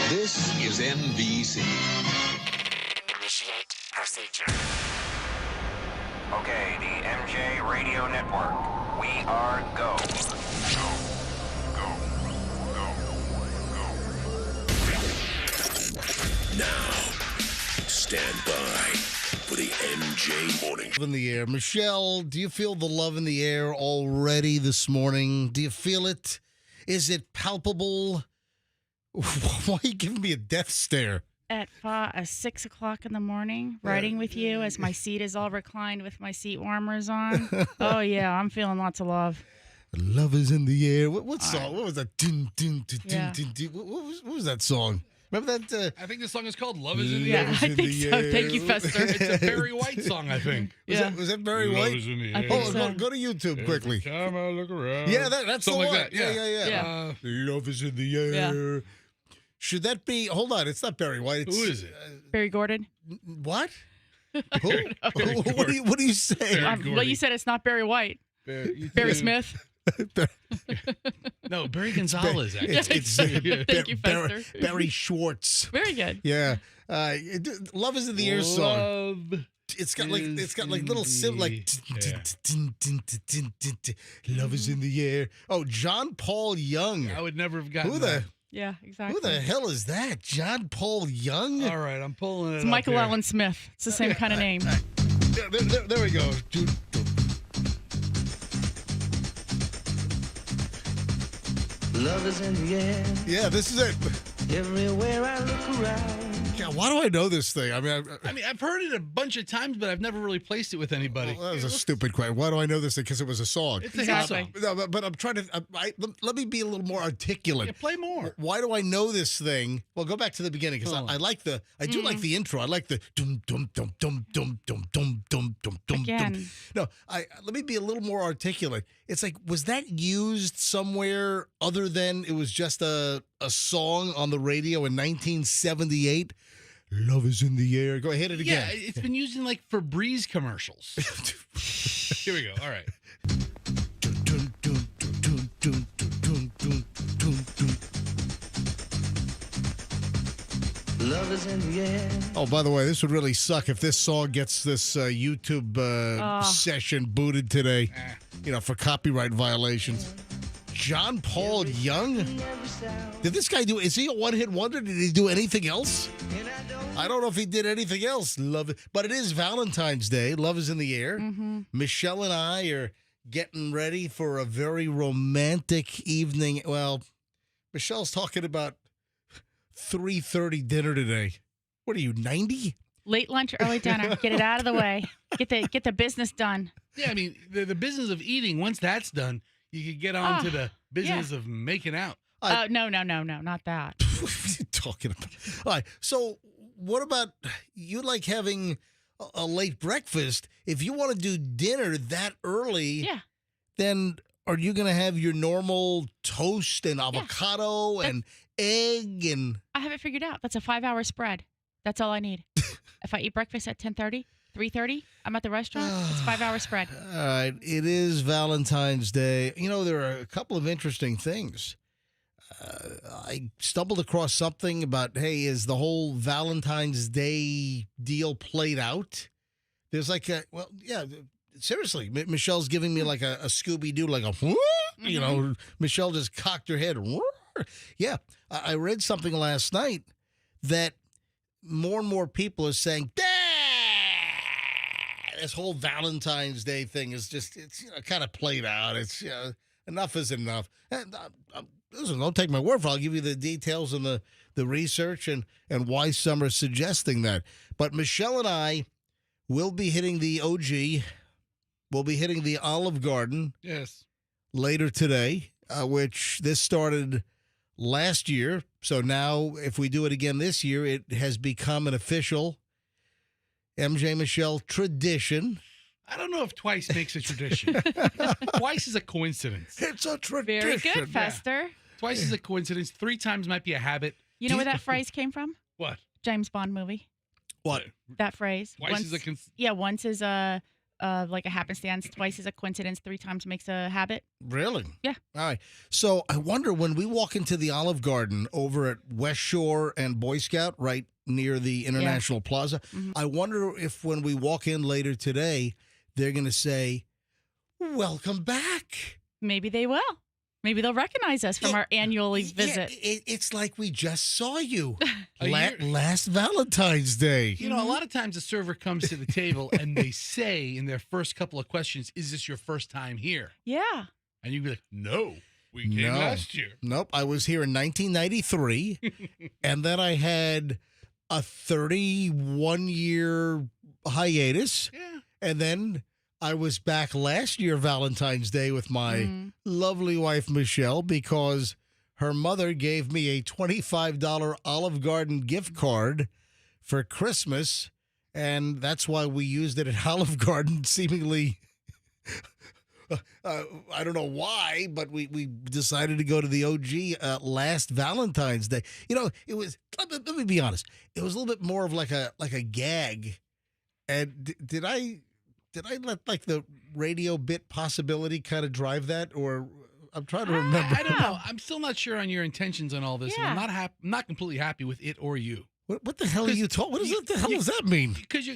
This is NBC. Initiate procedure. Okay, the MJ Radio Network. We are go. Now, stand by for the MJ Morning In the air. Michelle, do you feel the love in the air already this morning? Do you feel it? Is it palpable? Why are you giving me a death stare? At 6 o'clock in the morning, riding with you as my seat is all reclined with my seat warmers on. Oh, yeah, I'm feeling lots of love. Love is in the air. What song? What was that? Dun, dun, dun, dun, dun, dun. What was that song? Remember that? I think the song is called Love is in the Air. Yeah, I think so. Thank you, Fester. It's a Barry White song, I think. Was that Barry White? Love is in the air. I think so. Go to YouTube quickly. Every time I look around. Yeah, that's the Something one. like that. Yeah. Love is in the air. Yeah. Should that be? Hold on, it's not Barry White. It's, Who is it? Barry Gordon? What? Who? What do you say? Well, you said it's not Barry White. Barry Smith? No, Barry Gonzalez, actually. Thank you, Fester. Barry Schwartz. Very good. Yeah. Love is in the air song. Love It's got like little sim like love is in the air. Oh, John Paul Young. I would never have gotten Who that. Yeah, exactly. Who the hell is that? John Paul Young? All right, I'm pulling it It's up Michael here. Allen Smith. It's the same kind of name. There we go. Love is in the air. Yeah, this is it. Everywhere I look around. Yeah, why do I know this thing? I mean, I've heard it a bunch of times, but I've never really placed it with anybody. that was a stupid question. Why do I know this thing? Because it was a song. It's a hit song. No, but I'm trying to. Let me be a little more articulate. Yeah, play more. Why do I know this thing? Well, go back to the beginning because I like the. I do like the intro. I like the dum dum dum dum dum dum dum dum dum dum. Again. No, let me be a little more articulate. It's like, was that used somewhere other than it was just a song on the radio in 1978? Love is in the air. Go hit it again. Yeah, it's been used in like Febreze commercials. Here we go. All right. Love is in the air. Oh, by the way, this would really suck if this song gets this YouTube session booted today, for copyright violations. John Paul Young? Did this guy is he a one-hit wonder? Did he do anything else? I don't know if he did anything else. Love it. But it is Valentine's Day. Love is in the air. Mm-hmm. Michelle and I are getting ready for a very romantic evening. Well, Michelle's talking about 3:30 dinner today. What are you, 90? Late lunch, early dinner. Get it out of the way. Get the business done. Yeah, I mean, the business of eating, once that's done, you could get on to the business of making out. No, not that. What are you talking about? All right, so what about you like having a late breakfast? If you want to do dinner that early, then are you going to have your normal toast and avocado and egg? And I have it figured out. That's a 5-hour spread. That's all I need. If I eat breakfast at 10:30, 3:30, I'm at the restaurant. It's a 5-hour spread. All right, it is Valentine's Day. There are a couple of interesting things. I stumbled across something about, hey, is the whole Valentine's Day deal played out? There's like seriously, Michelle's giving me like a Scooby-Doo, like a, Michelle just cocked her head. Yeah, I read something last night that more and more people are saying, this whole Valentine's Day thing is just, it's kind of played out. It's, enough is enough. And, listen, don't take my word for it. I'll give you the details and the research and why some are suggesting that. But Michelle and I will be hitting the OG. We'll be hitting the Olive Garden. Yes. Later today, which this started last year. So now if we do it again this year, it has become an official MJ Michelle tradition. I don't know if twice makes a tradition. Twice is a coincidence. It's a tradition. Very good, Fester. Twice is a coincidence. 3 times might be a habit. You know where that phrase came from? What? James Bond movie. What? That phrase. Twice is a once is like a happenstance, twice is a coincidence, 3 times makes a habit. Really? Yeah. All right. So I wonder when we walk into the Olive Garden over at West Shore and Boy Scout, right near the International Plaza, I wonder if when we walk in later today, they're going to say, "Welcome back." Maybe they will. Maybe they'll recognize us from our annual visit. It's like we just saw you last Valentine's Day. You know, a lot of times a server comes to the table and they say in their first couple of questions, "Is this your first time here?" Yeah. And you'd be like, "No, we came last year." Nope, I was here in 1993, and then I had a 31-year hiatus. Yeah. And then I was back last year, Valentine's Day, with my lovely wife, Michelle, because her mother gave me a $25 Olive Garden gift card for Christmas. And that's why we used it at Olive Garden, seemingly. I don't know why, but we decided to go to the OG last Valentine's Day. You know, it was, let me be honest, it was a little bit more of like a gag. And did I let like the radio bit possibility kind of drive that, or I'm trying to remember. I don't know. I'm still not sure on your intentions on all this. Yeah. And I'm not completely happy with it or you. What the hell are you talking? What the hell does that mean? Because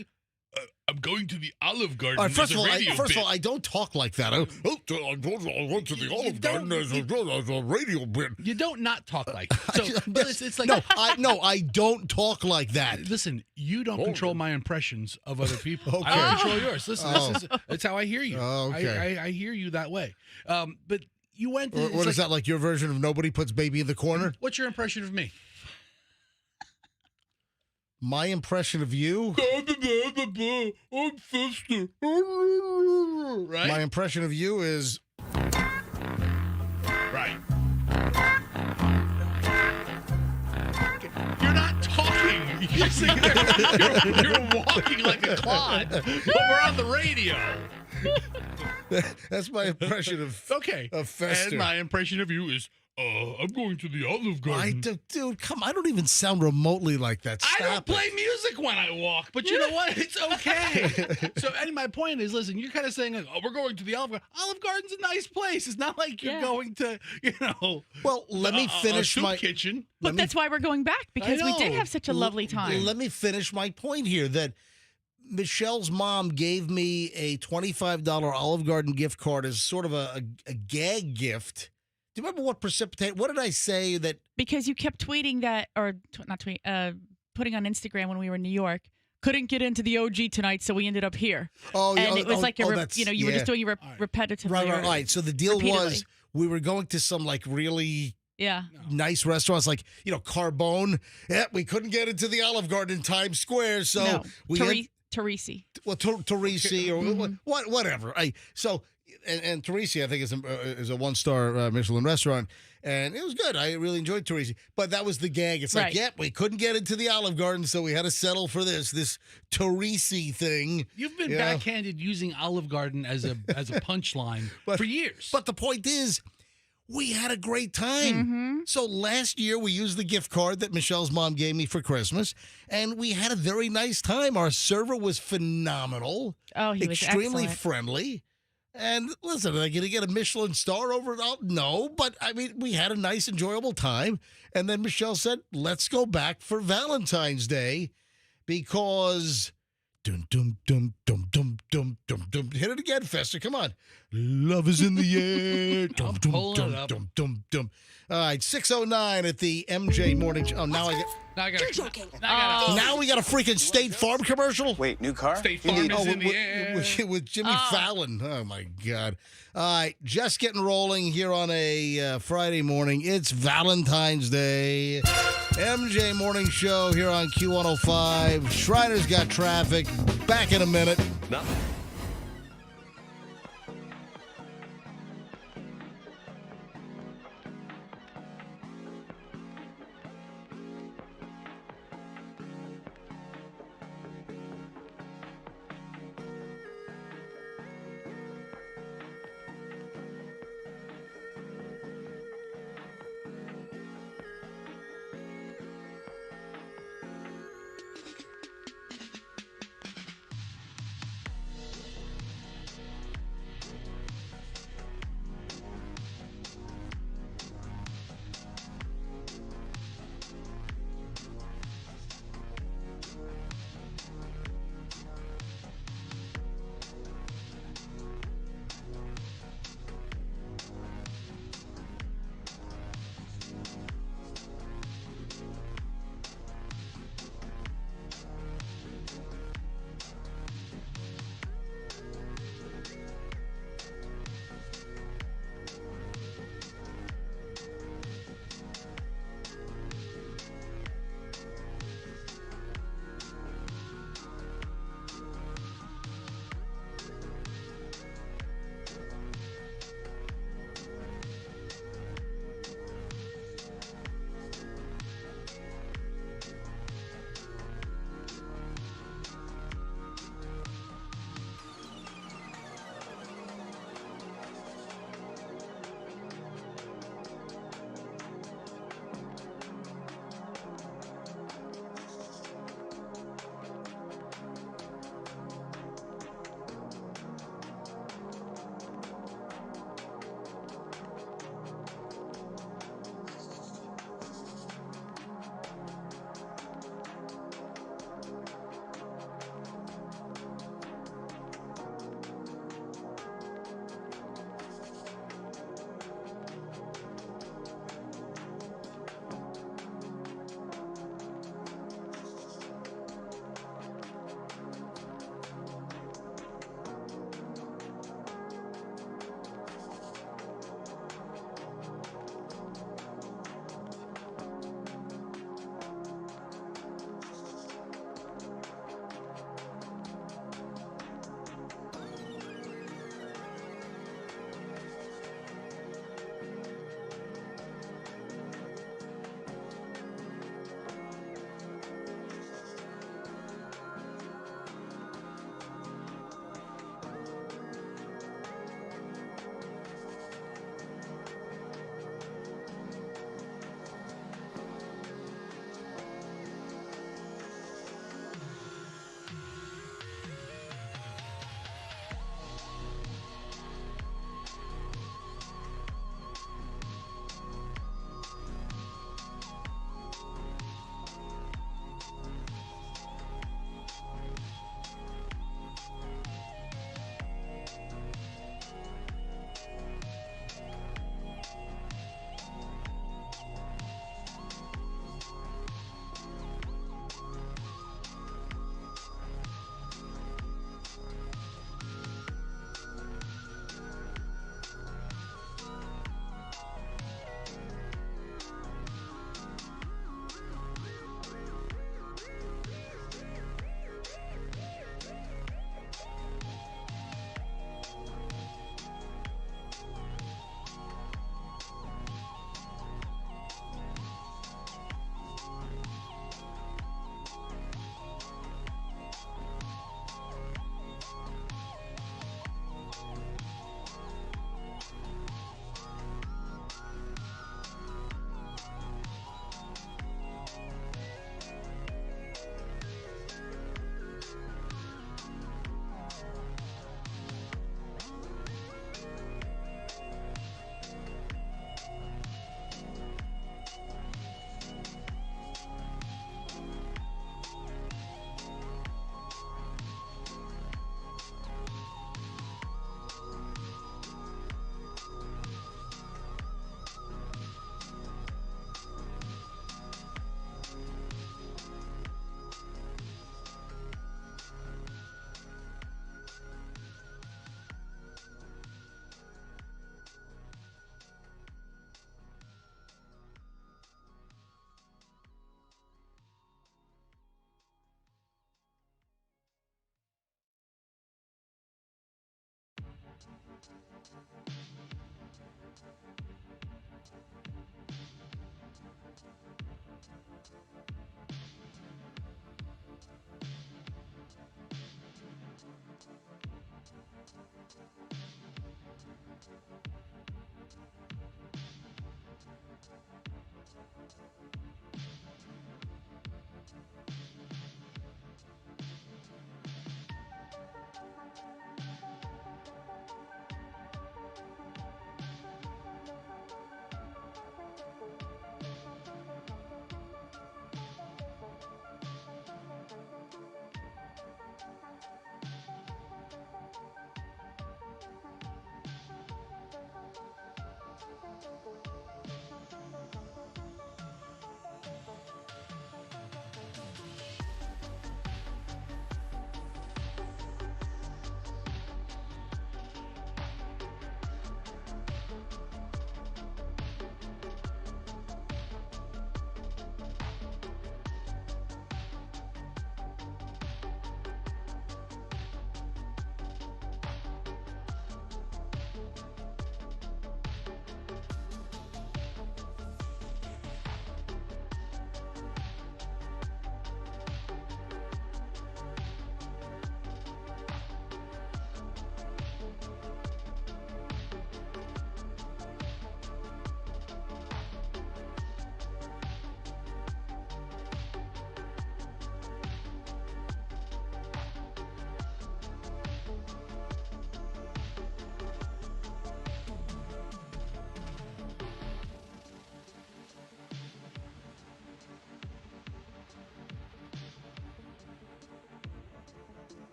I'm going to the Olive Garden. All right, first of all, bit. I don't talk like that. I went to the Olive Garden as a radio bit. You don't not talk like that. So, but it's like I don't talk like that. Listen, you don't control my impressions of other people. Okay. I don't control yours. Listen, that's how I hear you. Oh, okay. I hear you that way. But you went to... What is that, like your version of nobody puts baby in the corner? What's your impression of me? My impression of you? I'm sister. Right? My impression of you is... Right. You're not talking. You're walking like a clod. But we're on the radio. That's my impression of Fester. And my impression of you is, I'm going to the Olive Garden. Dude, come on. I don't even sound remotely like that. Stop I don't play music when I walk, but you know what? It's okay. So, and my point is, listen, you're kind of saying, like, oh, we're going to the Olive Garden. Olive Garden's a nice place. It's not like you're going to, Well, let me finish a soup my kitchen. But that's why we're going back, because we did have such a lovely time. Let me finish my point here that Michelle's mom gave me a $25 Olive Garden gift card as sort of a gag gift. Do you remember what precipitated? What did I say that? Because you kept tweeting that, or not tweet, putting on Instagram when we were in New York. Couldn't get into the OG tonight, so we ended up here. Oh, and it was like you were just doing your All right. repetitively. Right. So the deal repeatedly. was we were going to some like really Yeah. nice restaurants, like Carbone. Yeah, we couldn't get into the Olive Garden in Times Square, so No. we Teresi. Teresi or whatever. And Teresi, I think, is a 1-star Michelin restaurant, and it was good. I really enjoyed Teresi, but that was the gag. It's like, Right. yep, we couldn't get into the Olive Garden, so we had to settle for this Teresi thing. You've been Yeah. backhanded using Olive Garden as a punchline for years. But the point is, we had a great time. So last year we used the gift card that Michelle's mom gave me for Christmas, and we had a very nice time. Our server was phenomenal. Oh, he was extremely excellent. friendly. And listen, am I going to get a Michelin star over it all? No, but I mean, we had a nice, enjoyable time. And then Michelle said, let's go back for Valentine's Day because dum dum dum dum dum dum dum dum. Hit it again, Fester. Come on. Love is in the air. Dum dum pulling dum it up. dum dum dum. All right, 6:09 at the MJ Morning Show. Oh, now I get. now I gotta, Oh. Now we got a freaking State Farm commercial. Wait, new car? State Farm is in the air. With Jimmy Fallon. Oh, my God. All right, just getting rolling here on a Friday morning. It's Valentine's Day. MJ Morning Show here on Q105. Shriner's got traffic. Back in a minute.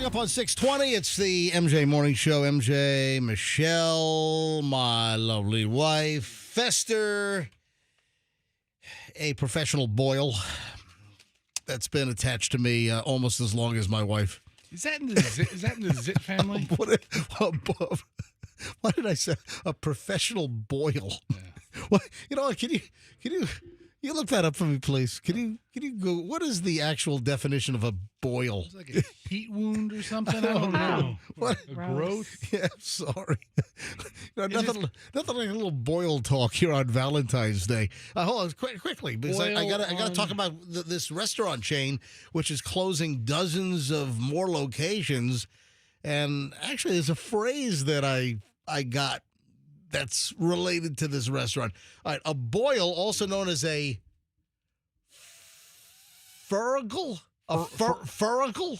Coming up on 620, it's the MJ Morning Show. MJ, Michelle, my lovely wife, Fester, a professional boil that's been attached to me almost as long as my wife. Is that in the Zit family? What did I say? A professional boil. Yeah. What, can you look that up for me, please? Can you go? What is the actual definition of a boil? It's like a heat wound or something. I don't know. What? A growth? Yeah, sorry. Nothing like a little boil talk here on Valentine's Day. Hold on, quickly, because I gotta talk about this restaurant chain, which is closing dozens of more locations. And actually, there's a phrase that I got that's related to this restaurant. All right, a boil, also known as a furuncle. Furuncle?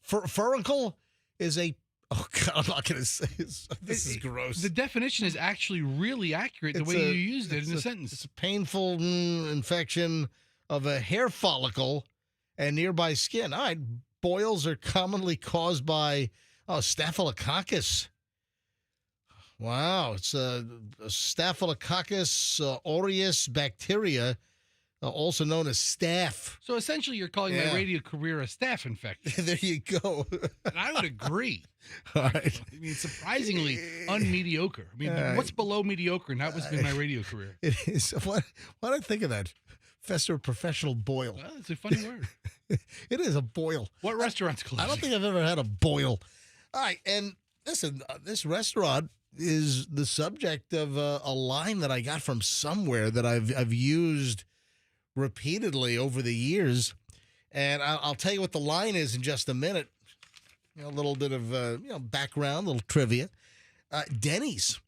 Furuncle is a... Oh, God, I'm not going to say this. This is gross. The definition is actually really accurate the way you used it in the sentence. It's a painful infection of a hair follicle and nearby skin. All right, boils are commonly caused by Staphylococcus. Wow, it's a Staphylococcus aureus bacteria, also known as staph. So essentially, you're calling my radio career a staph infection. There you go. And I would agree. All right. I mean, surprisingly unmediocre. I mean, what's below mediocre? And that was been my radio career. It is. Why did I think of that? Fester professional boil. Well, it's a funny word. It is a boil. What restaurant's closing? I don't think I've ever had a boil. All right, and listen, this restaurant is the subject of a line that I got from somewhere that I've used repeatedly over the years, and I'll tell you what the line is in just a minute. A little bit of background, a little trivia. Denny's.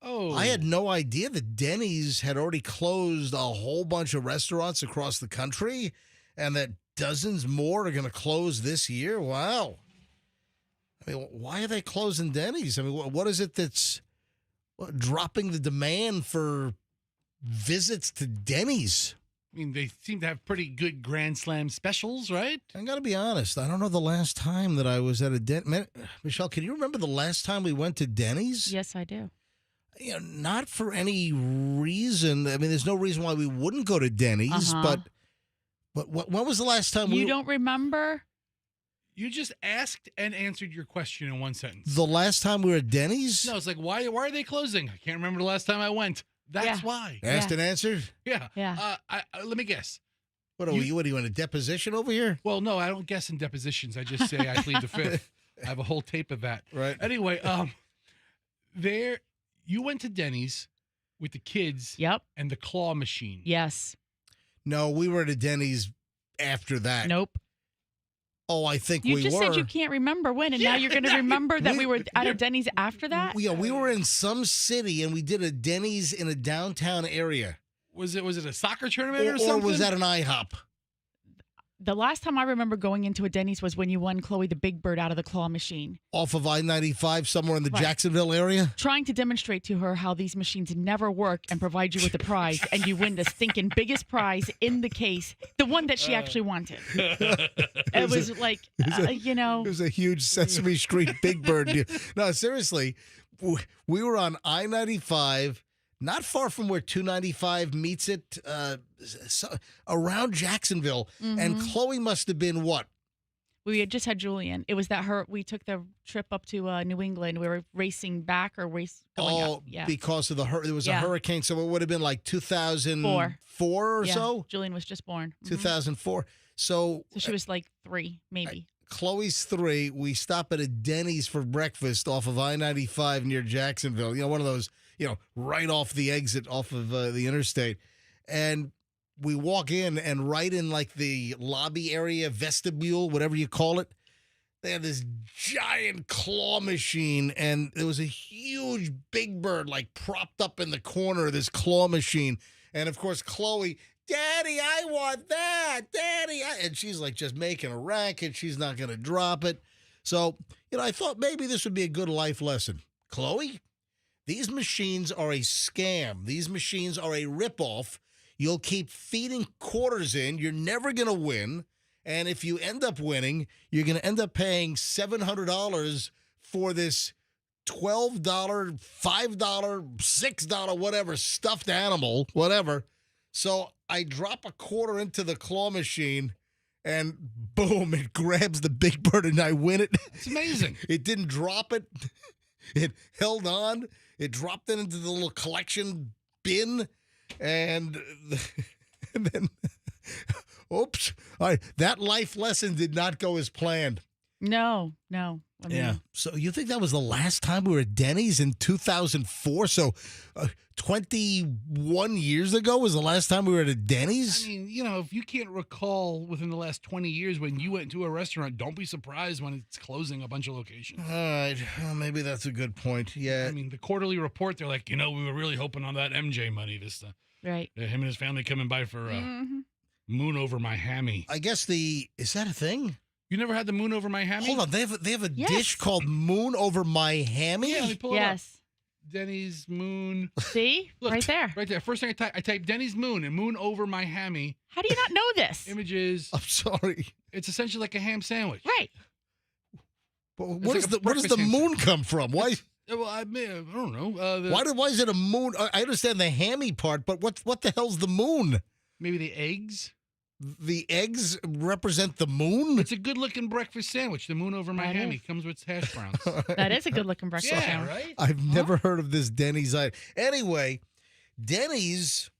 Oh, I had no idea that Denny's had already closed a whole bunch of restaurants across the country, and that dozens more are going to close this year. Wow. I mean, why are they closing Denny's? I mean, what is it that's dropping the demand for visits to Denny's? I mean, they seem to have pretty good Grand Slam specials, right? I got to be honest. I don't know the last time that I was at a Denny's. Michelle, can you remember the last time we went to Denny's? Yes, I do. Not for any reason. I mean, there's no reason why we wouldn't go to Denny's, but when was the last time You don't remember? You just asked and answered your question in one sentence. The last time we were at Denny's? No, it's like, why are they closing? I can't remember the last time I went. That's why. Asked and answered? Yeah. Yeah. Let me guess. What are you in a deposition over here? Well, no, I don't guess in depositions. I just say I plead the fifth. I have a whole tape of that. Right. Anyway, you went to Denny's with the kids. Yep. And the claw machine. Yes. No, we were at a Denny's after that. Nope. Oh, I think You we just were. said you can't remember when, and now you're going to remember that we were at a Denny's after that? We were in some city, and we did a Denny's in a downtown area. Was it a soccer tournament or something? Or was that an IHOP? The last time I remember going into a Denny's was when you won Chloe the Big Bird out of the claw machine. Off of I-95 somewhere in the Right. Jacksonville area? Trying to demonstrate to her how these machines never work and provide you with a prize, and you win the stinking biggest prize in the case, the one that she actually wanted. It was like, It was a huge Sesame Street Big Bird deal. No, seriously, we were on I-95, not far from where 295 meets it, around Jacksonville. And Chloe must have been what? We had just had Julian. It was that we took the trip up to New England. We were racing back or going up. Yeah. Because of there was a hurricane, so it would have been like 2004 or so? Julian was just born. 2004. So she was like 3, maybe. Chloe's 3. We stop at a Denny's for breakfast off of I-95 near Jacksonville. One of those, right off the exit off of the interstate. And we walk in, and right in like the lobby area, vestibule, whatever you call it, they have this giant claw machine, and there was a huge Big Bird like propped up in the corner of this claw machine. And of course, Chloe, Daddy, I want that. Daddy. And she's like just making a racket. She's not going to drop it. So, I thought maybe this would be a good life lesson. Chloe, these machines are a scam. These machines are a ripoff. You'll keep feeding quarters in. You're never going to win. And if you end up winning, you're going to end up paying $700 for this $12, $5, $6, whatever, stuffed animal, whatever. So I drop a quarter into the claw machine, and boom, it grabs the big bird, and I win it. It's amazing. It didn't drop it. It held on. It dropped it into the little collection bin, and then, oops. All right, that life lesson did not go as planned. No. I mean, So you think that was the last time we were at Denny's in 2004? So 21 years ago was the last time we were at a Denny's? I mean, if you can't recall within the last 20 years when you went to a restaurant, don't be surprised when it's closing a bunch of locations. All right. Well, maybe that's a good point. Yeah. I mean, the quarterly report, they're like, we were really hoping on that MJ money this time. right. Him and his family coming by for moon over my hammy. I guess is that a thing? You never had the moon over my hammy? Hold on. They have a Yes. dish called Moon Over My Hammy? Yeah, let me pull it up. Yes. Denny's moon. See? Look, right there. Right there. First thing I type Denny's moon and moon over my hammy. How do you not know this? Images. I'm sorry. It's essentially like a ham sandwich. Right. But like where a does the breakfast ham moon come from? Why? Well, I don't know. Why is it a moon? I understand the hammy part, but what the hell's the moon? Maybe the eggs. The eggs represent the moon? It's a good-looking breakfast sandwich. The moon over my That hammy is. comes with hash browns. That is a good looking breakfast yeah, sandwich. right? I've never heard of this Denny's. Anyway, Denny's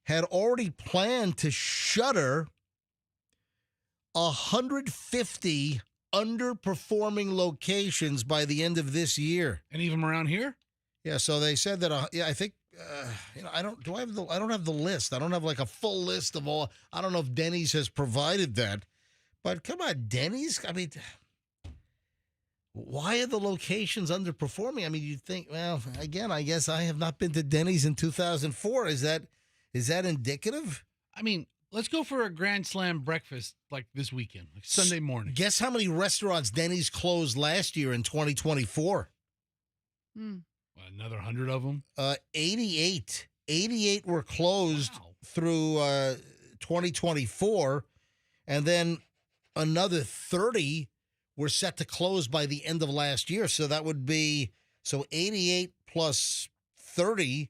had already planned to shutter 150 underperforming locations by the end of this year. Any of them around here? Yeah, so they said that. I think. I don't. Do I have the? I don't have the list. I don't have like a full list of all. I don't know if Denny's has provided that, but come on, Denny's. I mean, why are the locations underperforming? I mean, you'd think. Well, again, I guess I have not been to Denny's in 2004. Is that indicative? I mean, let's go for a Grand Slam breakfast like this weekend, like Sunday morning. Guess how many restaurants Denny's closed last year in 2024? Another 100 of them? 88. 88 were closed Wow. through 2024, and then another 30 were set to close by the end of last year. So that would be 88 plus 30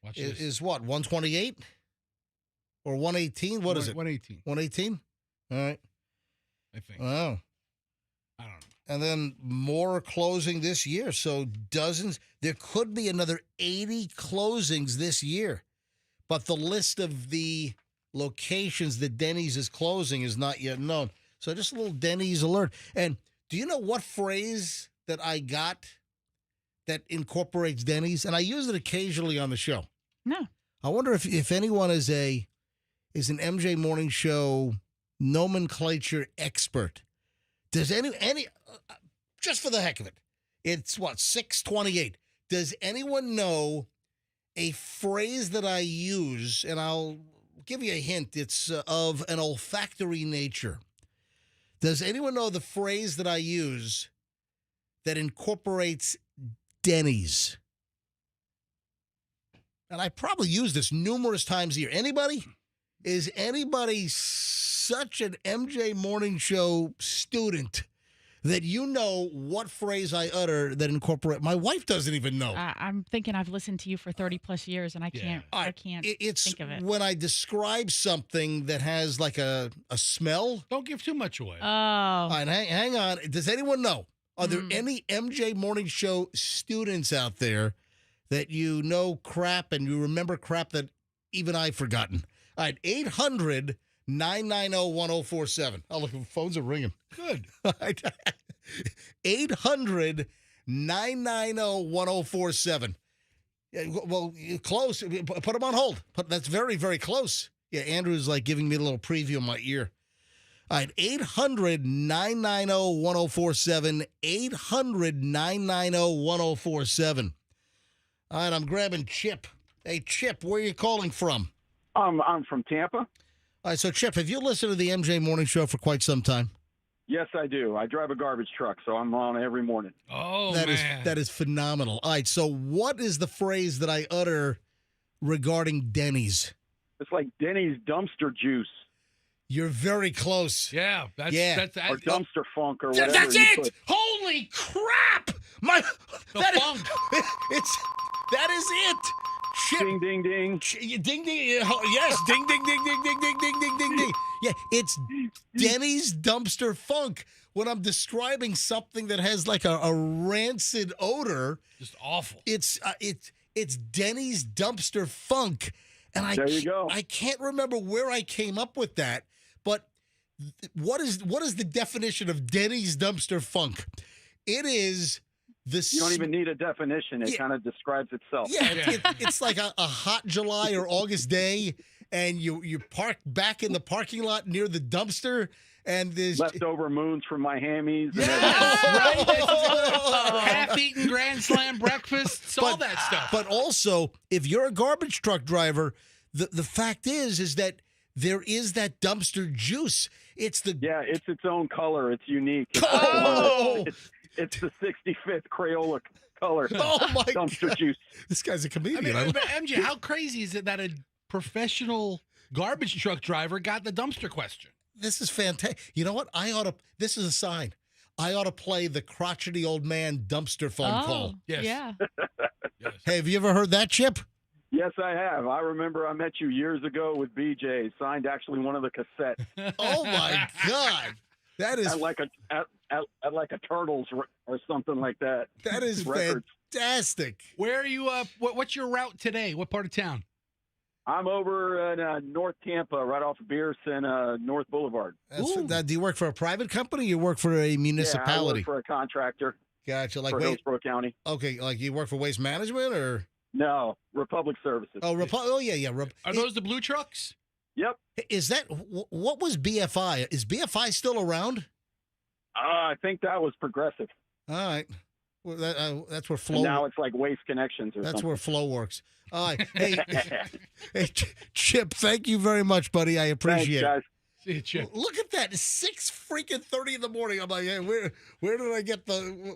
Watch this. is what, 128 or 118? What is it? 118, 118. All right. I think. Wow. I don't know. And then more closing this year. So dozens. There could be another 80 closings this year. But the list of the locations that Denny's is closing is not yet known. So just a little Denny's alert. And do you know what phrase that I got that incorporates Denny's? And I use it occasionally on the show. No. I wonder if anyone is an MJ Morning Show nomenclature expert. Does any just for the heck of it, it's what, 6:28. Does anyone know a phrase that I use? And I'll give you a hint. It's of an olfactory nature. Does anyone know the phrase that I use that incorporates Denny's? And I probably use this numerous times a year. Anybody? Is anybody such an MJ Morning Show student that you know what phrase I utter that incorporate? My wife doesn't even know. I'm thinking I've listened to you for 30 plus years and I can't It's think of it. when I describe something that has like a smell. Don't give too much away. Oh. All right, hang on. Does anyone know? Are there any MJ Morning Show students out there that you know crap and you remember crap that even I've forgotten? All right, 800-990-1047. Oh, look, the phones are ringing. Good. 800-990-1047. Yeah, well, close. Put them on hold. That's very, very close. Yeah, Andrew's like giving me a little preview in my ear. All right, 800-990-1047. 800-990-1047. All right, I'm grabbing Chip. Hey, Chip, where are you calling from? I'm from Tampa. All right, so Chip, have you listened to the MJ Morning Show for quite some time? Yes, I do. I drive a garbage truck, so I'm on every morning. Oh, That is phenomenal. All right, so what is the phrase that I utter regarding Denny's? It's like Denny's dumpster juice. You're very close. Yeah, that's Yeah. that's Or that, dumpster funk or whatever. That's you it! put. Holy crap! The that is- funk. that is it. Chip, Ding, ding, ding. ding, ding. Yes, ding, ding, ding, ding, ding, ding, ding, ding, ding, ding. Yeah, it's Denny's dumpster funk. When I'm describing something that has like a rancid odor, Just awful. it's Denny's dumpster funk, and There you go. I can't remember where I came up with that, but what is the definition of Denny's dumpster funk? It is the You don't even need a definition. It kind of describes itself. yeah, it's like a hot July or August day, and you park back in the parking lot near the dumpster, and there's Leftover moons from my hammies. And Half-eaten Grand Slam breakfasts, all that stuff. But also, if you're a garbage truck driver, the fact is that there is that dumpster juice. It's the yeah, it's its own color. It's unique. It's, Oh! it's the 65th Crayola color. Oh my Dumpster God. juice. This guy's a I comedian. mean, but MJ, how crazy is it that a professional garbage truck driver got the dumpster question? This is fantastic. You know what? This is a sign. I ought to play the crotchety old man dumpster phone call. Yes. Yeah. Yes. Hey, have you ever heard that, Chip? Yes, I have. I remember I met you years ago with BJ. Signed actually one of the cassettes Oh my God. That is at like a Turtles or something like that. that is Records. fantastic. Where are you? What's your route today? What part of town? I'm over in North Tampa, right off of Bierce and North Boulevard. Do you work for a private company? Or you work for a Yeah, I municipality? work for a contractor Gotcha. Like for Hillsborough County. okay, like you work for waste management or No, Republic Services. oh yeah. Are those the blue trucks? Yep. Is that what was BFI? Is BFI still around? I think that was Progressive. All right. Well, that's where And Flow. now it's like Waste Connections or That's something. where Flow works. All right. Hey, hey, Chip. Thank you very much, buddy. I appreciate Thanks, guys. See you, Chip. it. Look at that. It's 6:30 in the morning. I'm like, hey, where did I get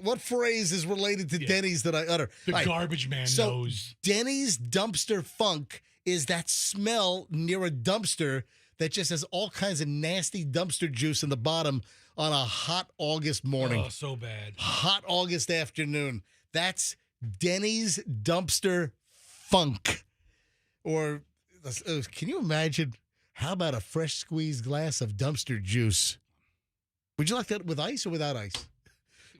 what phrase is related to Denny's that I utter? The All right. garbage man So knows. Denny's dumpster funk is that smell near a dumpster that just has all kinds of nasty dumpster juice in the bottom on a hot August morning. Oh, so bad. Hot August afternoon. That's Denny's dumpster funk. Or can you imagine? How about a fresh squeezed glass of dumpster juice? Would you like that with ice or without ice?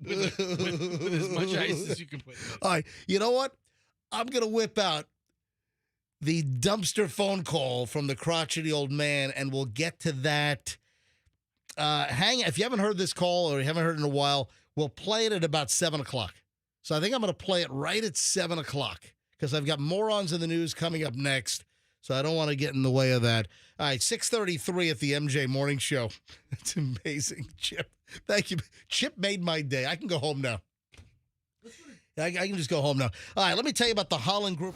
With as much ice as you can put in it. All right. You know what? I'm going to whip out the dumpster phone call from the crotchety old man, and we'll get to that. If you haven't heard this call or you haven't heard it in a while, we'll play it at about 7 o'clock. So I think I'm going to play it right at 7 o'clock because I've got morons in the news coming up next. So I don't want to get in the way of that. All right, 6:33 at the MJ Morning Show. That's amazing, Chip. Thank you. Chip made my day. I can go home now. I can just go home now. All right, let me tell you about the Holland Group.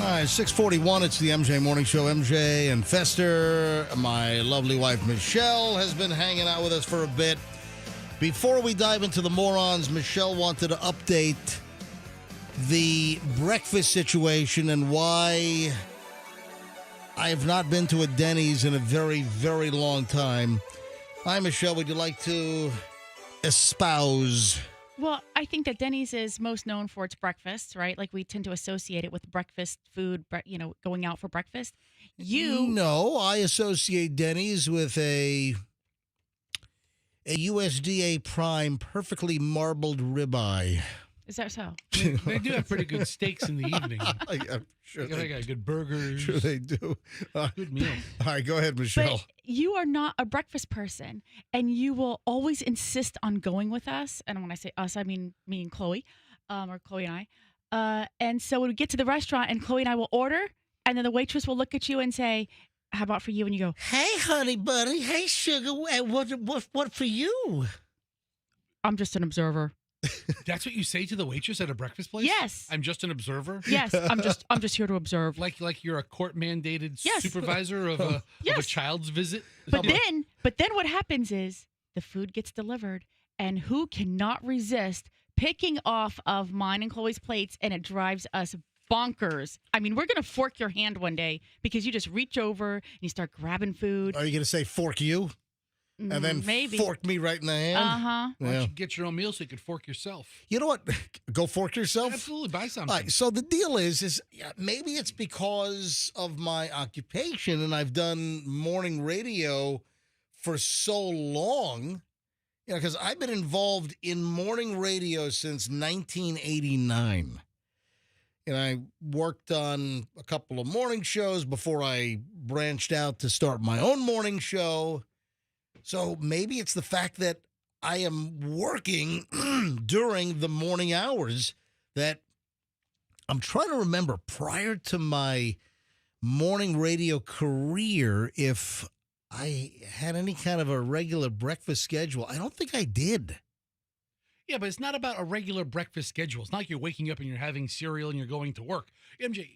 All right, 6:41. It's the MJ Morning Show. MJ and Fester. My lovely wife, Michelle, has been hanging out with us for a bit. Before we dive into the morons, Michelle wanted to update the breakfast situation and why I have not been to a Denny's in a very, very long time. Hi, Michelle. Would you like to espouse? Well, I think that Denny's is most known for its breakfast, right? Like we tend to associate it with breakfast food, going out for breakfast. No, I associate Denny's with a USDA Prime perfectly marbled ribeye. Is that so? They do have pretty good steaks in the evening. I'm sure They got good burgers. Sure they do. Good meals. All right, go ahead, Michelle. But you are not a breakfast person, and you will always insist on going with us. And when I say us, I mean me and Chloe, or Chloe and I. And so when we get to the restaurant, and Chloe and I will order, and then the waitress will look at you and say, "How about for you?" And you go, "Hey, honey buddy. Hey, sugar. What for you?" "I'm just an observer." That's what you say to the waitress at a breakfast place? Yes. I'm just an observer? Yes, I'm just here to observe. Like you're a court mandated Yes. supervisor of a child's visit? But then what happens is the food gets delivered, and who cannot resist picking off of mine and Chloe's plates, and it drives us bonkers. I mean, we're going to fork your hand one day because you just reach over and you start grabbing food. Are you going to say fork you? And then maybe fork me right in the hand? Uh-huh. Why don't you get your own meal so you could fork yourself? You know what? Go fork yourself? Absolutely. Buy something. All right, so the deal is maybe it's because of my occupation, and I've done morning radio for so long, because I've been involved in morning radio since 1989. And I worked on a couple of morning shows before I branched out to start my own morning show. So maybe it's the fact that I am working during the morning hours that I'm trying to remember prior to my morning radio career if I had any kind of a regular breakfast schedule. I don't think I did. Yeah, but it's not about a regular breakfast schedule. It's not like you're waking up and you're having cereal and you're going to work. MJ,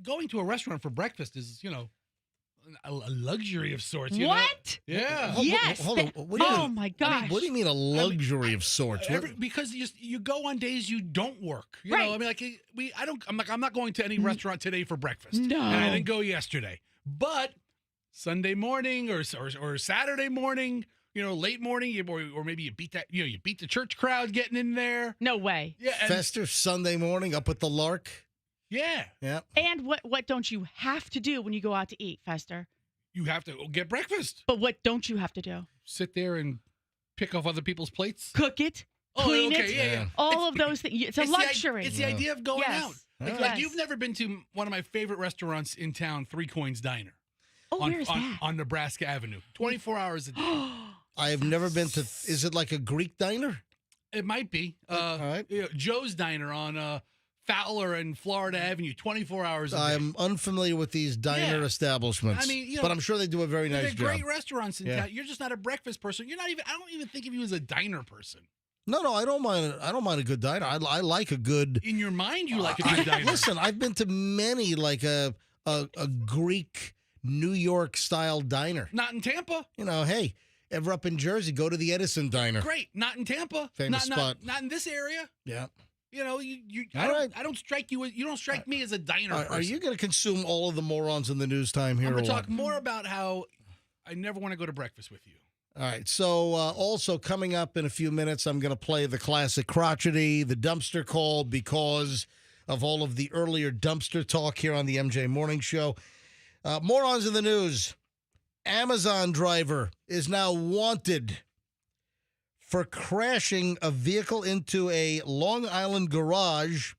going to a restaurant for breakfast is, a luxury of sorts. You know? Yeah. Yes. Hold on. What do you Oh mean? my gosh. What do you mean a luxury of sorts? Because you go on days you don't work. You Right. know, I mean, I'm not going to any restaurant today for breakfast. No. And I didn't go yesterday. But Sunday morning or Saturday morning, late morning, or maybe you beat the church crowd getting in there. No way. Yeah. Festive Sunday morning up at the Lark. Yeah. Yeah. And what don't you have to do when you go out to eat, Fester? You have to get breakfast. But what don't you have to do? Sit there and pick off other people's plates. Cook it, clean it, Yeah. all of those things. It's a luxury. It's the idea of going Yes. out. Yes. Like you've never been to one of my favorite restaurants in town, 3 Coins Diner. Oh, where's that? On Nebraska Avenue. 24 hours a day. I have never been to. Is it like a Greek diner? It might be. All right. Joe's Diner on Fowler and Florida Avenue, 24 hours a day. I'm unfamiliar with these diner Yeah. establishments. I mean, but I'm sure they do a very nice They're job. great restaurants in Yeah. town. You're just not a breakfast person. I don't even think of you as a diner person. No, I don't mind. I don't mind a good diner. I like a good. In your mind, you like a good diner. Listen, I've been to many like a Greek New York style diner. Not in Tampa. Hey, ever up in Jersey, go to the Edison Diner. Great. Not in Tampa. Famous spot. Not in this area. Yeah. I don't strike you. You don't strike me as a diner person. Are you going to consume all of the morons in the news time here? I'm going or to what? talk more about how I never want to go to breakfast with you. All right. So also coming up in a few minutes, I'm going to play the classic Crotchety, the dumpster call, because of all of the earlier dumpster talk here on the MJ Morning Show. Morons in the news. Amazon driver is now wanted for crashing a vehicle into a Long Island garage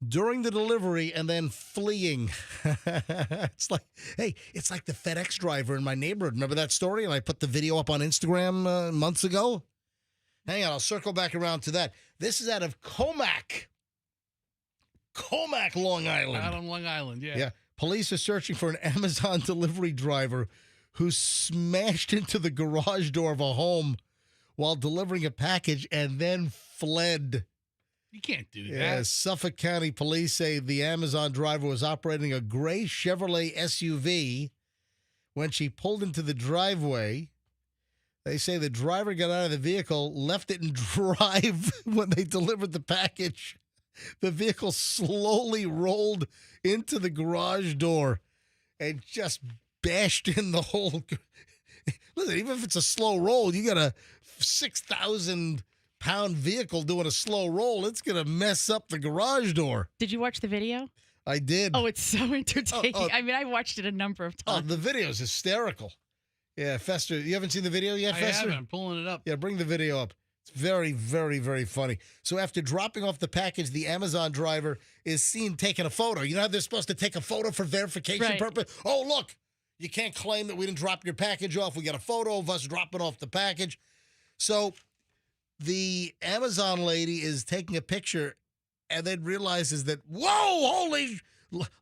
during the delivery and then fleeing. It's like the FedEx driver in my neighborhood. Remember that story? And I put the video up on Instagram months ago. Hang on, I'll circle back around to that. This is out of Comac, Long Island. Out on Long Island, yeah. Yeah. Police are searching for an Amazon delivery driver who smashed into the garage door of a home while delivering a package and then fled. You can't do Yeah, that. Suffolk County police say the Amazon driver was operating a gray Chevrolet SUV when she pulled into the driveway. They say the driver got out of the vehicle, left it in drive when they delivered the package. The vehicle slowly rolled into the garage door and just bashed in the whole. Listen, even if it's a slow roll, you got a 6,000-pound vehicle doing a slow roll. It's going to mess up the garage door. Did you watch the video? I did. Oh, it's so entertaining. Oh. I mean, I watched it a number of Oh, times. the video's hysterical. Yeah, Fester, you haven't seen the video yet, I Fester? haven't. I'm pulling it up. Yeah, bring the video up. It's very, very, very funny. So after dropping off the package, the Amazon driver is seen taking a photo. You know how they're supposed to take a photo for verification Right. purpose? Oh, look, you can't claim that we didn't drop your package off. We got a photo of us dropping off the package. So the Amazon lady is taking a picture and then realizes that,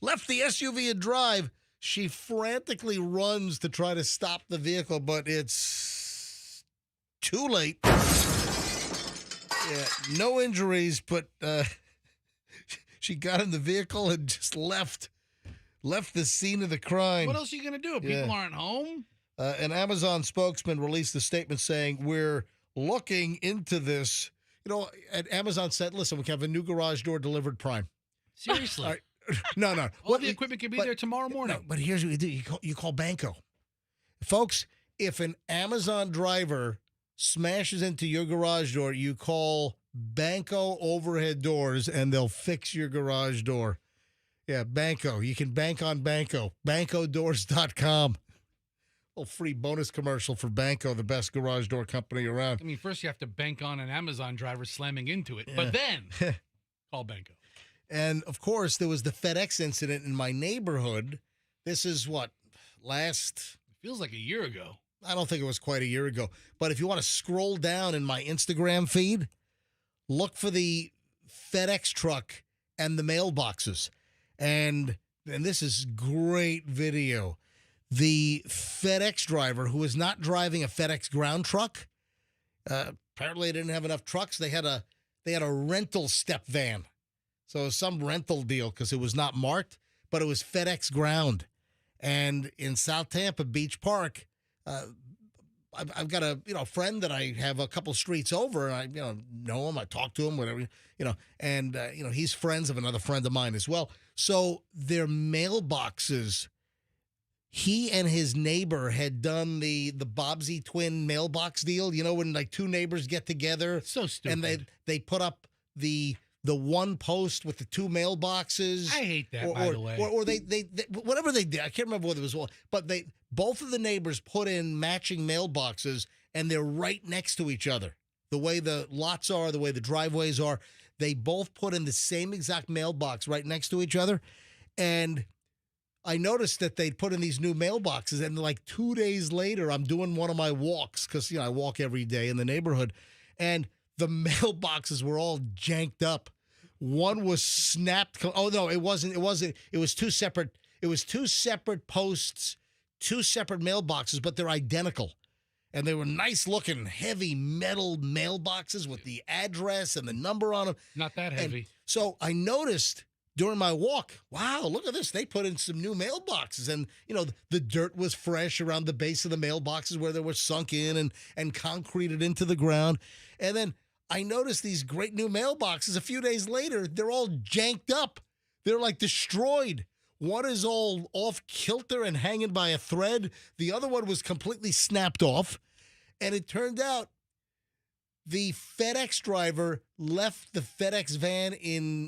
left the SUV in drive. She frantically runs to try to stop the vehicle, but it's too late. Yeah, no injuries, but she got in the vehicle and just left the scene of the crime. What else are you going to do? People aren't home? An Amazon spokesman released a statement saying, we're looking into this. And Amazon said, listen, we can have a new garage door delivered prime. Seriously. All right. No. All the equipment can be there tomorrow morning. No, but here's what you do. You call Banco. Folks, if an Amazon driver smashes into your garage door, you call Banco Overhead Doors, and they'll fix your garage door. Yeah, Banco. You can bank on Banco. BancoDoors.com. Little free bonus commercial for Banco, the best garage door company around. I mean, first you have to bank on an Amazon driver slamming into it, but then call Banco. And, of course, there was the FedEx incident in my neighborhood. This is Feels like a year ago. I don't think it was quite a year ago. But if you want to scroll down in my Instagram feed, look for the FedEx truck and the mailboxes. And this is great video. The FedEx driver, who was not driving a FedEx ground truck, apparently they didn't have enough trucks. They had a rental step van. So it was some rental deal because it was not marked, but it was FedEx ground. And in South Tampa Beach Park, I've got a friend that I have a couple streets over, and I know him. I talk to him, whatever, and he's friends of another friend of mine as well. So their mailboxes, he and his neighbor had done the Bobsy twin mailbox deal. You know, when like two neighbors get together, So stupid. and they put up the one post with the two mailboxes. I hate that, by the way. Or they whatever they did. I can't remember what it was, but both of the neighbors put in matching mailboxes, and they're right next to each other. The way the lots are, the way the driveways are, they both put in the same exact mailbox right next to each other. And I noticed that they'd put in these new mailboxes, and like 2 days later, I'm doing one of my walks because I walk every day in the neighborhood, and the mailboxes were all janked up. One was snapped. Oh no, it wasn't. It was two separate. It was two separate posts, two separate mailboxes, but they're identical, and they were nice looking, heavy metal mailboxes with the address and the number on them. Not that heavy. And so I noticed during my walk, wow, look at this. They put in some new mailboxes, and the dirt was fresh around the base of the mailboxes where they were sunk in and concreted into the ground. And then I noticed these great new mailboxes. A few days later, they're all janked up. They're like destroyed. One is all off kilter and hanging by a thread. The other one was completely snapped off. And it turned out the FedEx driver left the FedEx van in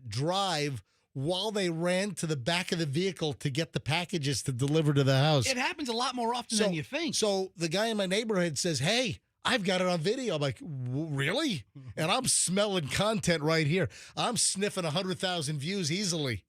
drive while they ran to the back of the vehicle to get the packages to deliver to the house. It happens a lot more often than you think. So the guy in my neighborhood says, hey, I've got it on video. I'm like, really? And I'm smelling content right here. I'm sniffing 100,000 views easily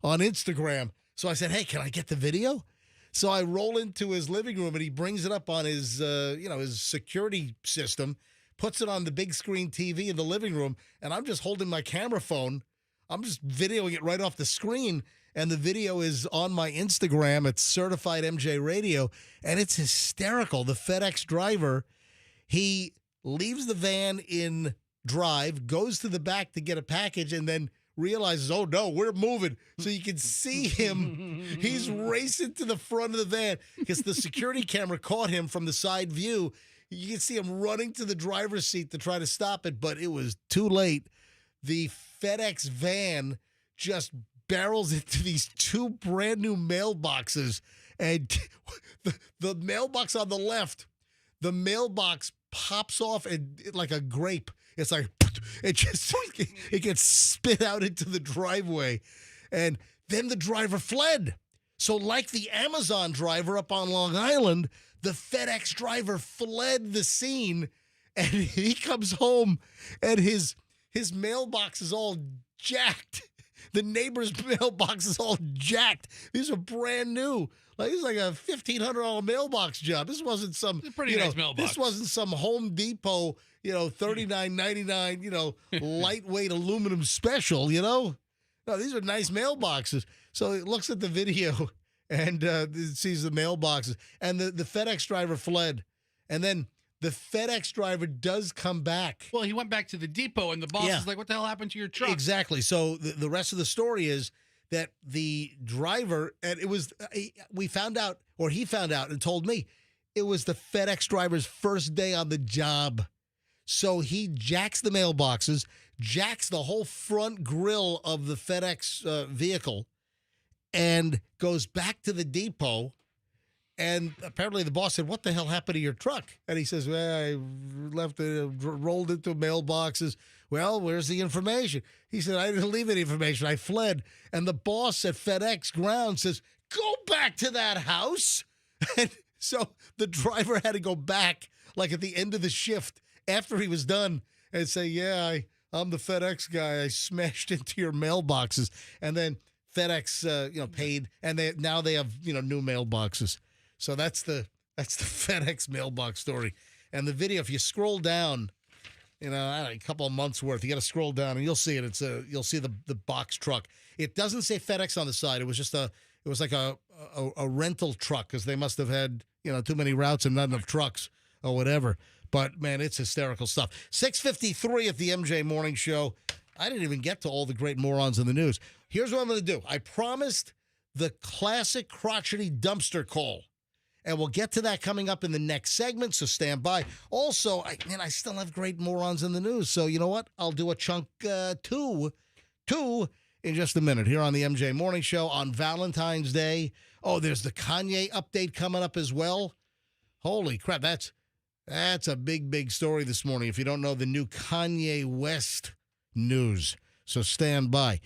on Instagram. So I said, hey, can I get the video? So I roll into his living room, and he brings it up on his, his security system, puts it on the big screen TV in the living room, and I'm just holding my camera phone. I'm just videoing it right off the screen, and the video is on my Instagram. It's Certified MJ Radio, and it's hysterical. The FedEx driver, he leaves the van in drive, goes to the back to get a package, and then realizes, oh, no, we're moving. So you can see him. He's racing to the front of the van because the security camera caught him from the side view. You can see him running to the driver's seat to try to stop it, but it was too late. The FedEx van just barrels into these two brand new mailboxes, and the mailbox on the left, the mailbox pops off and like a grape. It's like it gets spit out into the driveway, and then the driver fled. So like the Amazon driver up on Long Island, the FedEx driver fled the scene, and he comes home, and his mailbox is all jacked. The neighbor's mailbox is all jacked. These are brand new. Like it's like a $1,500 mailbox job. This wasn't some It's a pretty nice mailbox. This wasn't some Home Depot, $39.99, lightweight aluminum special. No, these are nice mailboxes. So it looks at the video and it sees the mailboxes, and the FedEx driver fled, and then the FedEx driver does come back. Well, he went back to the depot, and the boss is like, what the hell happened to your truck? Exactly. So the rest of the story is that the driver, and it was, he found out and told me, it was the FedEx driver's first day on the job. So he jacks the mailboxes, jacks the whole front grille of the FedEx vehicle, and goes back to the depot. And apparently the boss said, what the hell happened to your truck? And he says, well, I left it, rolled into mailboxes. Well, where's the information? He said, I didn't leave any information. I fled. And the boss at FedEx ground says, go back to that house. And so the driver had to go back, like at the end of the shift after he was done, and say, yeah, I'm the FedEx guy. I smashed into your mailboxes. And then FedEx, paid, and now they have, new mailboxes. So that's the That's the FedEx mailbox story. And the video, if you scroll down, I don't know, a couple of months worth, you got to scroll down and you'll see it. You'll see the box truck. It doesn't say FedEx on the side. It was just it was like a rental truck because they must have had, too many routes and not enough trucks or whatever. But, man, it's hysterical stuff. 6:53 at the MJ Morning Show. I didn't even get to all the great morons in the news. Here's what I'm going to do. I promised the classic crotchety dumpster call. And we'll get to that coming up in the next segment, so stand by. Also, I still have great morons in the news. So you know what? I'll do a chunk two in just a minute here on the MJ Morning Show on Valentine's Day. Oh, there's the Kanye update coming up as well. Holy crap, that's a big, big story this morning. If you don't know the new Kanye West news, so stand by.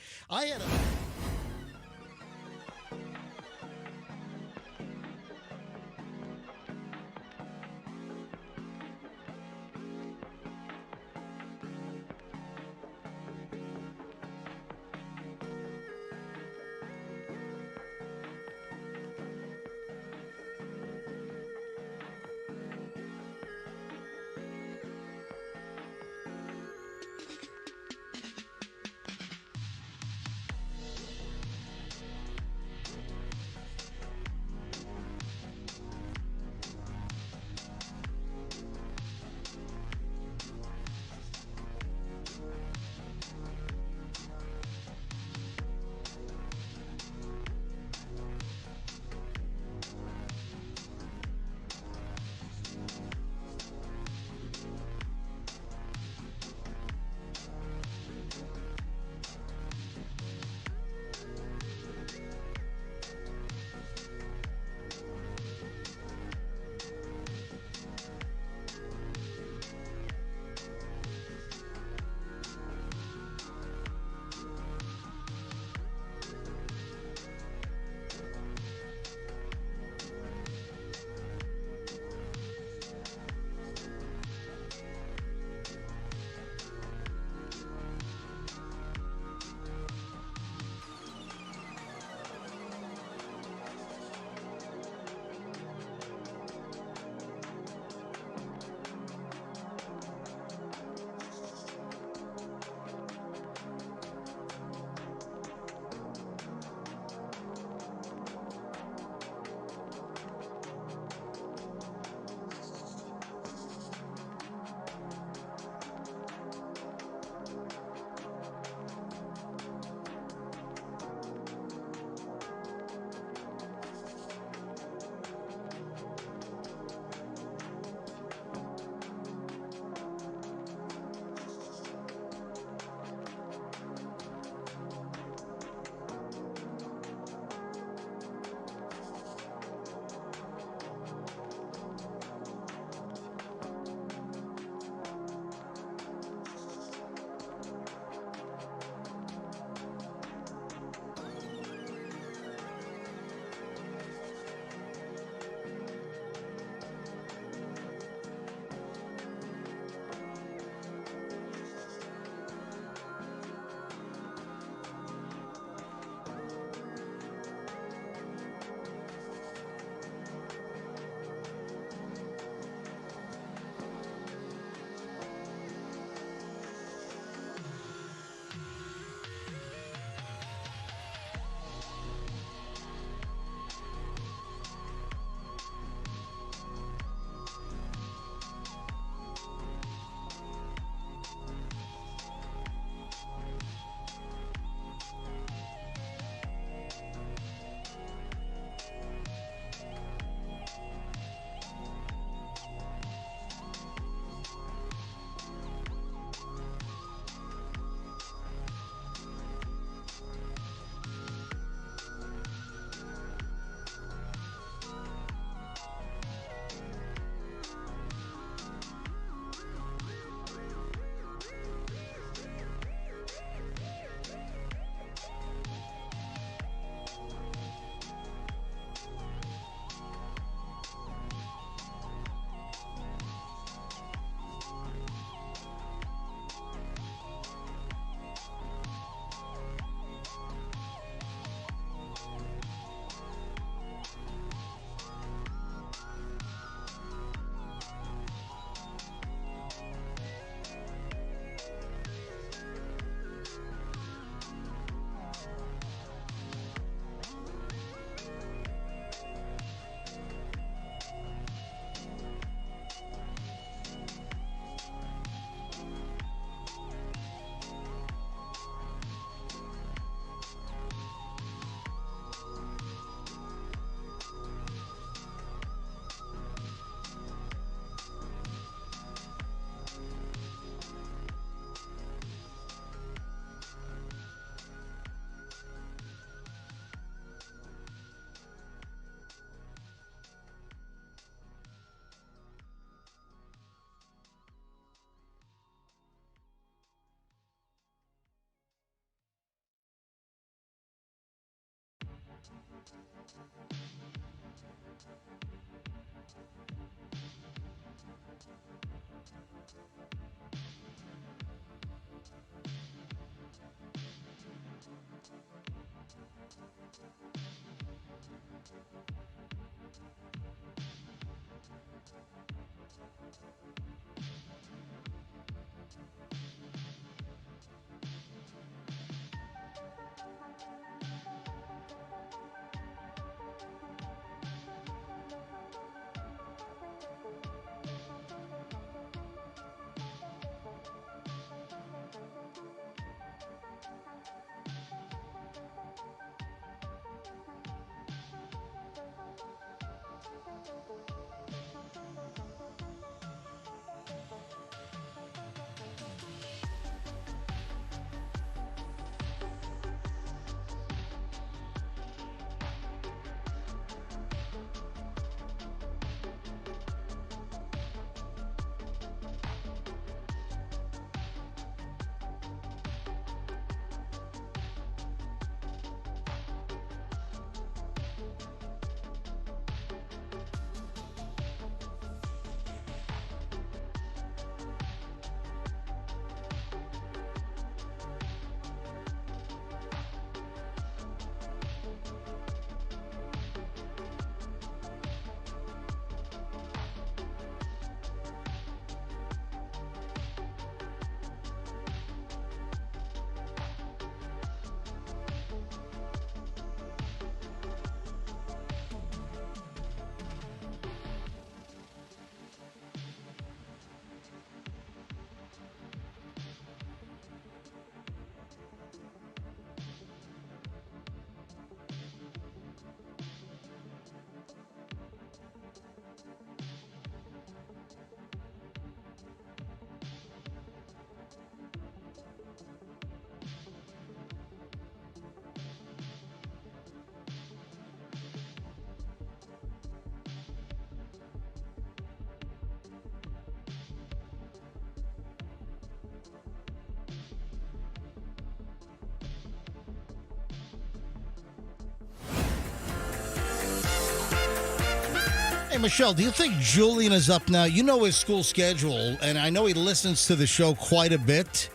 Hey, Michelle, do you think Julian is up now? You know his school schedule, and I know he listens to the show quite a bit.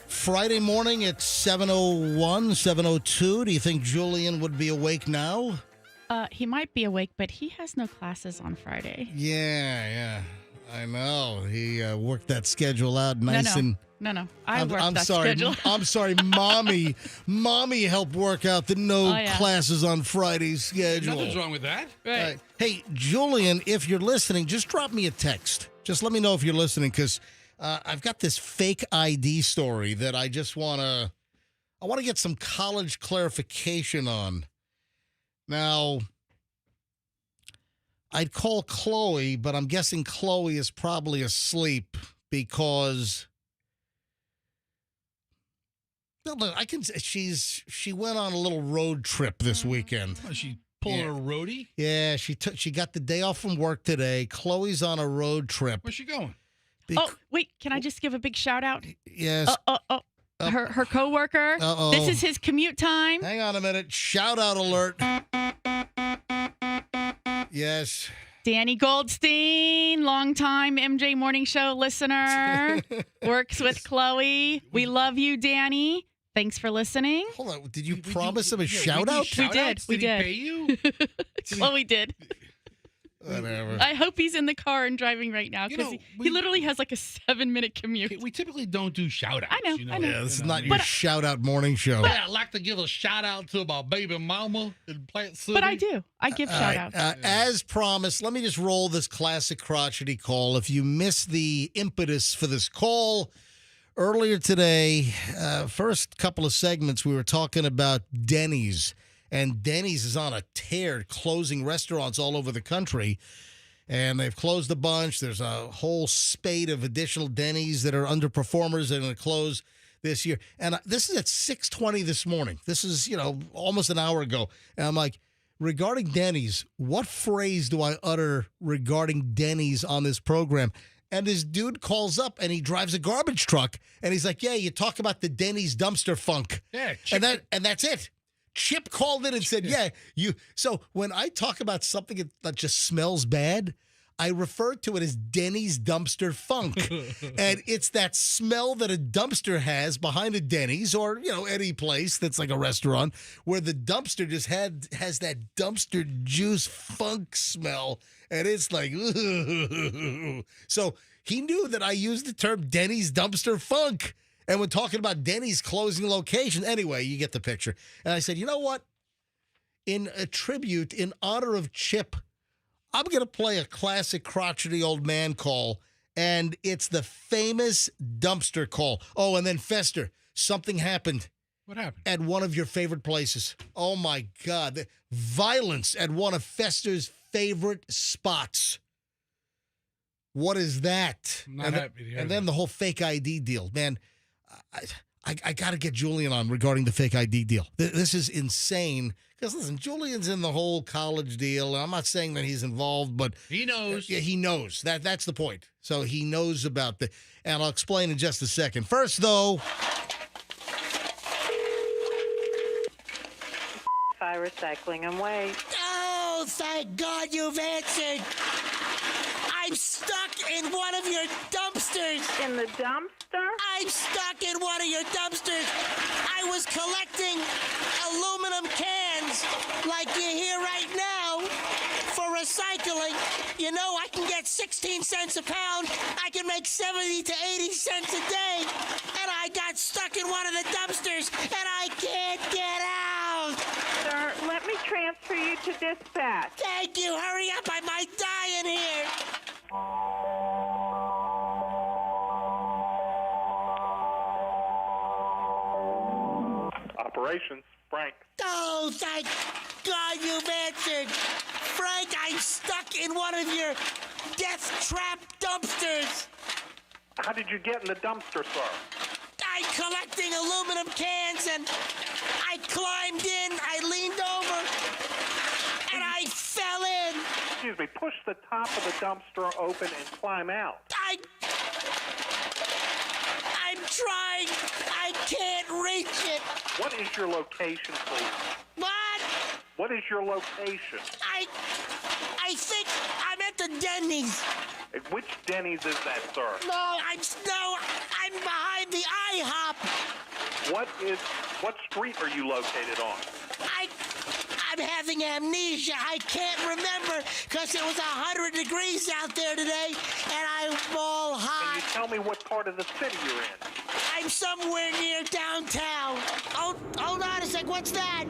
Friday morning at 7:01, 7:02. Do you think Julian would be awake now? He might be awake, but he has no classes on Friday. Yeah. I know. He worked that schedule out nice and... No. I worked I'm that sorry. schedule. I'm sorry. Mommy helped work out the classes on Friday schedule. Nothing's wrong with that. Right. Hey, Julian, if you're listening, just drop me a text. Just let me know if you're listening, because I've got this fake ID story that I just want to get some college clarification on. Now, I'd call Chloe, but I'm guessing Chloe is probably asleep because... No, look, she went on a little road trip this weekend. Oh, she pulling a roadie? Yeah, she got the day off from work today. Chloe's on a road trip. Where's she going? Wait, can I just give a big shout out? Yes. Her coworker. Uh-oh. This is his commute time. Hang on a minute. Shout out alert. Yes. Danny Goldstein, longtime MJ Morning Show listener, works with Chloe. We love you, Danny. Thanks for listening. Hold on. Did you promise him a shout out? We did. Did he pay you? Chloe did. Whatever. I hope he's in the car and driving right now, because he literally has like a 7-minute commute. We typically don't do shout outs. I know. Yeah, this is not your shout out morning show. Yeah, I'd like to give a shout out to my baby mama in Plant City. But I do. I give shout outs. As promised, let me just roll this classic crotchety call. If you missed the impetus for this call, earlier today, first couple of segments, we were talking about Denny's. And Denny's is on a tear, closing restaurants all over the country. And they've closed a bunch. There's a whole spate of additional Denny's that are underperformers that are going to close this year. And this is at 6:20 this morning. This is, almost an hour ago. And I'm like, regarding Denny's, what phrase do I utter regarding Denny's on this program? And this dude calls up and he drives a garbage truck. And he's like, yeah, you talk about the Denny's dumpster funk. Yeah, and that's it. Chip called in and said, yeah, you. So when I talk about something that just smells bad, I refer to it as Denny's dumpster funk. And it's that smell that a dumpster has behind a Denny's or, any place that's like a restaurant where the dumpster just has that dumpster juice funk smell. And it's like, ugh. So he knew that I used the term Denny's dumpster funk. And when talking about Denny's closing location, anyway, you get the picture. And I said, you know what? In a tribute, in honor of Chip, I'm going to play a classic crotchety old man call, and it's the famous dumpster call. Oh, and then Fester, something happened. What happened? At one of your favorite places. Oh, my God. The violence at one of Fester's favorite spots. What is that? I'm not happy to hear and then the whole fake ID deal. Man, I got to get Julian on regarding the fake ID deal. This is insane. Because, listen, Julian's in the whole college deal. I'm not saying that he's involved, but he knows. Yeah, he knows. That's the point. So he knows about and I'll explain in just a second. First, though. Fire recycling and waste. Oh, thank God you've answered. I'm stuck in one of your dumpsters. In the dumpster? I'm stuck in one of your dumpsters. I was collecting aluminum cans like you hear right now for recycling. You know, I can get 16 cents a pound. I can make 70 to 80 cents a day. And I got stuck in one of the dumpsters, and I can't get out. Sir, let me transfer you to dispatch. Thank you. Hurry up. I might die in here. Operations, Frank. Oh, thank God you've answered. Frank, I'm stuck in one of your death trap dumpsters. How did you get in the dumpster, sir? I'm collecting aluminum cans, and I climbed in, I leaned over, and I fell in. Excuse me, push the top of the dumpster open and climb out. I'm trying. I can't reach it. What is your location, please? What? What is your location? I think I'm at the Denny's. Which Denny's is that, sir? I'm behind the IHOP. What street are you located on? I'm having amnesia. I can't remember because it was 100 degrees out there today, and I'm all hot. Can you tell me what part of the city you're in? I'm somewhere near downtown. Oh, hold on a sec. What's that?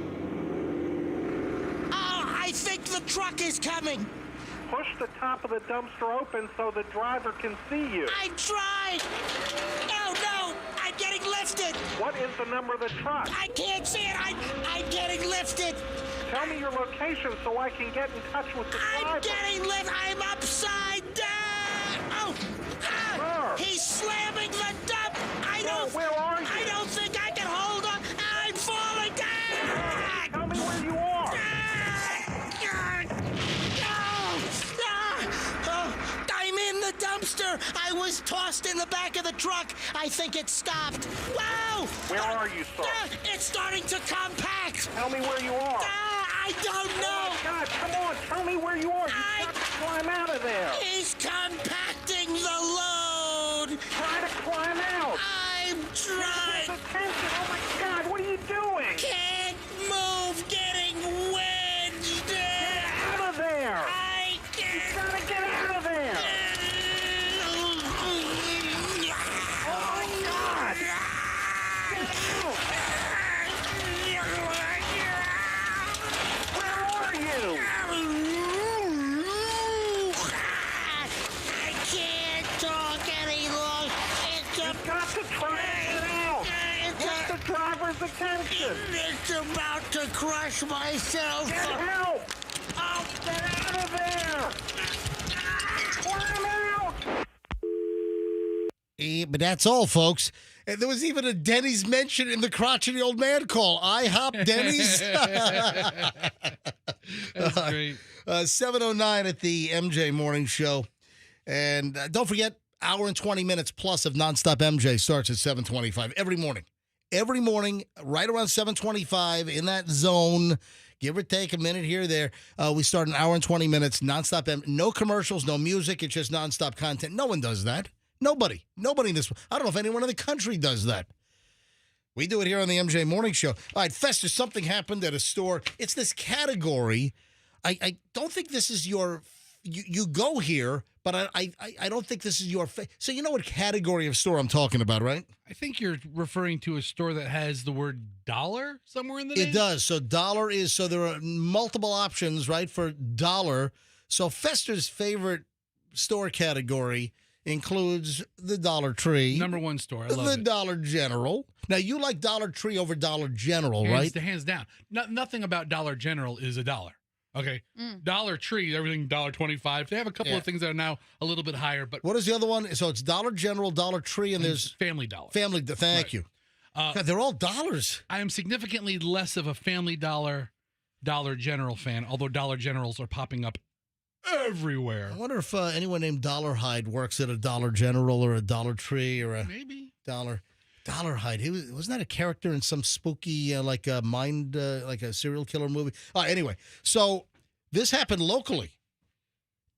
Oh, I think the truck is coming. Push the top of the dumpster open so the driver can see you. I tried. No, I'm getting lifted. What is the number of the truck? I can't see it. I'm getting lifted. Tell me your location so I can get in touch with the driver. I'm getting lifted. I'm upside down. Oh, he's slamming the dump. Where are you? I don't think I can hold on. I'm falling down. Tell me where you are. I'm in the dumpster. I was tossed in the back of the truck. I think it stopped. Whoa! Where are you, sir? It's starting to compact. Tell me where you are. I don't know. Oh, my God, come on. Tell me where you are. You got to climb out of there. He's compacting the load. Try to climb out. I'm trying. Attention. Oh, my God. What are you doing? Can't move. Getting wedged. Get out of there. I can't. You got to get out of there. Oh, my God. Get out. Where are you? I can't talk any longer. You've got to try to get out. Get the driver's attention. It's about to crush myself. Get help. Oh, Get out of there. Climb out. But that's all, folks. And there was even a Denny's mention in the crotchety old man call. IHOP Denny's. That's great. 7:09 at the MJ Morning Show. And don't forget, hour and 20 minutes plus of nonstop MJ starts at 7:25 every morning. every morning, right around 7:25, in that zone, give or take a minute here or there. We start an hour and 20 minutes, nonstop. No commercials, no music. It's just nonstop content. No one does that. Nobody in this. I don't know if anyone in the country does that. We do it here on the MJ Morning Show. All right, Fester, something happened at a store. It's this category. I don't think this is your. You go here, but I don't think this is your. So you know what category of store I'm talking about, right? I think you're referring to a store that has the word dollar somewhere in the name. It does. So dollar is. So there are multiple options, right, for dollar. So Fester's favorite store category includes the Dollar Tree. Number one store. I love the it. Dollar General. Now, you like Dollar Tree over Dollar General, right? Hands down. Nothing about Dollar General is a dollar. Okay. Dollar Tree, everything $1.25. They have a couple of things that are now a little bit higher. But what is the other one? So it's Dollar General, Dollar Tree, and there's Family Dollar. Thank you. God, they're all dollars. I am significantly less of a Family Dollar, Dollar General fan, although Dollar Generals are popping up everywhere. I wonder if anyone named Dollar Hyde works at a Dollar General or a Dollar Tree or a maybe Dollar Hyde. Wasn't that a character in some spooky like a serial killer movie? Anyway, so this happened locally.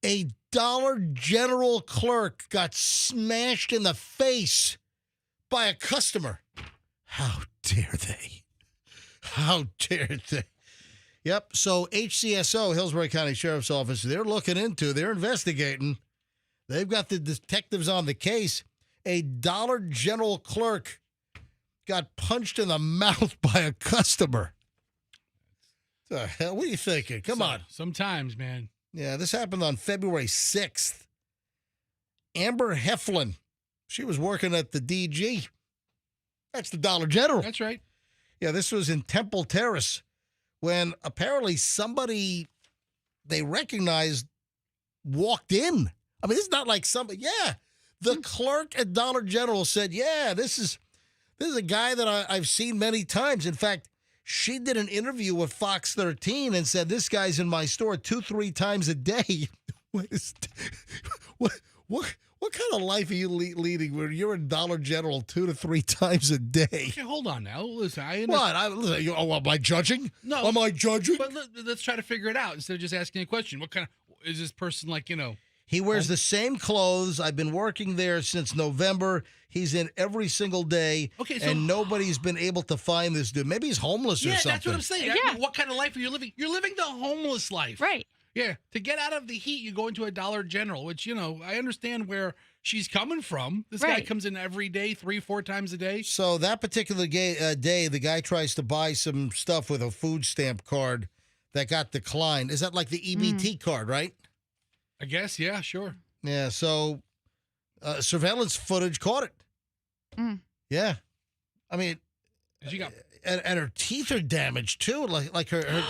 A Dollar General clerk got smashed in the face by a customer. How dare they? How dare they? Yep. So HCSO, Hillsborough County Sheriff's Office, they're investigating. They've got the detectives on the case. A Dollar General clerk got punched in the mouth by a customer. What the hell? What are you thinking? Come on. Sometimes, man. Yeah, this happened on February 6th. Amber Heflin, she was working at the DG. That's the Dollar General. That's right. Yeah, this was in Temple Terrace, when apparently somebody they recognized walked in. I mean, it's not like somebody. Yeah, the clerk at Dollar General said, "Yeah, this is a guy that I've seen many times." In fact, she did an interview with Fox 13 and said, "This guy's in my store 2-3 times a day." What kind of life are you leading where you're in Dollar General 2 to 3 times a day? Okay, hold on now. Listen, am I judging? No. Am I judging? But let's try to figure it out instead of just asking a question. What kind of, is this person like, He wears the same clothes. I've been working there since November. He's in every single day. Okay, so, and nobody's been able to find this dude. Maybe he's homeless or something. Yeah, that's what I'm saying. Yeah. I mean, what kind of life are you living? You're living the homeless life. Right. Yeah. To get out of the heat, you go into a Dollar General, which, I understand where she's coming from. This guy comes in every day, 3-4 times a day. So that particular day, the guy tries to buy some stuff with a food stamp card that got declined. Is that like the EBT card, right? I guess, yeah, sure. Yeah, so surveillance footage caught it. Yeah. I mean, she got and her teeth are damaged too, like her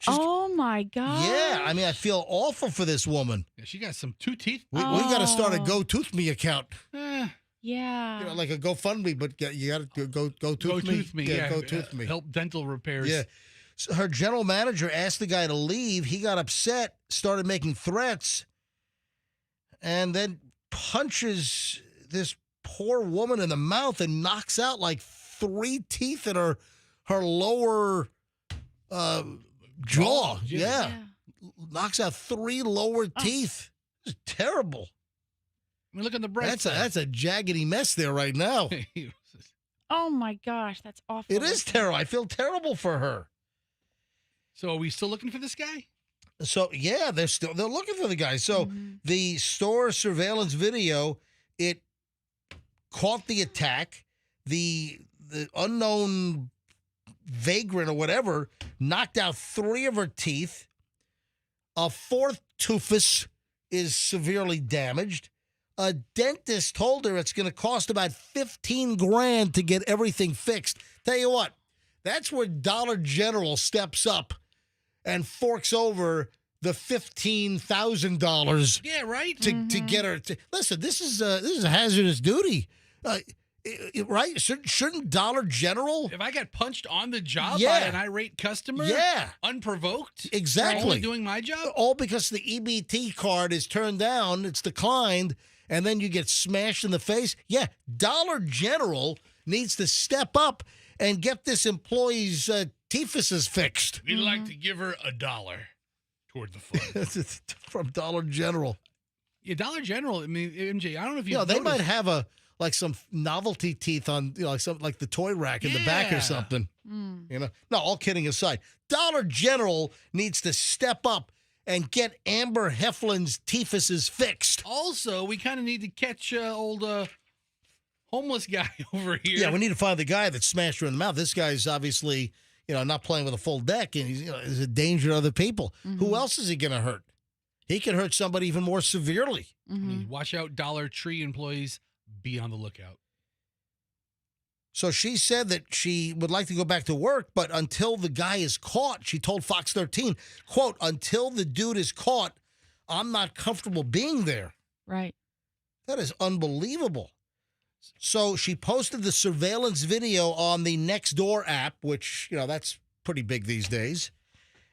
oh my God. Yeah, I mean, I feel awful for this woman. Yeah, she got some 2 teeth. We got to start a Go Tooth Me account. Yeah. Like a GoFundMe, but you got to go Tooth Me. Yeah, Go Tooth Me. Help dental repairs. Yeah. So her general manager asked the guy to leave. He got upset, started making threats, and then punches this poor woman in the mouth and knocks out like 3 teeth in her lower jaw. Yeah. Knocks out 3 lower teeth. It's terrible. I mean, look at the bright side. That's a jaggedy mess there right now. Oh my gosh, that's awful. It is terrible. I feel terrible for her. So are we still looking for this guy? So yeah, they're looking for the guy. So the store surveillance video, it caught the attack. The unknown vagrant or whatever knocked out 3 of her teeth. A 4th toothless is severely damaged. A dentist told her it's going to cost about $15,000 to get everything fixed. Tell you what, that's where Dollar General steps up and forks over the $15,000. Yeah, right. To get her. Listen, this is a hazardous duty. Right? Shouldn't Dollar General? If I got punched on the job by an irate customer, unprovoked, exactly, only doing my job, all because the EBT card is turned down, it's declined, and then you get smashed in the face. Yeah, Dollar General needs to step up and get this employee's teethuses fixed. We'd like to give her $1 toward the fund. From Dollar General. Yeah, Dollar General. I mean, MJ, I don't know if You know, they noticed. might have some novelty teeth on, like something like the toy rack in the back or something. You know, no, all kidding aside, Dollar General needs to step up and get Amber Heflin's teethuses fixed. Also, we kind of need to catch old homeless guy over here. Yeah, we need to find the guy that smashed her in the mouth. This guy's obviously, not playing with a full deck, and he's a danger to other people. Who else is he going to hurt? He could hurt somebody even more severely. Watch out, Dollar Tree employees. Be on the lookout. So she said that she would like to go back to work, but until the guy is caught, she told Fox 13, quote, until the dude is caught, I'm not comfortable being there. Right. That is unbelievable. So she posted the surveillance video on the Nextdoor app, which, that's pretty big these days.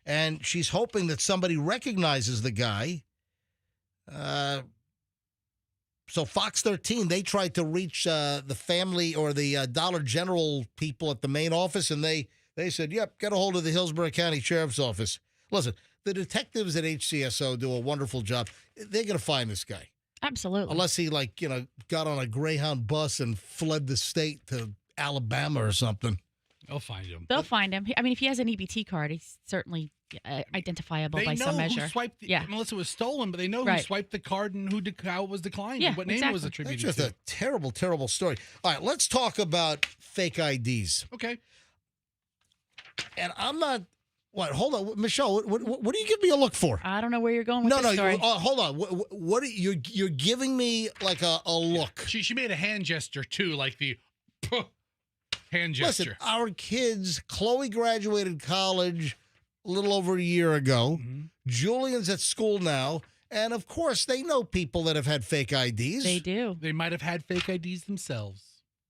And she's hoping that somebody recognizes the guy. So Fox 13, they tried to reach the family or the Dollar General people at the main office, and they said, yep, get a hold of the Hillsborough County Sheriff's Office. Listen, the detectives at HCSO do a wonderful job. They're going to find this guy. Absolutely. Unless he, got on a Greyhound bus and fled the state to Alabama or something. They'll find him. They'll find him. I mean, if he has an EBT card, he's certainly identifiable by some measure. Who swiped unless it was stolen, but they know who swiped the card and how it was declined and what name it was attributed That's just a terrible, terrible story. All right, let's talk about fake IDs. Okay. And I'm not... What? Hold on, Michelle. What do you give me a look for? I don't know where you're going with this story. Hold on. What you're giving me like a look? She made a hand gesture too, like the hand gesture. Listen, our kids. Chloe graduated college a little over a year ago. Julian's at school now, and of course, they know people that have had fake IDs. They do. They might have had fake IDs themselves.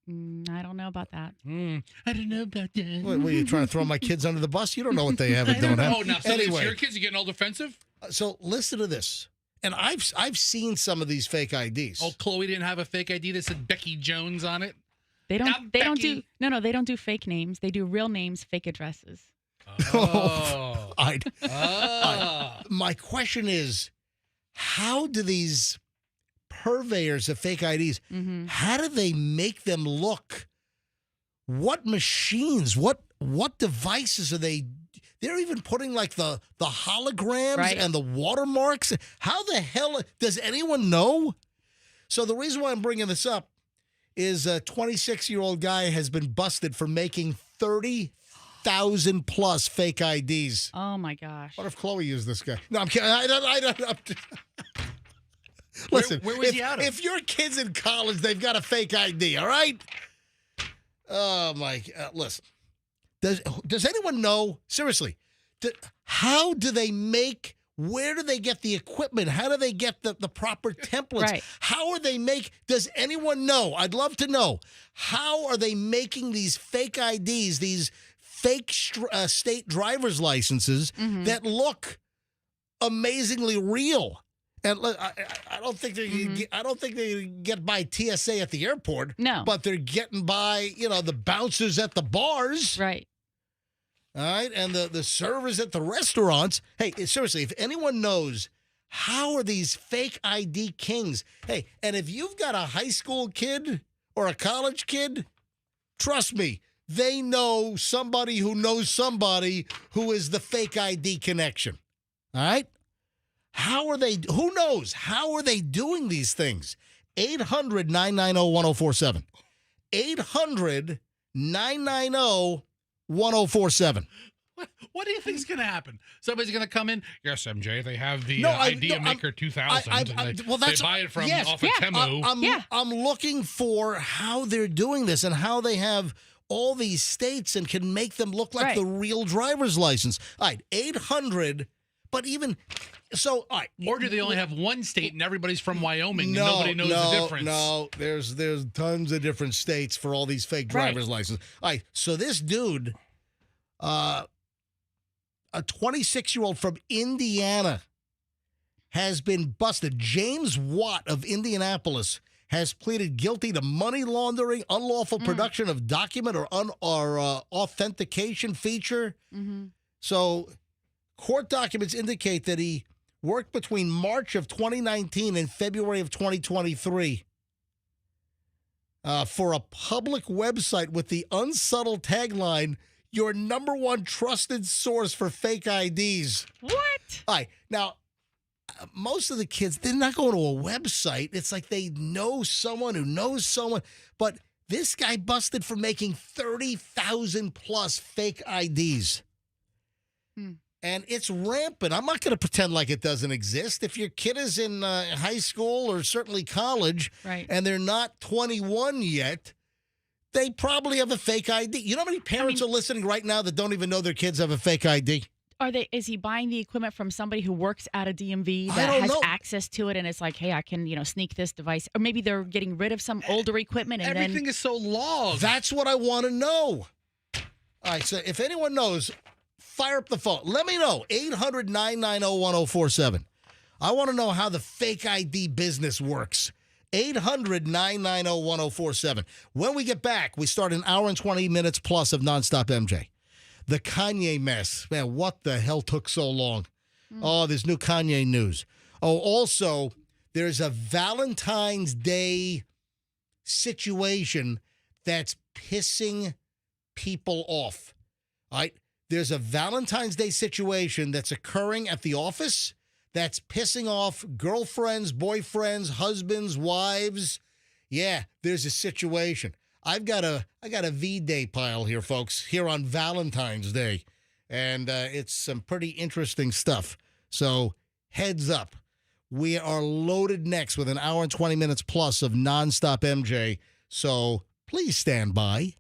I don't know about that. I don't know about that. What are you trying to throw my kids under the bus? You don't know what they have and don't have. Oh, now anyway, your kids are getting all defensive. So listen to this, and I've seen some of these fake IDs. Oh, Chloe didn't have a fake ID that said Becky Jones on it. They don't do fake names. They do real names, fake addresses. Oh. My question is, how do these purveyors of fake IDs, how do they make them look? What machines, what devices are they? They're even putting like the holograms and the watermarks. How the hell does anyone know? So the reason why I'm bringing this up is a 26-year-old guy has been busted for making 30,000 plus fake IDs. Oh my gosh! What if Chloe used this guy? No, I'm kidding. I don't. Listen, where was he out of? If your kid's in college, they've got a fake ID, all right? Oh, my God. Listen, does anyone know, seriously, how do they make, where do they get the equipment? How do they get the proper templates? Right. How are they does anyone know? I'd love to know. How are they making these fake IDs, these fake state driver's licenses that look amazingly real? And I don't think they get by TSA at the airport. No, but they're getting by, the bouncers at the bars, right? All right, and the servers at the restaurants. Hey, seriously, if anyone knows, how are these fake ID kings? Hey, and if you've got a high school kid or a college kid, trust me, they know somebody who is the fake ID connection. All right. Who knows? How are they doing these things? 800-990-1047. 800-990-1047. What do you think is going to happen? Somebody's going to come in. Yes, MJ, they have the Idea Maker 2000. They buy it from off of Temu. I'm looking for how they're doing this and how they have all these states and can make them look like the real driver's license. All right, 800, but even... So, all right. Or do they only have one state and everybody's from Wyoming and nobody knows the difference? No, there's tons of different states for all these fake driver's licenses. All right, so this dude, a 26-year-old from Indiana, has been busted. James Watt of Indianapolis has pleaded guilty to money laundering, unlawful production of document or authentication feature. Mm-hmm. So court documents indicate that he worked between March of 2019 and February of 2023 for a public website with the unsubtle tagline, "Your number one trusted source for fake IDs." What? All right. Now, most of the kids, they're not going to a website. It's like they know someone who knows someone. But this guy busted for making 30,000 plus fake IDs. And it's rampant. I'm not going to pretend like it doesn't exist. If your kid is in high school or certainly college, right, and they're not 21 yet, they probably have a fake ID. You know how many parents are listening right now that don't even know their kids have a fake ID? Is he buying the equipment from somebody who works at a DMV that has access to it, and it's like, hey, I can, sneak this device, or maybe they're getting rid of some older equipment, and everything is so logged. That's what I want to know. All right, so if anyone knows, fire up the phone. Let me know. 800-990-1047. I want to know how the fake ID business works. 800-990-1047. When we get back, we start an hour and 20 minutes plus of Nonstop MJ. The Kanye mess. Man, what the hell took so long? Oh, there's new Kanye news. Oh, also, there's a Valentine's Day situation that's pissing people off. All right? There's a Valentine's Day situation that's occurring at the office that's pissing off girlfriends, boyfriends, husbands, wives. Yeah, there's a situation. I got a V-Day pile here, folks, here on Valentine's Day. And it's some pretty interesting stuff. So heads up. We are loaded next with an hour and 20 minutes plus of nonstop MJ. So please stand by.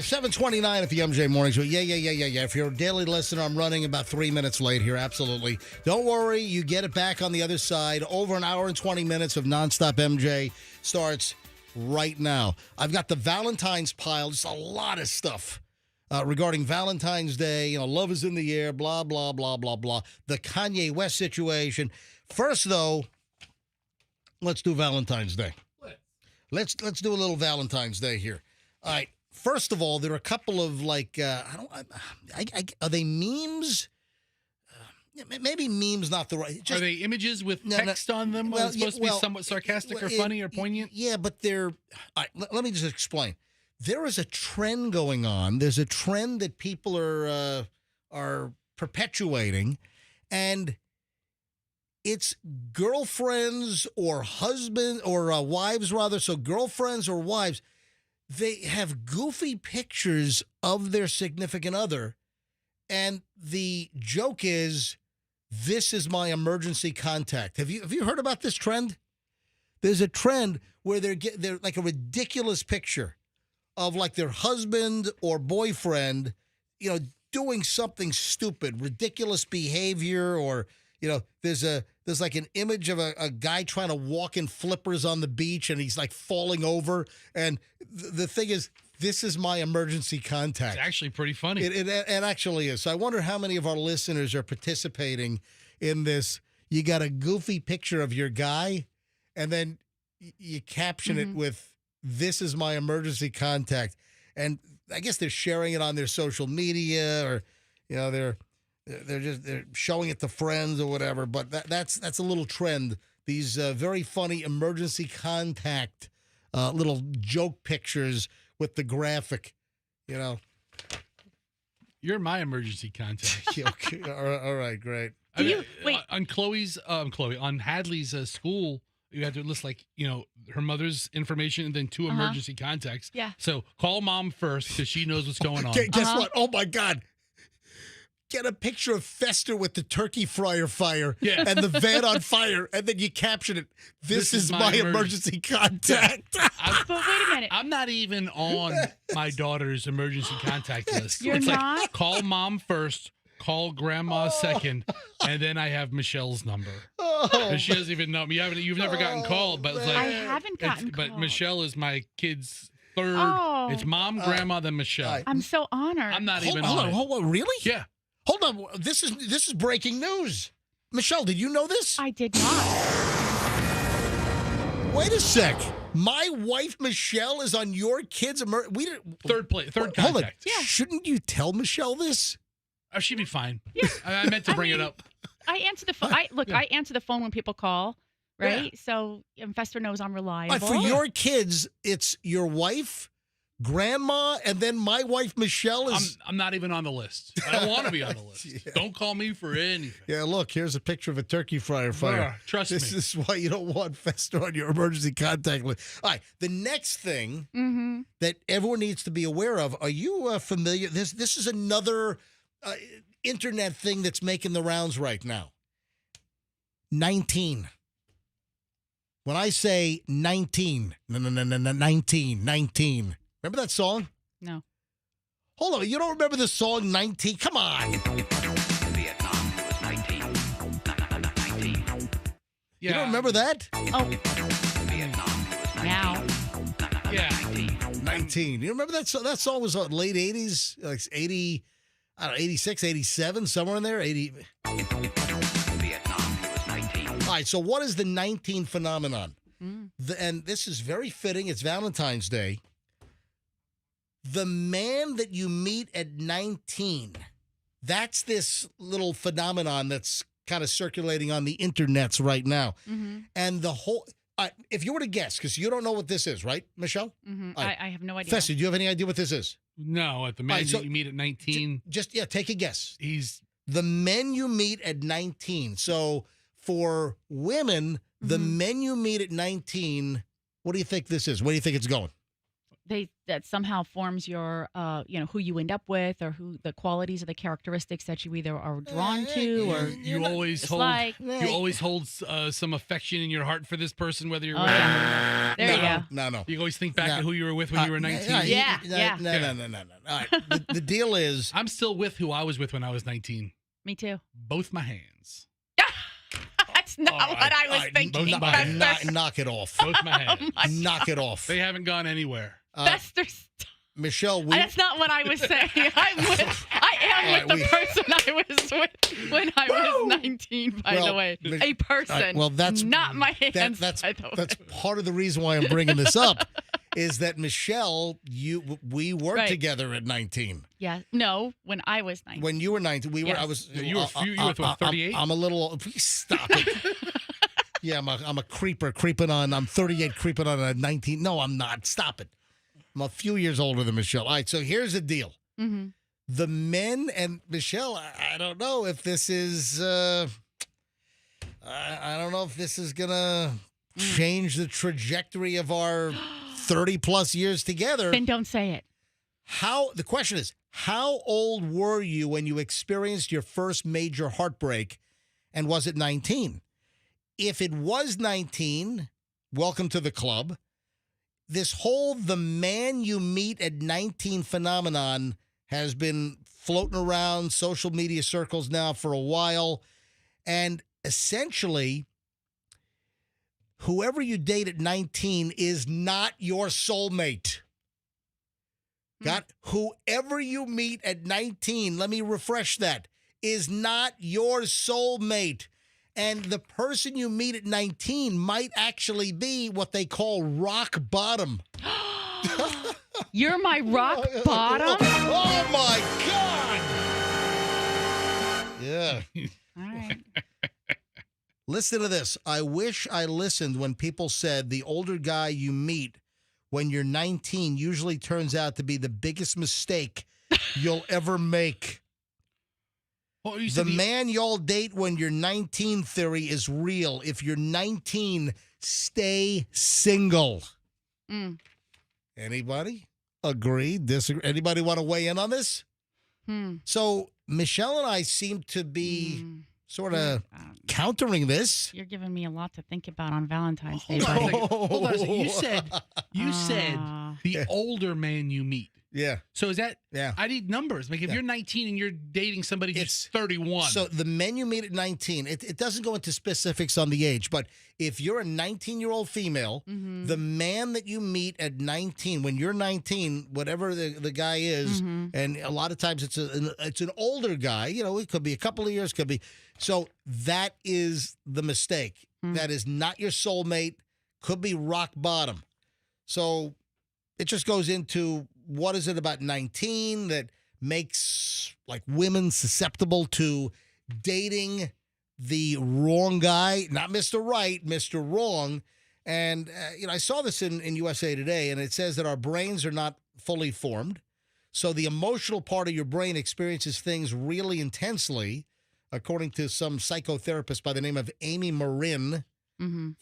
7:29 at the MJ Morning Show. Yeah. If you're a daily listener, I'm running about 3 minutes late here. Absolutely. Don't worry. You get it back on the other side. Over an hour and 20 minutes of nonstop MJ starts right now. I've got the Valentine's pile. Just a lot of stuff regarding Valentine's Day. You know, love is in the air, blah, blah, blah, blah, blah. The Kanye West situation. First, though, let's do Valentine's Day. Let's do a little Valentine's Day here. All right. First of all, there are a couple of are they memes? Maybe memes not the right. Are they images with text on them? Well, it's supposed to be somewhat sarcastic or funny or poignant? Yeah, but they're. All right, let me just explain. There is a trend going on. There's a trend that people are perpetuating, and it's girlfriends or husbands or wives rather. So girlfriends or wives. They have goofy pictures of their significant other, and the joke is, "This is my emergency contact." Have you heard about this trend? There's a trend where they're like a ridiculous picture of like their husband or boyfriend, you know, doing something stupid, ridiculous behavior, or you know, there's like an image of a guy trying to walk in flippers on the beach and he's like falling over. And the thing is, this is my emergency contact. It's actually pretty funny. It actually is. So I wonder how many of our listeners are participating in this. You got a goofy picture of your guy and then you caption it with, "This is my emergency contact." And I guess they're sharing it on their social media or You know, they're showing it to friends or whatever. But that's a little trend. These very funny emergency contact little joke pictures with the graphic. You know, You're my emergency contact. okay, all right, great. Wait. On on Hadley's school, you had to list her mother's information and then 2 emergency contacts. Yeah. So call mom first because she knows what's going on. Guess what? Oh my God. Get a picture of Fester with the turkey fryer fire and the van on fire, and then you caption it. This is my emergency contact. But wait a minute. I'm not even on my daughter's emergency contact list. You're it's not? like call mom first, call grandma second, and then I have Michelle's number. Because she doesn't even know me. You've never gotten called, but it's like I haven't gotten called. But Michelle is my kid's third. Oh. It's mom, grandma, then Michelle. I'm so honored. I'm not even hold on. Hold on. Really? Yeah. Hold on. This is breaking news. Michelle, did you know this? I did not. Wait a sec. My wife Michelle is on your kids' Third contact. Hold on. Yeah. Shouldn't you tell Michelle this? Oh, she'd be fine. Yeah. I meant to bring it up. I answer the phone. I answer the phone when people call, right? Yeah. So Fester knows I'm reliable. For your kids, it's your wife, grandma, and then my wife Michelle is. I'm not even on the list. I don't want to be on the list. Yeah. Don't call me for anything. Yeah, look, here's a picture of a turkey fryer fire. Trust me. This is why you don't want Fester on your emergency contact list. All right, the next thing that everyone needs to be aware of. Are you familiar? This is another internet thing that's making the rounds right now. 19. When I say 19, no, 19. Remember that song? No. Hold on, you don't remember the song 19? Come on. Vietnam, it was 19. 19. Yeah. You don't remember that? Oh, Vietnam, it was 19. now. Yeah. 19. You remember that song? That song was late 80s, like 80, I don't know, 86, 87, somewhere in there. 80. Vietnam, it was 19. All right, so what is the 19 phenomenon? And this is very fitting. It's Valentine's Day. The man that you meet at 19, that's this little phenomenon that's kind of circulating on the internets right now. And the whole, if you were to guess, because you don't know what this is, right, Michelle? I have no idea. Fessy, do you have any idea what this is? No, at the man that you meet at 19. Just take a guess. He's the men you meet at 19. So for women, the men you meet at 19, what do you think this is? Where do you think it's going? That somehow forms your who you end up with, or who the qualities or the characteristics that you either are drawn to, or you always hold some affection in your heart for this person, whether you're with them or there you go. No. You always think back to who you were with when you were 19. No. All right. The deal is, I'm still with who I was with when I was 19. Me too. Both my hands. That's not what I was thinking. Knock it off. Both my hands. Knock it off. They haven't gone anywhere. Fester, Michelle, that's not what I was saying. I am with the person I was with when I was 19, by the way. A person. Well, that's not my hands. That's part of the reason why I'm bringing this up is that Michelle, we worked together at 19. Yeah. No, when I was 19. When you were 19, we were. Yes. I was. You were 38. I'm a little. Stop it. Yeah, I'm a creeper creeping on. I'm 38 creeping on a 19. No, I'm not. Stop it. I'm a few years older than Michelle. All right, so here's the deal. The men and Michelle, I don't know if this is. I don't know if this is gonna change the trajectory of our 30 plus years together. Then don't say it. The question is, how old were you when you experienced your first major heartbreak, and was it 19? If it was 19, welcome to the club. This whole the man you meet at 19 phenomenon has been floating around social media circles now for a while. And essentially, whoever you date at 19 is not your soulmate. Whoever you meet at 19, let me refresh that, is not your soulmate. And the person you meet at 19 might actually be what they call rock bottom. You're my rock bottom? Oh, my God. Yeah. All right. Listen to this. I wish I listened when people said the older guy you meet when you're 19 usually turns out to be the biggest mistake you'll ever make. Well, you The said man y'all date when you're 19 theory is real. If you're 19, stay single. Mm. Anybody agree, disagree? Anybody want to weigh in on this? So Michelle and I seem to be sort of countering this. You're giving me a lot to think about on Valentine's Day. Hold on a buddy. second. Hold on a second. You said the Yeah. older man you meet. Yeah. So is that? Yeah. I need numbers. Like if you're 19 and you're dating somebody who's 31. So the men you meet at 19, it doesn't go into specifics on the age, but if you're a 19-year-old female, the man that you meet at 19, when you're 19, whatever the guy is, and a lot of times it's an older guy, you know, it could be a couple of years, could be. So that is the mistake. That is not your soulmate, could be rock bottom. So it just goes into what is it about 19 that makes like women susceptible to dating the wrong guy, not Mr. Right, Mr. Wrong. And, I saw this in USA Today, and it says that our brains are not fully formed. So the emotional part of your brain experiences things really intensely, according to some psychotherapist by the name of Amy Marin.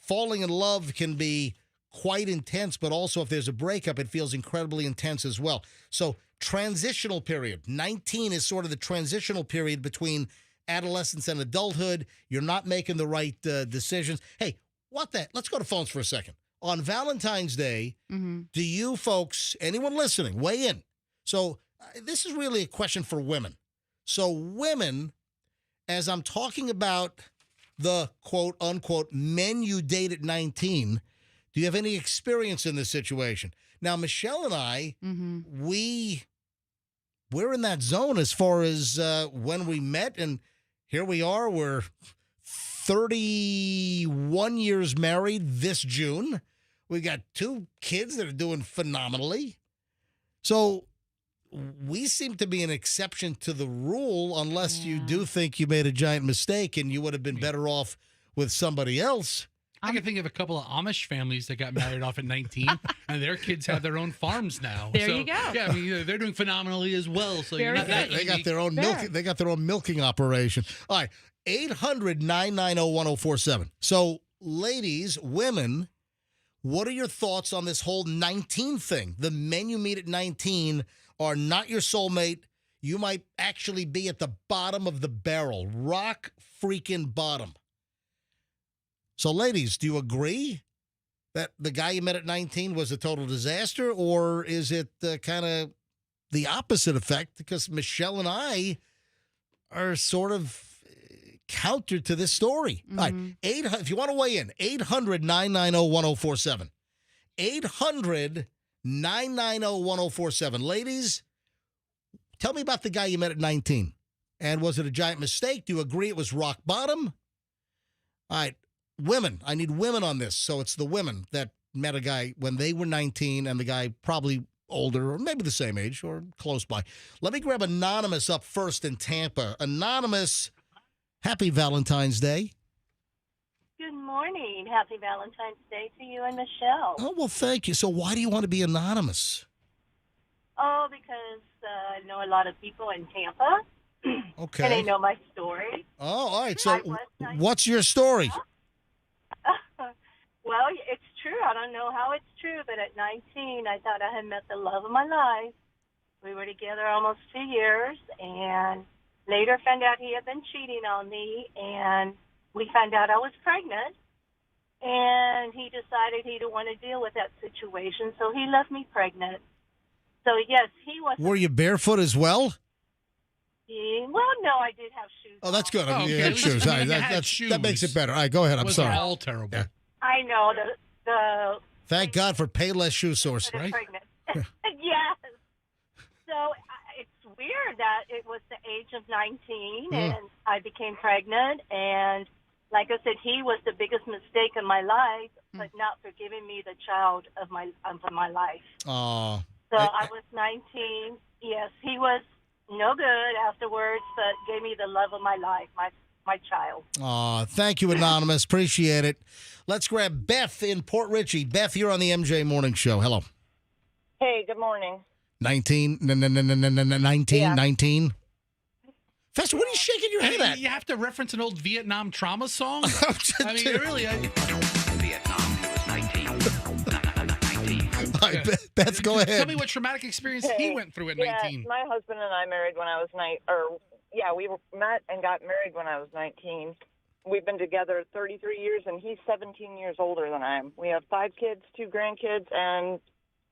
Falling in love can be quite intense, but also if there's a breakup, it feels incredibly intense as well. So transitional period. 19 is sort of the transitional period between adolescence and adulthood. You're not making the right decisions. Hey, let's go to phones for a second. On Valentine's Day, do you folks, anyone listening, weigh in? So this is really a question for women. So women, as I'm talking about the quote unquote men you date at 19, do you have any experience in this situation? Now, Michelle and I, we're in that zone as far as when we met, and here we are. We're 31 years married this June. We got 2 kids that are doing phenomenally. So we seem to be an exception to the rule, unless you do think you made a giant mistake and you would have been better off with somebody else. I can think of a couple of Amish families that got married off at 19, and their kids have their own farms now. There you go. Yeah, I mean they're doing phenomenally as well. So you're not that They got unique. their own milk. They got their own milking operation. All right, 800-990-1047. So, ladies, women, what are your thoughts on this whole 19 thing? The men you meet at 19 are not your soulmate. You might actually be at the bottom of the barrel, rock freaking bottom. So, ladies, do you agree that the guy you met at 19 was a total disaster, or is it kind of the opposite effect? Because Michelle and I are sort of counter to this story. All right, if you want to weigh in, 800-990-1047. 800-990-1047. Ladies, tell me about the guy you met at 19. And was it a giant mistake? Do you agree it was rock bottom? All right. Women, I need women on this. So it's the women that met a guy when they were 19 and the guy probably older or maybe the same age or close by. Let me grab Anonymous up first in Tampa. Anonymous, happy Valentine's Day. Good morning. Happy Valentine's Day to you and Michelle. Oh, well, thank you. So why do you want to be anonymous? Oh, because I know a lot of people in Tampa. Okay. And they know my story. Oh, all right. So what's your story? Well, it's true. I don't know how it's true, but at 19, I thought I had met the love of my life. We were together almost 2 years, and later found out he had been cheating on me, and we found out I was pregnant, and he decided he didn't want to deal with that situation, so he left me pregnant. So, yes, he was... Were you barefoot as well? Well, no, I did have shoes. Oh, that's good. I mean, okay. you had shoes. All right, that makes it better. All right, go ahead. I'm Wasn't sorry. all terrible. Yeah. I know. The Thank God for Payless Shoe Source. Right? Pregnant. Yes. So it's weird that it was the age of 19 and I became pregnant. And like I said, he was the biggest mistake in my life, but not for giving me the child of my life. Oh. So I was 19. Yes, he was no good afterwards, but gave me the love of my life, my child. Aw, thank you, Anonymous. Appreciate it. Let's grab Beth in Port Richey. Beth, you're on the MJ Morning Show. Hello. Hey, good morning. 19, 19, Yeah. 19. Fester, what are you shaking your head at? You have to reference an old Vietnam trauma song? I mean, really. Vietnam, he was 19. 19. All right, Beth, go ahead. Tell me what traumatic experience he went through at 19. My husband and I married when I was we met and got married when I was 19. We've been together 33 years, and he's 17 years older than I am. We have 5 kids, 2 grandkids, and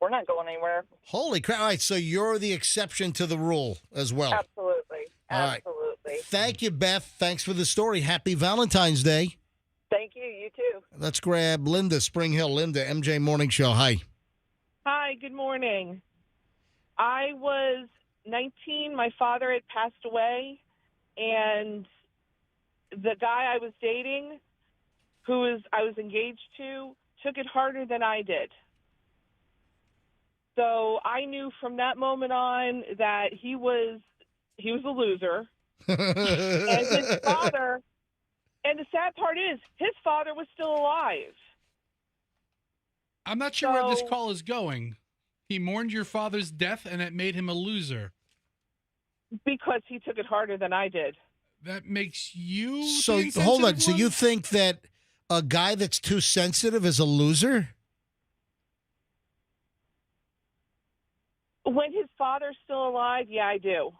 we're not going anywhere. Holy crap. All right, so you're the exception to the rule as well. Absolutely. All right. Absolutely. Thank you, Beth. Thanks for the story. Happy Valentine's Day. Thank you. You too. Let's grab Linda, Spring Hill. Linda, MJ Morning Show. Hi. Hi, good morning. I was 19. My father had passed away, and the guy I was dating, I was engaged to, took it harder than I did. So I knew from that moment on that he was a loser. And his father, and the sad part is, his father was still alive. I'm not sure where this call is going. He mourned your father's death, and it made him a loser. Because he took it harder than I did. That makes you. So hold on. So you think that a guy that's too sensitive is a loser? When his father's still alive, yeah, I do.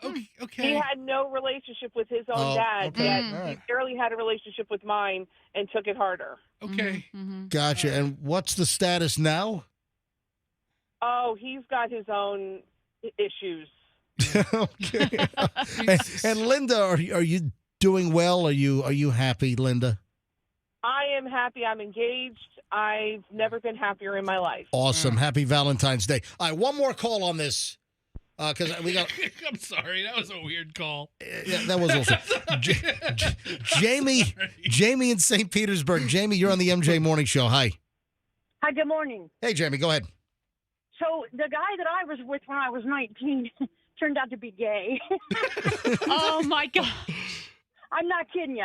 Okay. He had no relationship with his own dad, okay. yet All right. he barely had a relationship with mine and took it harder. Okay. Gotcha. And what's the status now? Oh, he's got his own issues. Okay. and Linda, are you doing well? Are you happy, Linda? I am happy. I'm engaged. I've never been happier in my life. Awesome. Happy Valentine's Day. All right, one more call on this. Because we got. I'm sorry, that was a weird call. Yeah, that was also Jamie. Jamie in St. Petersburg. Jamie, you're on the MJ Morning Show. Hi. Hi. Good morning. Hey, Jamie. Go ahead. So the guy that I was with when I was 19 turned out to be gay. Oh my God. I'm not kidding you.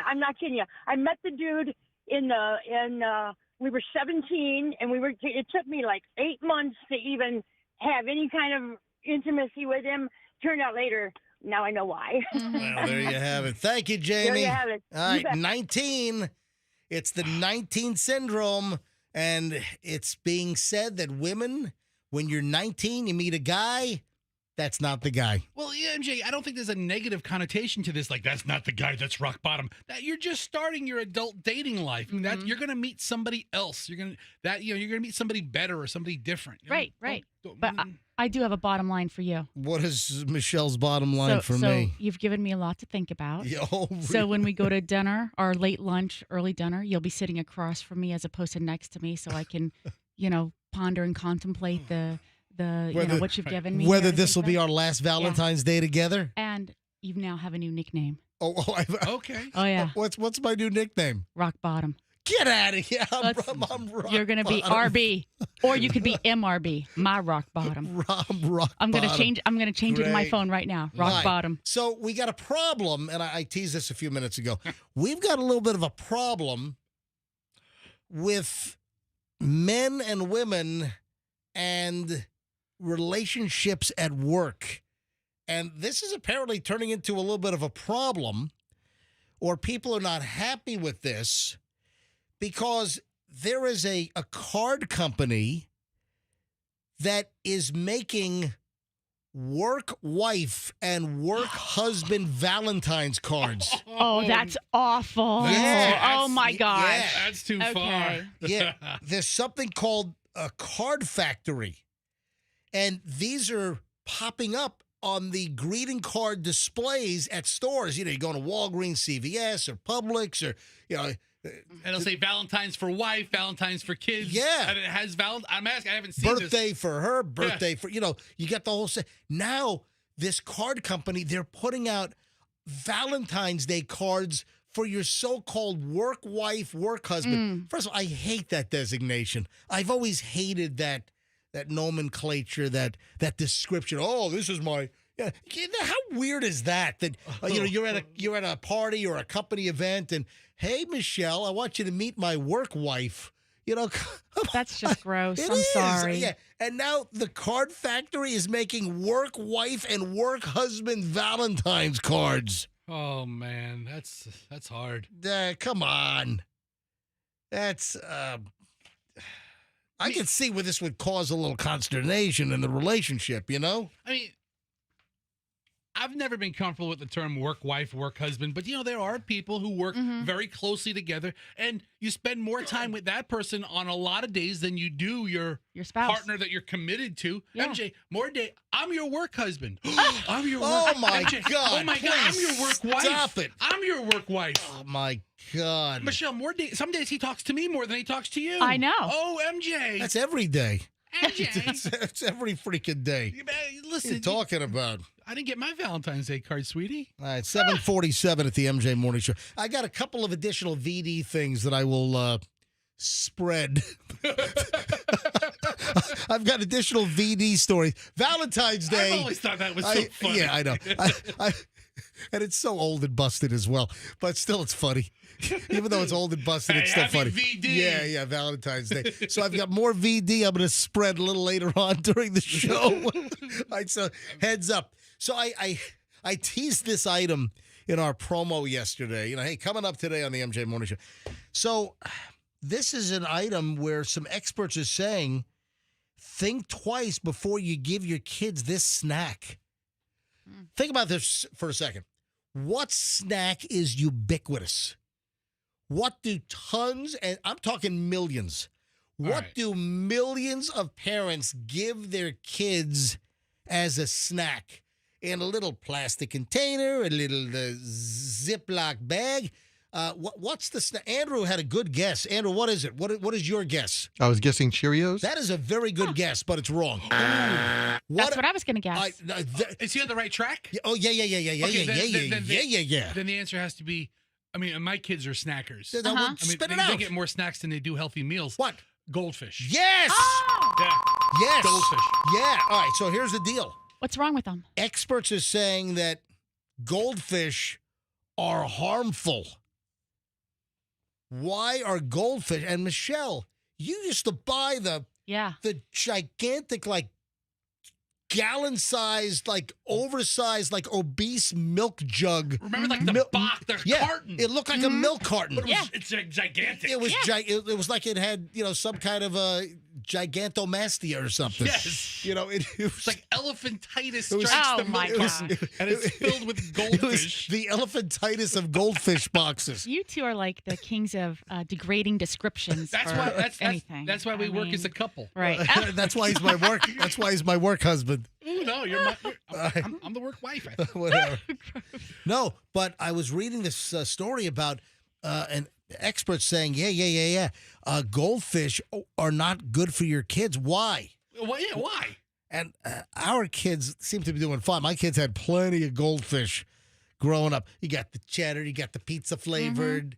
I met the dude we were 17, and it took me like 8 months to even have any kind of intimacy with him. Turned out later, now I know why. Well, there you have it. Thank you, Jamie. There you have it. All right, 19. It's the 19 syndrome, and it's being said that women, when you're 19, you meet a guy, that's not the guy. Well, yeah, MJ, I don't think there's a negative connotation to this. Like, that's not the guy, that's rock bottom. That you're just starting your adult dating life. I mean, that you're gonna meet somebody else. You're gonna meet somebody better or somebody different. You know? Right. But I do have a bottom line for you. What is Michelle's bottom line for me? You've given me a lot to think about. Really? So when we go to dinner or late lunch, early dinner, you'll be sitting across from me as opposed to next to me, so I can, ponder and contemplate what you've given me. Whether this will be our last Valentine's Day together. And you now have a new nickname. Okay. Oh yeah. What's my new nickname? Rock bottom. Get out of here! I'm rock You're gonna be bottom. RB, or you could be MRB, my rock bottom. Rock I'm gonna bottom. change. I'm gonna change it in my Great. phone right now. Rock Right. bottom. So we got a problem, and I teased this a few minutes ago. We've got a little bit of a problem with men and women and relationships at work. And this is apparently turning into a little bit of a problem, or people are not happy with this because there is a card company that is making work wife and work husband Valentine's cards. Oh, that's awful. Yeah. Oh my gosh. Yeah. That's too far. Okay. Yeah. There's something called a card factory. And these are popping up on the greeting card displays at stores. You go to Walgreens, CVS, or Publix, or, And it'll say Valentine's for wife, Valentine's for kids. Yeah. And it has I'm asking, I haven't seen birthday this. for her, birthday for, you get the whole set. Now, this card company, they're putting out Valentine's Day cards for your so-called work wife, work husband. First of all, I hate that designation. I've always hated that nomenclature, that description. Oh, this is my Yeah, how weird is that? That you're at a party or a company event, and hey, Michelle, I want you to meet my work wife. That's just gross. It I'm is. sorry. Yeah, and now the card factory is making work wife and work husband Valentine's cards. Oh man, that's hard. Come on, that's. I can see where this would cause a little consternation in the relationship. I mean, I've never been comfortable with the term work wife, work husband, but there are people who work very closely together, and you spend more time with that person on a lot of days than you do your spouse, partner that you're committed to. Yeah. MJ, I'm your work husband. I'm your work. Oh my MJ, God! Oh my God! I'm your work wife. Stop it! I'm your work wife. Oh my God! Michelle, some days he talks to me more than he talks to you. I know. Oh, MJ. That's every day. MJ. It's every freaking day. Listen, what are you talking about? I didn't get my Valentine's Day card, sweetie. All right, 7:47 at the MJ Morning Show. I got a couple of additional VD things that I will spread. I've got additional VD stories. Valentine's Day. I always thought that was so funny. Yeah, I know. And it's so old and busted as well, but still it's funny. Even though it's old and busted, it's still funny. VD. Yeah, Valentine's Day. So I've got more VD I'm going to spread a little later on during the show. All right, so heads up. So I teased this item in our promo yesterday. Hey, coming up today on the MJ Morning Show. So this is an item where some experts are saying, think twice before you give your kids this snack. Think about this for a second. What snack is ubiquitous? What do tons, and I'm talking millions, do millions of parents give their kids as a snack? In a little plastic container, a little Ziploc bag. What's the snack? Andrew had a good guess. Andrew, what is it? What is your guess? I was guessing Cheerios. That is a very good guess, but it's wrong. That's what I was going to guess. Is he on the right track? Oh, yeah. Then the answer has to be, my kids are snackers. Spit it out. They get more snacks than they do healthy meals. What? Goldfish. Yes! Oh! Yeah. Yes! Goldfish. Yeah. All right, so here's the deal. What's wrong with them? Experts are saying that goldfish are harmful. Why are goldfish? And Michelle, you used to buy the gigantic, gallon-sized, oversized, obese milk jug. Remember, the carton? It looked like a milk carton. But it's gigantic. It was it was like it had some kind of a gigantomastia or something. Yes. It was like elephantitis strikes the milk carton, and it's filled with goldfish. It was the elephantitis of goldfish boxes. You two are like the kings of degrading descriptions. That's why we work as a couple. Right. That's why he's my work. That's why he's my work husband. Ooh, no, I'm the work wife. I think. Whatever. No, but I was reading this story about an expert saying, goldfish are not good for your kids. Why? Well, yeah, why? And our kids seem to be doing fine. My kids had plenty of goldfish growing up. You got the cheddar, you got the pizza flavored.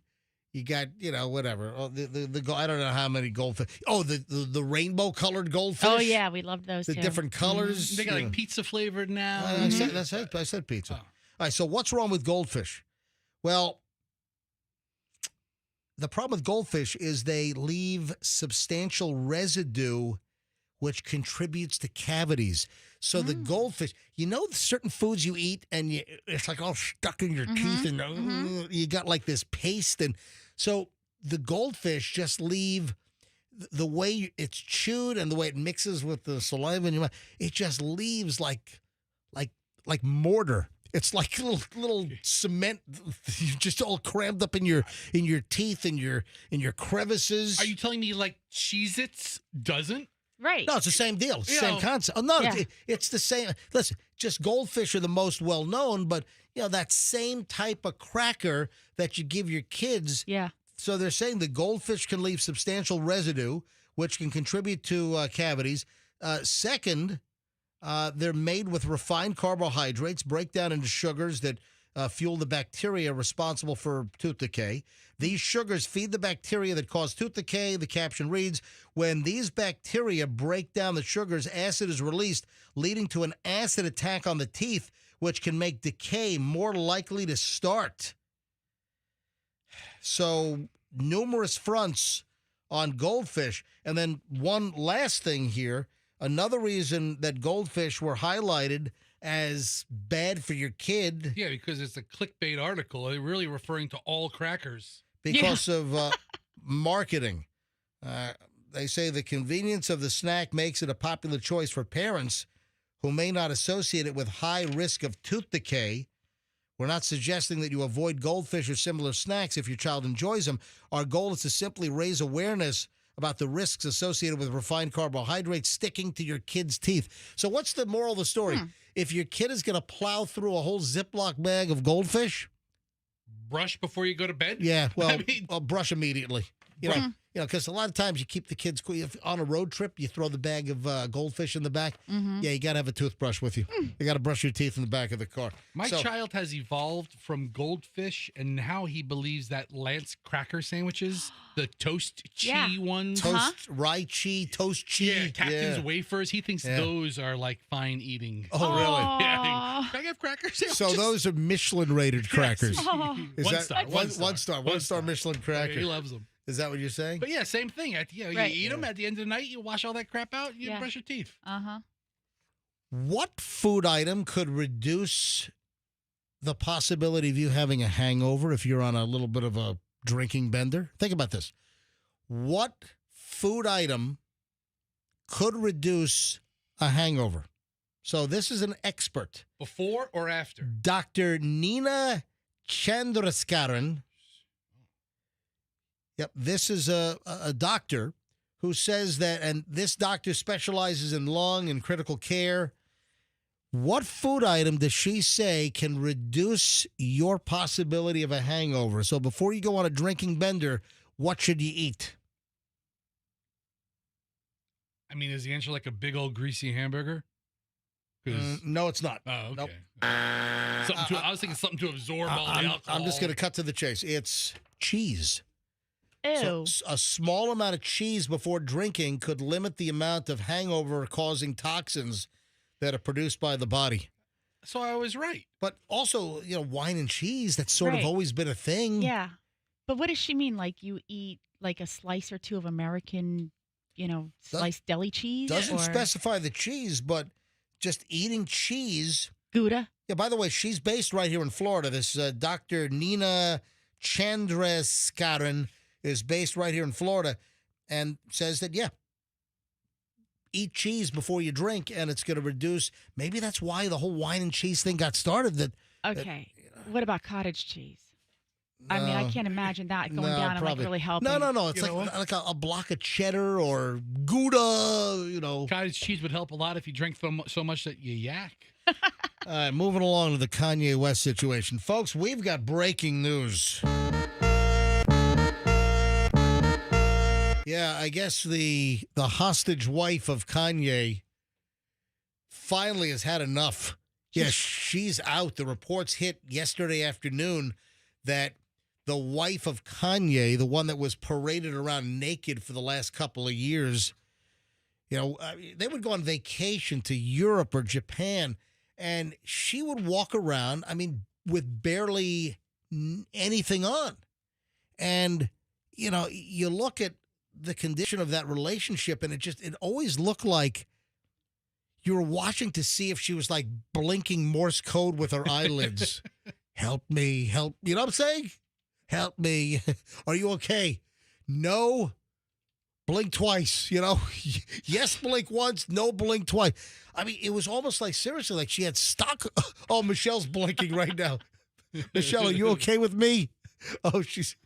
You got, whatever. Oh, the I don't know how many goldfish. Oh, the rainbow colored goldfish. Oh yeah, we loved those the too. different colors. They got pizza flavored now. I said pizza. All right. So what's wrong with goldfish? Well, the problem with goldfish is they leave substantial residue, which contributes to cavities. So the goldfish, certain foods you eat and it's like all stuck in your teeth and you got like this paste. And so the goldfish just leave the way it's chewed and the way it mixes with the saliva in your mouth. It just leaves like mortar. It's like little cement, just all crammed up in your teeth and your crevices. Are you telling me Cheez-Its doesn't? Right. No, it's the same deal. It's the same concept. Oh, no, it's the same. Listen, just goldfish are the most well-known, but, that same type of cracker that you give your kids. Yeah. So they're saying the goldfish can leave substantial residue, which can contribute to cavities. Second, they're made with refined carbohydrates, break down into sugars that fuel the bacteria responsible for tooth decay. These sugars feed the bacteria that cause tooth decay. The caption reads, when these bacteria break down the sugars, acid is released, leading to an acid attack on the teeth, which can make decay more likely to start. So, numerous fronts on goldfish. And then one last thing here, another reason that goldfish were highlighted as bad for your kid. Yeah, because it's a clickbait article. They're really referring to all crackers. Because of marketing. They say the convenience of the snack makes it a popular choice for parents who may not associate it with high risk of tooth decay. We're not suggesting that you avoid goldfish or similar snacks if your child enjoys them. Our goal is to simply raise awareness about the risks associated with refined carbohydrates sticking to your kid's teeth. So what's the moral of the story? If your kid is going to plow through a whole Ziploc bag of goldfish, brush before you go to bed? Yeah, well, brush immediately. You know, because a lot of times you keep the kids on a road trip, you throw the bag of goldfish in the back. Yeah, you got to have a toothbrush with you. You got to brush your teeth in the back of the car. My child has evolved from goldfish, and now he believes that Lance cracker sandwiches, the toast cheese ones. Toast, rye cheese, toast cheese. Yeah, Captain's wafers. He thinks those are like fine eating. Oh, really? Yeah. Can I have cracker sandwiches? So those are Michelin-rated crackers. Is that One star Michelin cracker. He loves them. Is that what you're saying? But yeah, same thing. You eat them at the end of the night. You wash all that crap out. You brush your teeth. What food item could reduce the possibility of you having a hangover if you're on a little bit of a drinking bender? Think about this. What food item could reduce a hangover? So this is an expert. Before or after? Dr. Nina Chandraskaran. Yep, this is a doctor who says that, and this doctor specializes in lung and critical care. What food item does she say can reduce your possibility of a hangover? So before you go on a drinking bender, what should you eat? I mean, is the answer like a big old greasy hamburger? No, it's not. Oh, okay. Nope. I was thinking something to absorb all the alcohol. I'm just going to cut to the chase. It's cheese. Ew. So a small amount of cheese before drinking could limit the amount of hangover-causing toxins that are produced by the body. So I was right. But also, wine and cheese, that's sort of always been a thing. Yeah. But what does she mean? Like you eat like a slice or two of American, sliced deli cheese? Doesn't specify the cheese, but just eating cheese. Gouda? Yeah, by the way, she's based right here in Florida. This Dr. Nina Chandraskaran is based right here in Florida and says that, eat cheese before you drink and it's going to reduce. Maybe that's why the whole wine and cheese thing got started. Okay. What about cottage cheese? I mean, I can't imagine that going down and really helping. No. It's like a block of cheddar or Gouda, Cottage cheese would help a lot if you drink so much that you yak. All right, moving along to the Kanye West situation. Folks, we've got breaking news. Yeah, I guess the hostage wife of Kanye finally has had enough. Yeah, she's out. The reports hit yesterday afternoon that the wife of Kanye, the one that was paraded around naked for the last couple of years, they would go on vacation to Europe or Japan, and she would walk around, with barely anything on. And, you look at the condition of that relationship, and it always looked like you were watching to see if she was like blinking Morse code with her eyelids. Help me, help. You know what I'm saying? Help me. Are you okay? No. Blink twice, Yes, blink once. No, blink twice. It was almost like, seriously, like she had stock. Oh, Michelle's blinking right now. Michelle, are you okay with me? Oh, she's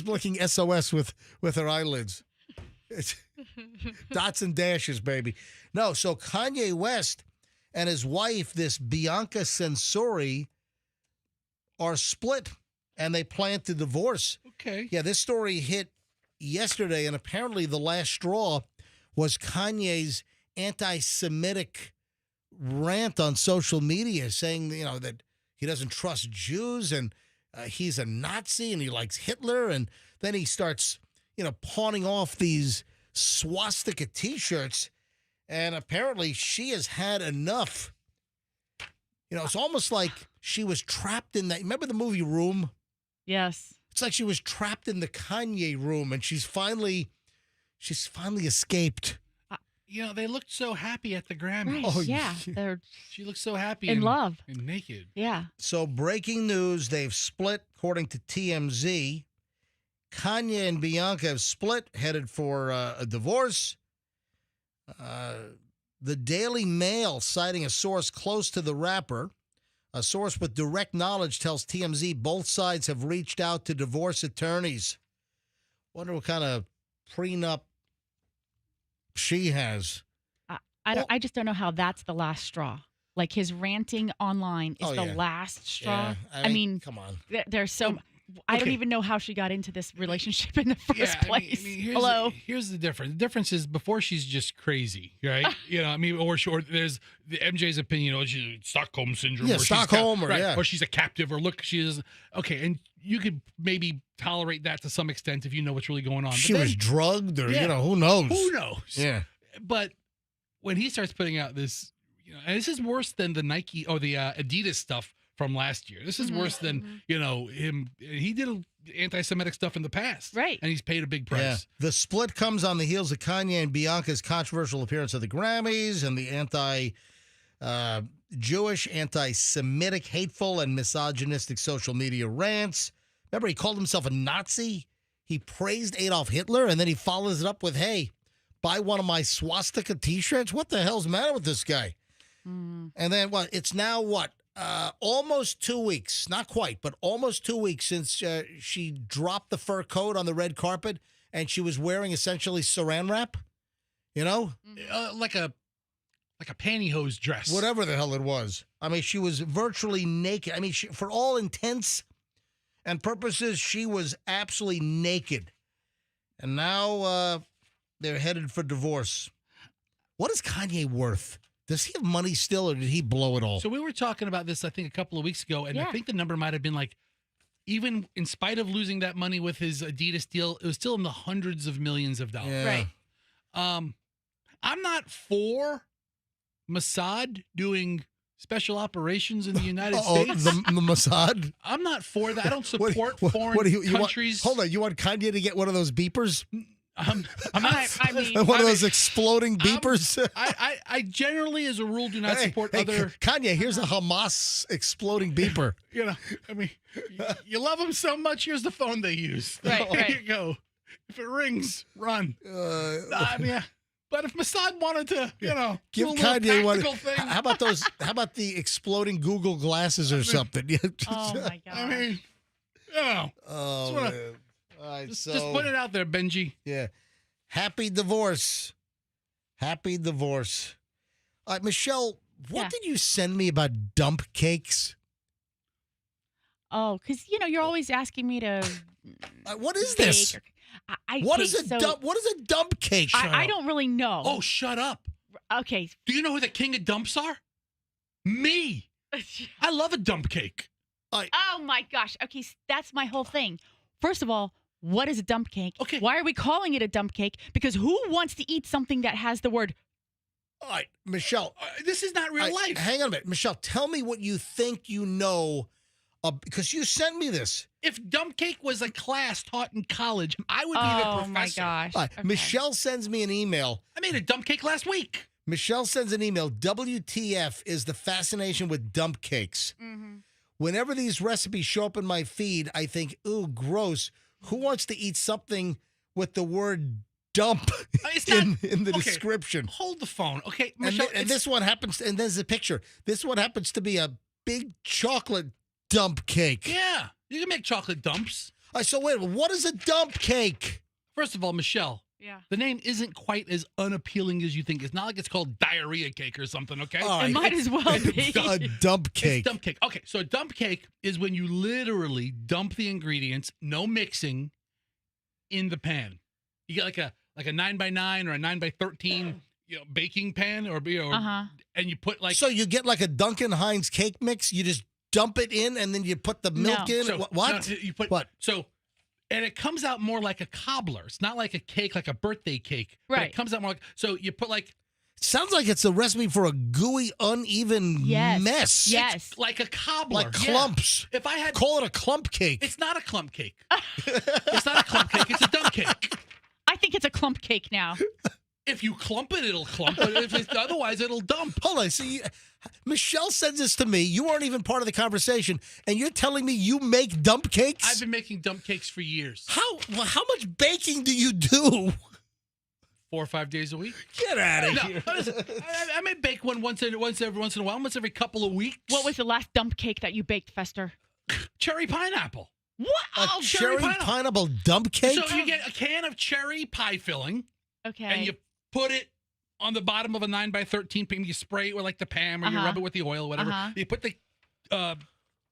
blinking SOS with her eyelids. It's dots and dashes, baby. No, so Kanye West and his wife, this Bianca Censori, are split, and they plan to divorce. Okay. Yeah, this story hit yesterday, and apparently the last straw was Kanye's anti-Semitic rant on social media saying, that he doesn't trust Jews, and he's a Nazi, and he likes Hitler, and then he starts, pawning off these swastika T-shirts, and apparently she has had enough. It's almost like she was trapped in that. Remember the movie Room? Yes. It's like she was trapped in the Kanye room, and she's finally escaped. They looked so happy at the Grammys. Right, Oh, yeah. They're She looked so happy in love. and naked. Yeah. So breaking news, they've split, according to TMZ. Kanye and Bianca have split, headed for a divorce. The Daily Mail, citing a source close to the rapper, a source with direct knowledge tells TMZ both sides have reached out to divorce attorneys. Wonder what kind of prenup she has. I just don't know how that's the last straw. Like his ranting online is the last straw. Yeah, I mean, come on. There's so. I don't even know how she got into this relationship in the first place. Hello. Here's the difference. The difference is before she's just crazy, right? Or there's the MJ's opinion. She's Stockholm syndrome. Yeah, or Stockholm, or she's a captive, or look, she is okay. And you could maybe tolerate that to some extent if you know what's really going on. She was drugged, or who knows? Who knows? Yeah. But when he starts putting out this, and this is worse than the Nike or the Adidas stuff from last year. This is worse than, him. He did anti-Semitic stuff in the past. Right. And he's paid a big price. Yeah. The split comes on the heels of Kanye and Bianca's controversial appearance at the Grammys and the anti-Jewish, anti-Semitic, hateful, and misogynistic social media rants. Remember, he called himself a Nazi. He praised Adolf Hitler, and then he follows it up with, hey, buy one of my swastika T-shirts? What the hell's the matter with this guy? And then, it's now what? Almost 2 weeks, not quite, but almost 2 weeks since she dropped the fur coat on the red carpet, and she was wearing essentially saran wrap, like a pantyhose dress, whatever the hell it was. I mean, she was virtually naked. I mean, for all intents and purposes, she was absolutely naked. And now they're headed for divorce. What is Kanye worth? Does he have money still, or did he blow it all? So we were talking about this, I think, a couple of weeks ago, and I think the number might have been like, even in spite of losing that money with his Adidas deal, it was still in the hundreds of millions of dollars. Yeah. Right. I'm not for Mossad doing special operations in the United States. The Mossad? I'm not for that. I don't support foreign countries. Hold on, you want Kanye to get one of those beepers? I'm not. One of those exploding beepers. I generally, as a rule, do not support other. Kanye, here's a Hamas exploding beeper. You love them so much. Here's the phone they use. Right. There you go. If it rings, run. But if Mossad wanted to, give do a Kanye one. thing. How about those? How about the exploding Google glasses or something? Oh my God. I mean, Oh, man. All right, Just put it out there, Benji. Yeah. Happy divorce. Happy divorce. All right, Michelle, what did you send me about dump cakes? Oh, because you're always asking me to. What is this? What is a dump cake? I don't really know. Oh, shut up. Okay. Do you know who the king of dumps are? Me. I love a dump cake. Oh my gosh. Okay, that's my whole thing. First of all, what is a dump cake? Okay. Why are we calling it a dump cake? Because who wants to eat something that has the word? All right, Michelle. This is not real life. Hang on a minute. Michelle, tell me what you think you know, because you sent me this. If dump cake was a class taught in college, I would be the professor. Oh my gosh. All right, Okay. Michelle sends me an email. I made a dump cake last week. Michelle sends an email. WTF is the fascination with dump cakes. Mm-hmm. Whenever these recipes show up in my feed, I think, ooh, gross. Who wants to eat something with the word dump in the description? Hold the phone. Okay, Michelle. And this one happens, and there's a picture. This one happens to be a big chocolate dump cake. Yeah, you can make chocolate dumps. All right, so wait, what is a dump cake? First of all, Michelle. Yeah. The name isn't quite as unappealing as you think. It's not like it's called diarrhea cake or something, okay? All right. It might as well be. A dump cake. It's dump cake. Okay, so a dump cake is when you literally dump the ingredients, no mixing, in the pan. You get like a 9x9 or a 9x13, baking pan, or and you put like. So you get like a Duncan Hines cake mix. You just dump it in and then you put the milk in? So, What? no, you put what? So, and it comes out more like a cobbler. It's not like a cake, like a birthday cake. But Right. it comes out more like, so you put like. Sounds like it's a recipe for a gooey, uneven mess. Yes. It's like a cobbler. Like clumps. If I had. Call it a clump cake. It's not a clump cake. It's not a clump cake. It's a dump cake. I think it's a clump cake now. If you clump it, it'll clump. But if it's, otherwise, it'll dump. Hold on. See, Michelle sends this to me. You weren't even part of the conversation, and you're telling me you make dump cakes? I've been making dump cakes for years. How much baking do you do? 4 or 5 days a week. Get out of here. Listen, I may bake one once in a while, once every couple of weeks. What was the last dump cake that you baked, Fester? Cherry pineapple. What? A cherry pineapple dump cake? So you get a can of cherry pie filling. Okay. And you put it on the bottom of a 9x13 pan. You spray it with like the Pam or you rub it with the oil, whatever. You put the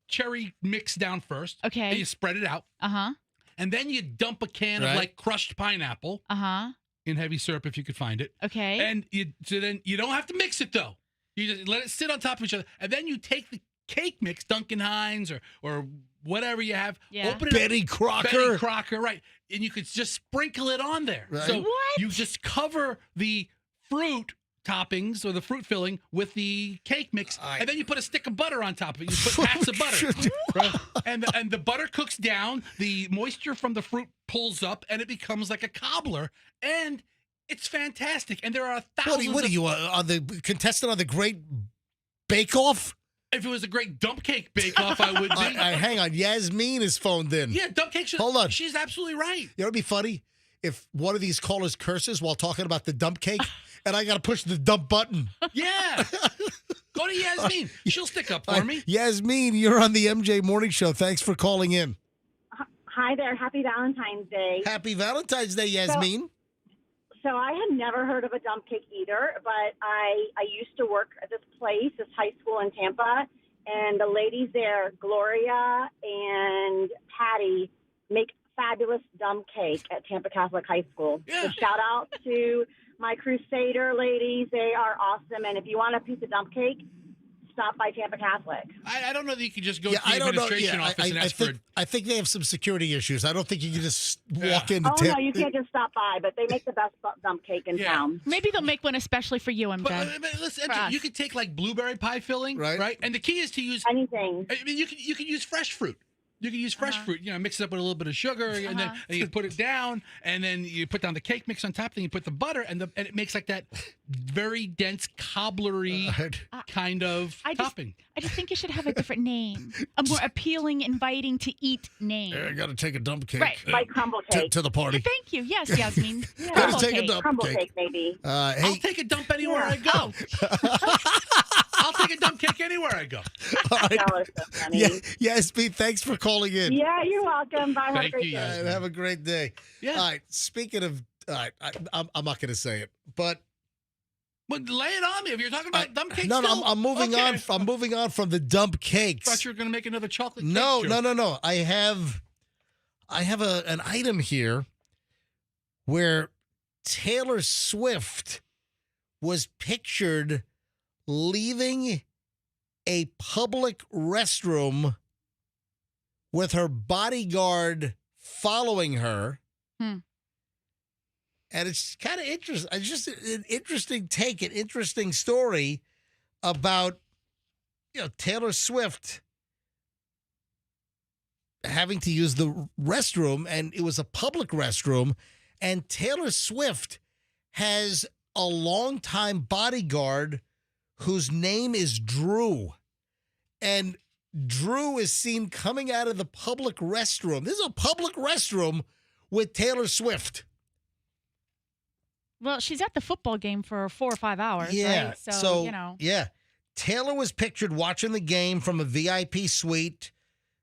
cherry mix down first. Okay. And you spread it out. And then you dump a can of like crushed pineapple. In heavy syrup if you could find it. Okay. And so then you don't have to mix it though. You just let it sit on top of each other. And then you take the cake mix, Duncan Hines or whatever you have. Yeah. Open it Betty up. Crocker. Betty Crocker, right. And you could just sprinkle it on there. Right. So What? you just cover the fruit toppings or the fruit filling with the cake mix, and then you put a stick of butter on top of it. You put pats of butter, right? And the butter cooks down. The moisture from the fruit pulls up, and it becomes like a cobbler. And it's fantastic. And there are thousands. What are you, the contestant on the Great Bake Off? If it was a great dump cake bake-off, I would be. Hang on. Yasmin is phoned in. Yeah, dump cake. Hold on. She's absolutely right. You know what'd be funny? If one of these callers curses while talking about the dump cake, and I got to push the dump button. Yeah. Go to Yasmin. She'll stick up for me. Yasmin, you're on the MJ Morning Show. Thanks for calling in. Hi there. Happy Valentine's Day. Happy Valentine's Day, Yasmin. So I had never heard of a dump cake either, but I used to work at this place, this high school in Tampa, and the ladies there, Gloria and Patty, make fabulous dump cake at Tampa Catholic High School. Yeah. So shout out to my Crusader ladies. They are awesome. And if you want a piece of dump cake, stop by Tampa Catholic. I don't know that you can just go to the administration office and ask for it. I think they have some security issues. I don't think you can just walk into Oh, no, you can't just stop by, but they make the best dump cake in town. Maybe they'll make one especially for you, MJ. But listen, you could take like blueberry pie filling, right? And the key is to use anything. I mean, you can use fresh fruit. You can use fresh fruit, mix it up with a little bit of sugar, and then you put it down, and then you put down the cake mix on top, then you put the butter, and it makes like that very dense cobblery kind of topping. I just think you should have a different name, a more appealing, inviting to eat name. I got to take a dump cake. Right. Like crumble cake. To the party. Thank you. Yes, Yasmin. Gotta take a dump Crumble cake. cake, maybe. Hey, I'll take a dump anywhere I go. I'll take a dump cake anywhere I go. all right. Y'all are so funny. Yasmin, thanks for calling in. Yeah, you're welcome. Bye. Have a great day. All right, have a great day. Yeah. All right. Speaking of, I'm not going to say it, but lay it on me. If you're talking about dump cakes, no, still? I'm moving on. I'm moving on from the dump cakes. I thought you were going to make another chocolate cake No. joke. I have an item here where Taylor Swift was pictured leaving a public restroom with her bodyguard following her. And it's kind of interesting. It's just an interesting take, an interesting story about, Taylor Swift having to use the restroom, and it was a public restroom. And Taylor Swift has a longtime bodyguard whose name is Drew. And Drew is seen coming out of the public restroom. This is a public restroom with Taylor Swift. Well, she's at the football game for 4 or 5 hours, Yeah. right? So, Yeah. Taylor was pictured watching the game from a VIP suite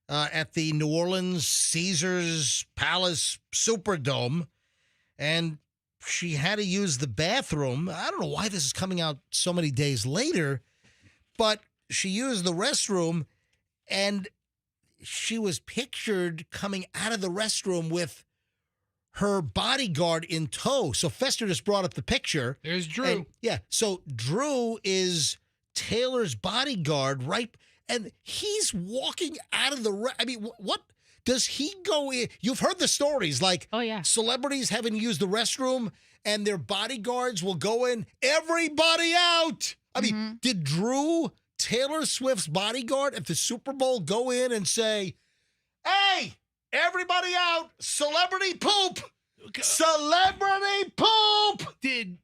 at the New Orleans Caesars Palace Superdome. And she had to use the bathroom. I don't know why this is coming out so many days later, but she used the restroom, and she was pictured coming out of the restroom with her bodyguard in tow. So Fester just brought up the picture. There's Drew. So Drew is Taylor's bodyguard, right? and he's walking out of the. I mean, what does he go in? You've heard the stories, like celebrities having used the restroom, and their bodyguards will go in. Everybody out! I mean, did Drew, Taylor Swift's bodyguard at the Super Bowl, go in and say, "Hey, everybody out! Celebrity poop! Celebrity poop!" Did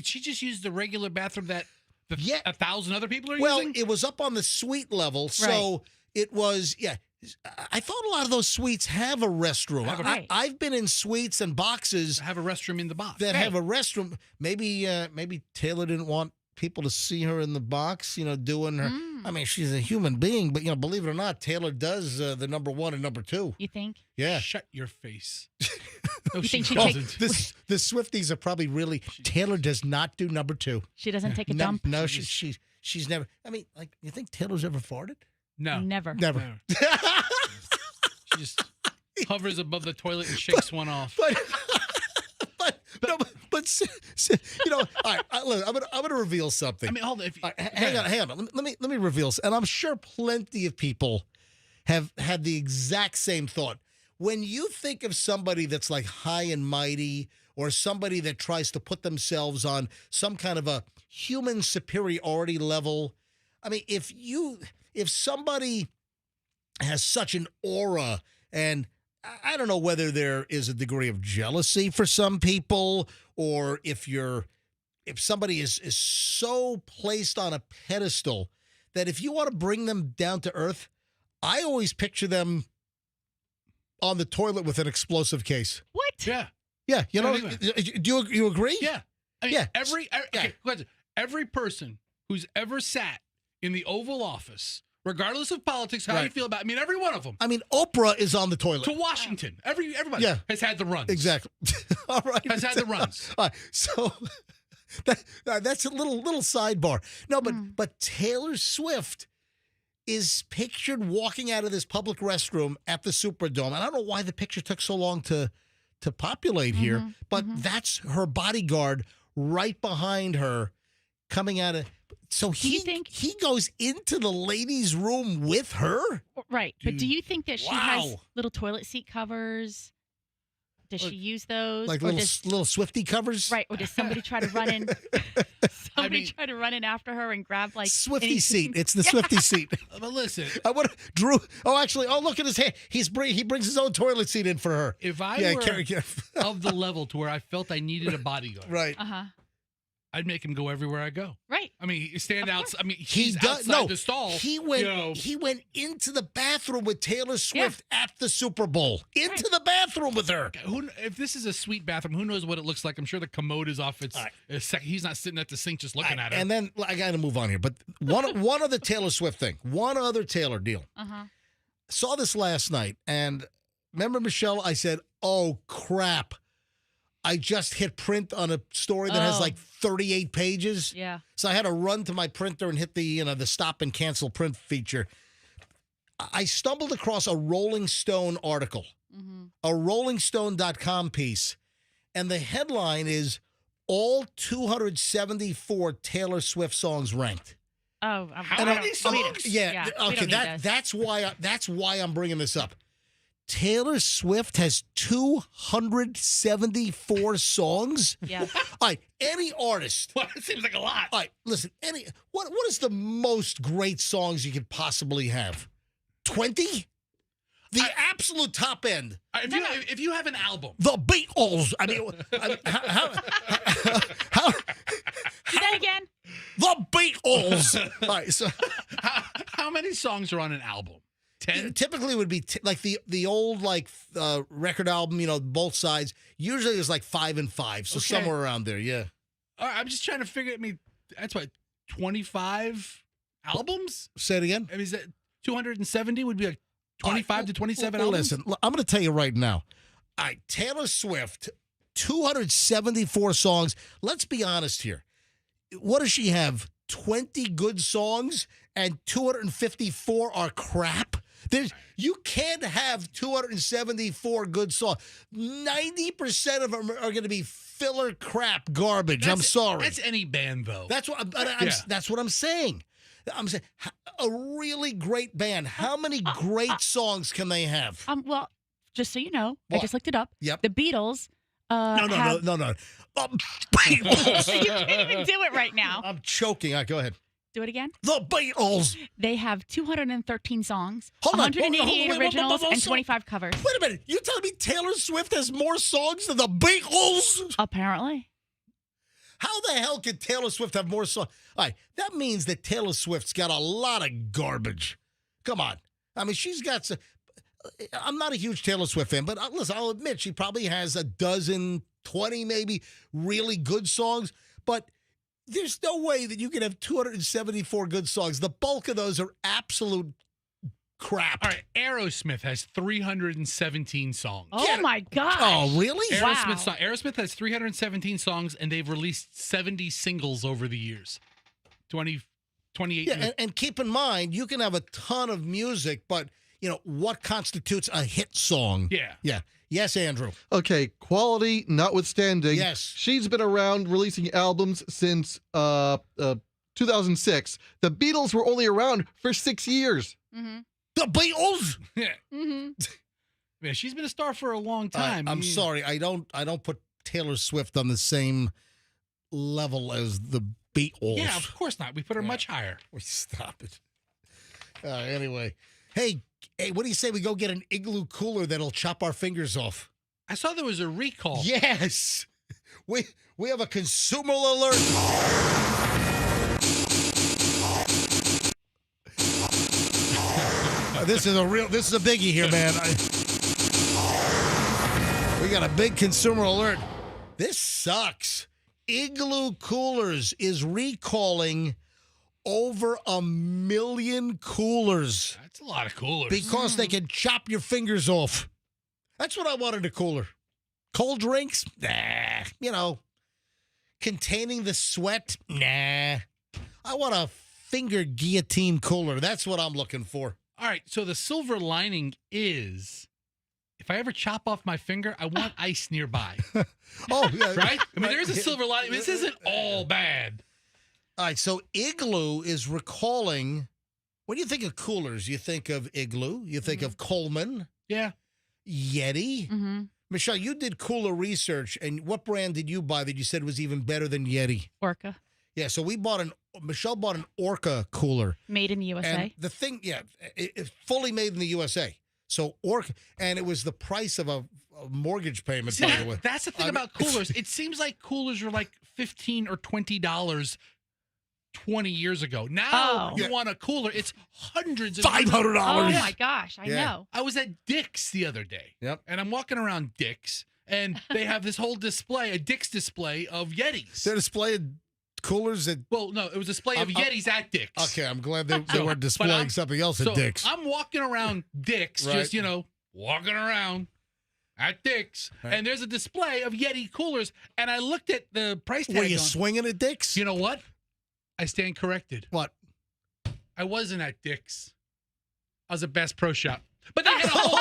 she just use the regular bathroom that 1,000 other people are using? Well, it was up on the suite level, so it was, I thought a lot of those suites have a restroom. I've been in suites and boxes have a restroom in the box. That have a restroom. Maybe Taylor didn't want people to see her in the box, doing her. I mean, she's a human being, but, believe it or not, Taylor does the number 1 and number 2. You think? Yeah. Shut your face. No, she doesn't. The Swifties are probably really. Taylor does not do number 2. She doesn't take a dump? No, she's never. I mean, like, you think Taylor's ever farted? No. Never. She just hovers above the toilet and shakes one off. But all right. Look, I'm gonna reveal something. I mean, hold on. Hang on. Let me reveal, and I'm sure plenty of people have had the exact same thought. When you think of somebody that's like high and mighty, or somebody that tries to put themselves on some kind of a human superiority level, I mean, if somebody has such an aura, and I don't know whether there is a degree of jealousy for some people, or if somebody is so placed on a pedestal that if you want to bring them down to earth, I always picture them on the toilet with an explosive case. What? Yeah. Yeah. Do you agree? Yeah. I mean, every person who's ever sat in the Oval Office, regardless of politics, how you feel about it, I mean, every one of them. I mean, Oprah is on the toilet. To Washington. Everybody has had the runs. Exactly. All right. Has had the runs. All right. So that's a little sidebar. No, but Taylor Swift is pictured walking out of this public restroom at the Superdome. And I don't know why the picture took so long to populate here, but that's her bodyguard right behind her coming out of. So he goes into the ladies' room with her? Right. But do you think that she has little toilet seat covers? Does she use those? Like little Swifty covers? Right. Or does somebody try to run in? Try to run in after her and grab like Swifty seat. It's the Swifty seat. But listen, Drew. Oh, look at his hand. He brings his own toilet seat in for her. If I were of the level to where I felt I needed a bodyguard, right? I'd make him go everywhere I go. Right. I mean, stand outside. I mean, he's outside the stall. He went into the bathroom with Taylor Swift at the Super Bowl. Into the bathroom with her. If this is a sweet bathroom, who knows what it looks like? I'm sure the commode is off its second. He's not sitting at the sink just looking at her. And then I got to move on here. But one other Taylor Swift thing. One other Taylor deal. Saw this last night. And remember, Michelle, I said, oh, crap. I just hit print on a story that has like 38 pages. Yeah. So I had to run to my printer and hit the stop and cancel print feature. I stumbled across a Rolling Stone article, a rollingstone.com piece, and the headline is all 274 Taylor Swift songs ranked. Oh, how many songs? Yeah. Okay. That's why I'm bringing this up. Taylor Swift has 274 songs? Yeah. All right, any artist. Well, it seems like a lot. All right, listen, what is the most great songs you could possibly have? 20? The absolute top end. If you have an album. The Beatles. I mean, how do that again? The Beatles. All right, so how many songs are on an album? 10? Typically it would be like the old record album, both sides. Usually it's like 5 and 5, so somewhere around there, yeah. All right, I'm just trying to figure. I mean, that's what 25 albums. Say it again. I mean, is that 270 would be like 25 to 27 albums? Listen, I'm going to tell you right now. All right, Taylor Swift, 274 songs. Let's be honest here. What does she have? 20 good songs and 254 are crap? You can't have 274 good songs. 90% of them are going to be filler crap garbage. I'm sorry. That's any band, though. That's what I'm saying. I'm saying a really great band. How many great songs can they have? Well, just so you know, I What? just looked it up. Yep. The Beatles. No. Beatles. You can't even do it right now. I'm choking. All right, go ahead. Do it again. The Beatles. They have 213 songs, Hold on. 188 Wait, originals, and so- 25 covers. Wait a minute. You telling me Taylor Swift has more songs than the Beatles? Apparently. How the hell could Taylor Swift have more songs? All right, that means that Taylor Swift's got a lot of garbage. Come on. I mean, she's got some. I'm not a huge Taylor Swift fan, but listen, I'll admit she probably has a dozen, 20 maybe, really good songs. But there's no way that you can have 274 good songs. The bulk of those are absolute crap. All right, Aerosmith has 317 songs. Oh, my gosh. Oh, really? Aerosmith has 317 songs, and they've released 70 singles over the years. 28. Yeah, and keep in mind, you can have a ton of music, but, what constitutes a hit song? Yeah. Yeah. Yes, Andrew. Okay, quality notwithstanding. Yes. She's been around releasing albums since 2006. The Beatles were only around for 6 years. Mm-hmm. The Beatles? Yeah. Mm-hmm. Man, she's been a star for a long time. I'm sorry. I don't put Taylor Swift on the same level as the Beatles. Yeah, of course not. We put her much higher. Stop it. Anyway. Hey, what do you say we go get an igloo cooler that'll chop our fingers off? I saw there was a recall. Yes. We have a consumer alert. This is a biggie here, man. We got a big consumer alert. This sucks. Igloo Coolers is recalling over 1 million coolers. That's a lot of coolers. Because they can chop your fingers off. That's what I want in a cooler. Cold drinks? Nah. Containing the sweat? Nah. I want a finger guillotine cooler. That's what I'm looking for. All right, so the silver lining is if I ever chop off my finger, I want ice nearby. Oh, yeah. Right? I mean, there's a silver lining. This isn't all bad. All right, so Igloo is recalling, when you think of coolers, you think of Igloo, you think of Coleman. Yeah. Yeti. Mm-hmm. Michelle, you did cooler research, and what brand did you buy that you said was even better than Yeti? Orca. Yeah, so Michelle bought an Orca cooler. Made in the USA. And the thing, it's fully made in the USA. So Orca, and it was the price of a mortgage payment, See, by the way. that's the thing about coolers. It seems like coolers were like $15 or $20 20 years ago. Now you want a cooler, it's hundreds of $500. Oh my gosh, I know. I was at Dick's the other day. Yep. And I'm walking around Dick's, and they have this whole display, a Dick's display of Yetis. They're displaying coolers at... Well, no, it was a display of Yetis at Dick's. Okay, I'm glad they were displaying something else at Dick's. I'm walking around Dick's, Right. just, walking around at Dick's, Right. and there's a display of Yeti coolers, and I looked at the price tag. Were you swinging at Dick's? You know what? I stand corrected. What? I wasn't at Dick's. I was at Bass Pro Shop. But they had a whole...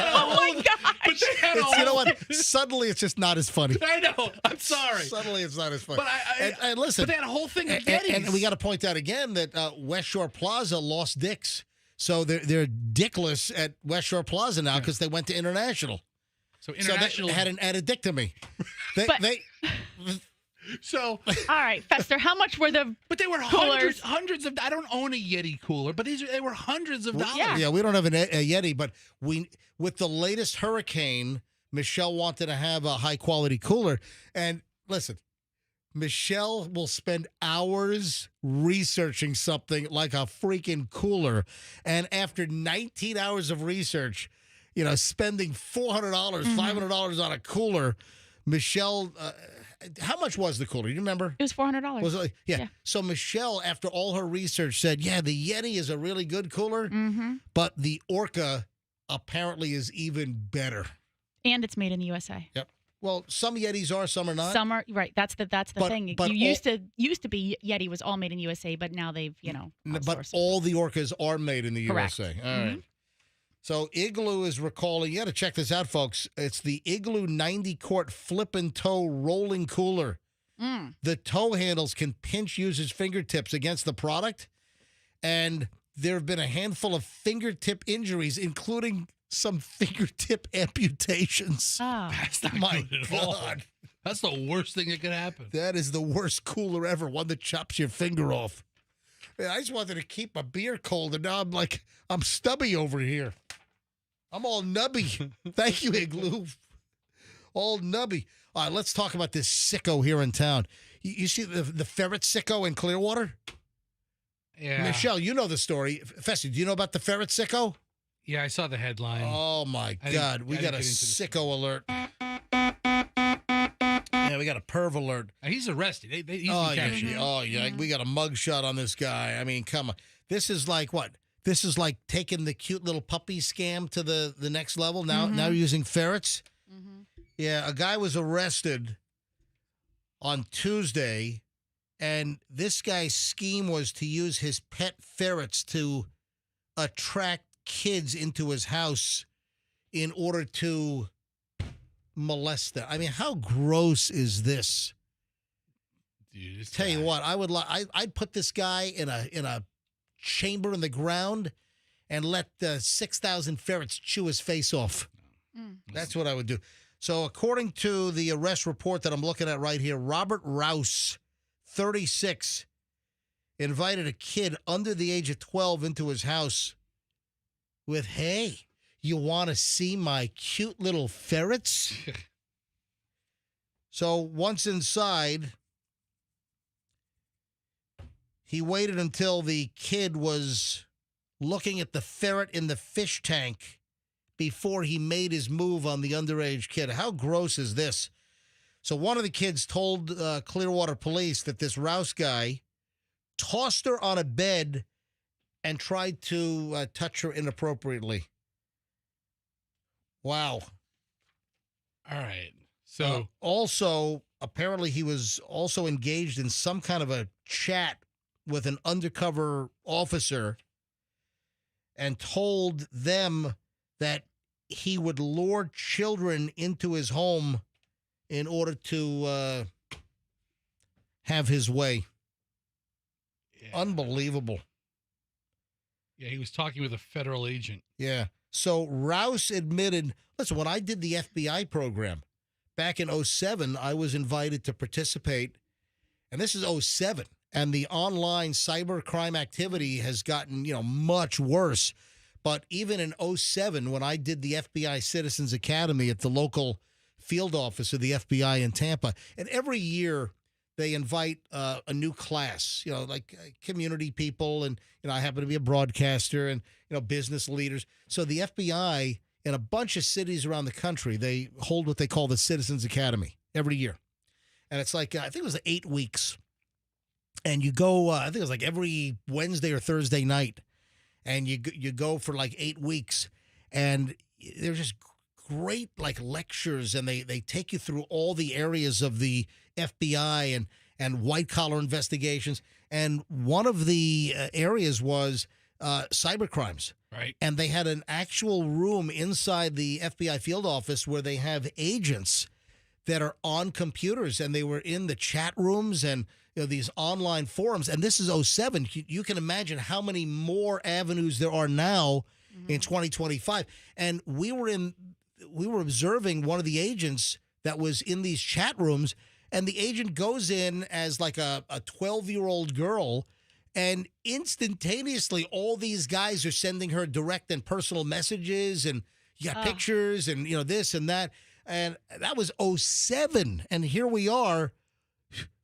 Oh, my gosh. You know what? Suddenly, it's just not as funny. I know. I'm sorry. Suddenly, it's not as funny. But and listen. But they had a whole thing of Yetis. And we got to point out again that West Shore Plaza lost Dick's. So they're dickless at West Shore Plaza now because they went to International. So International they had an addictomy. So, all right, Fester, how much were the But they were coolers? hundreds of. I don't own a Yeti cooler, but they were hundreds of dollars. Yeah, we don't have a Yeti, but with the latest hurricane, Michelle wanted to have a high quality cooler. And listen, Michelle will spend hours researching something like a freaking cooler, and after 19 hours of research, spending $400, $500 on a cooler, Michelle. How much was the cooler? You remember? It was $400. Was it? Yeah. So Michelle, after all her research, said, "Yeah, the Yeti is a really good cooler, but the Orca apparently is even better." And it's made in the USA. Yep. Well, some Yetis are, some are not. Some are right. That's the thing. But You used to be Yeti was all made in USA, but now they've But all the Orcas are made in the Correct. USA. All right. So Igloo is recalling. You got to check this out, folks. It's the Igloo 90 quart flip and toe rolling cooler. The toe handles can pinch users' fingertips against the product, and there have been a handful of fingertip injuries, including some fingertip amputations. Oh. That's not My good at God. all. That's the worst thing that could happen. That is the worst cooler ever, one that chops your finger off. Man, I just wanted to keep my beer cold, and now I'm stubby over here. I'm all nubby. Thank you, Igloo. All nubby. All right, let's talk about this sicko here in town. You see the ferret sicko in Clearwater? Yeah. Michelle, you know the story. Fessy, do you know about the ferret sicko? Yeah, I saw the headline. Oh, my I God. didn't- We I got a didn't get into the sicko alert. Yeah, we got a perv alert. He's arrested. He's been Oh, captured. yeah. Oh, yeah. We got a mug shot on this guy. I mean, come on. This is like what? This is like taking the cute little puppy scam to the next level. Now you're using ferrets. Yeah, a guy was arrested on Tuesday, and this guy's scheme was to use his pet ferrets to attract kids into his house in order to molest them. I mean, how gross is this? Dude, Tell you what, I'd put this guy in a chamber in the ground and let 6,000 ferrets chew his face off. That's what I would do. So according to the arrest report that I'm looking at right here, Robert Rouse, 36, invited a kid under the age of 12 into his house with, hey, you want to see my cute little ferrets? So once inside, he waited until the kid was looking at the ferret in the fish tank before he made his move on the underage kid. How gross is this? So one of the kids told Clearwater police that this Rouse guy tossed her on a bed and tried to touch her inappropriately. Wow. All right. So also, apparently he was also engaged in some kind of a chat with an undercover officer and told them that he would lure children into his home in order to have his way. Yeah. Unbelievable. Yeah, he was talking with a federal agent. Yeah. So Rouse admitted, listen, when I did the FBI program back in 2007, I was invited to participate, and this is 2007, and the online cybercrime activity has gotten, much worse. But even in 2007, when I did the FBI Citizens Academy at the local field office of the FBI in Tampa, and every year they invite a new class, like community people, and I happen to be a broadcaster, and business leaders. So the FBI in a bunch of cities around the country, they hold what they call the Citizens Academy every year, and it's like I think it was 8 weeks, and you go. I think it was like every Wednesday or Thursday night. And you go for like 8 weeks, and they're just great like lectures, and they take you through all the areas of the FBI and white collar investigations. And one of the areas was cyber crimes. Right. And they had an actual room inside the FBI field office where they have agents that are on computers, and they were in the chat rooms and these online forums. And this is 2007. You can imagine how many more avenues there are now in 2025. And we were observing one of the agents that was in these chat rooms, and the agent goes in as like a 12-year-old girl, and instantaneously all these guys are sending her direct and personal messages, and you got pictures and this and that. And that was 2007. And here we are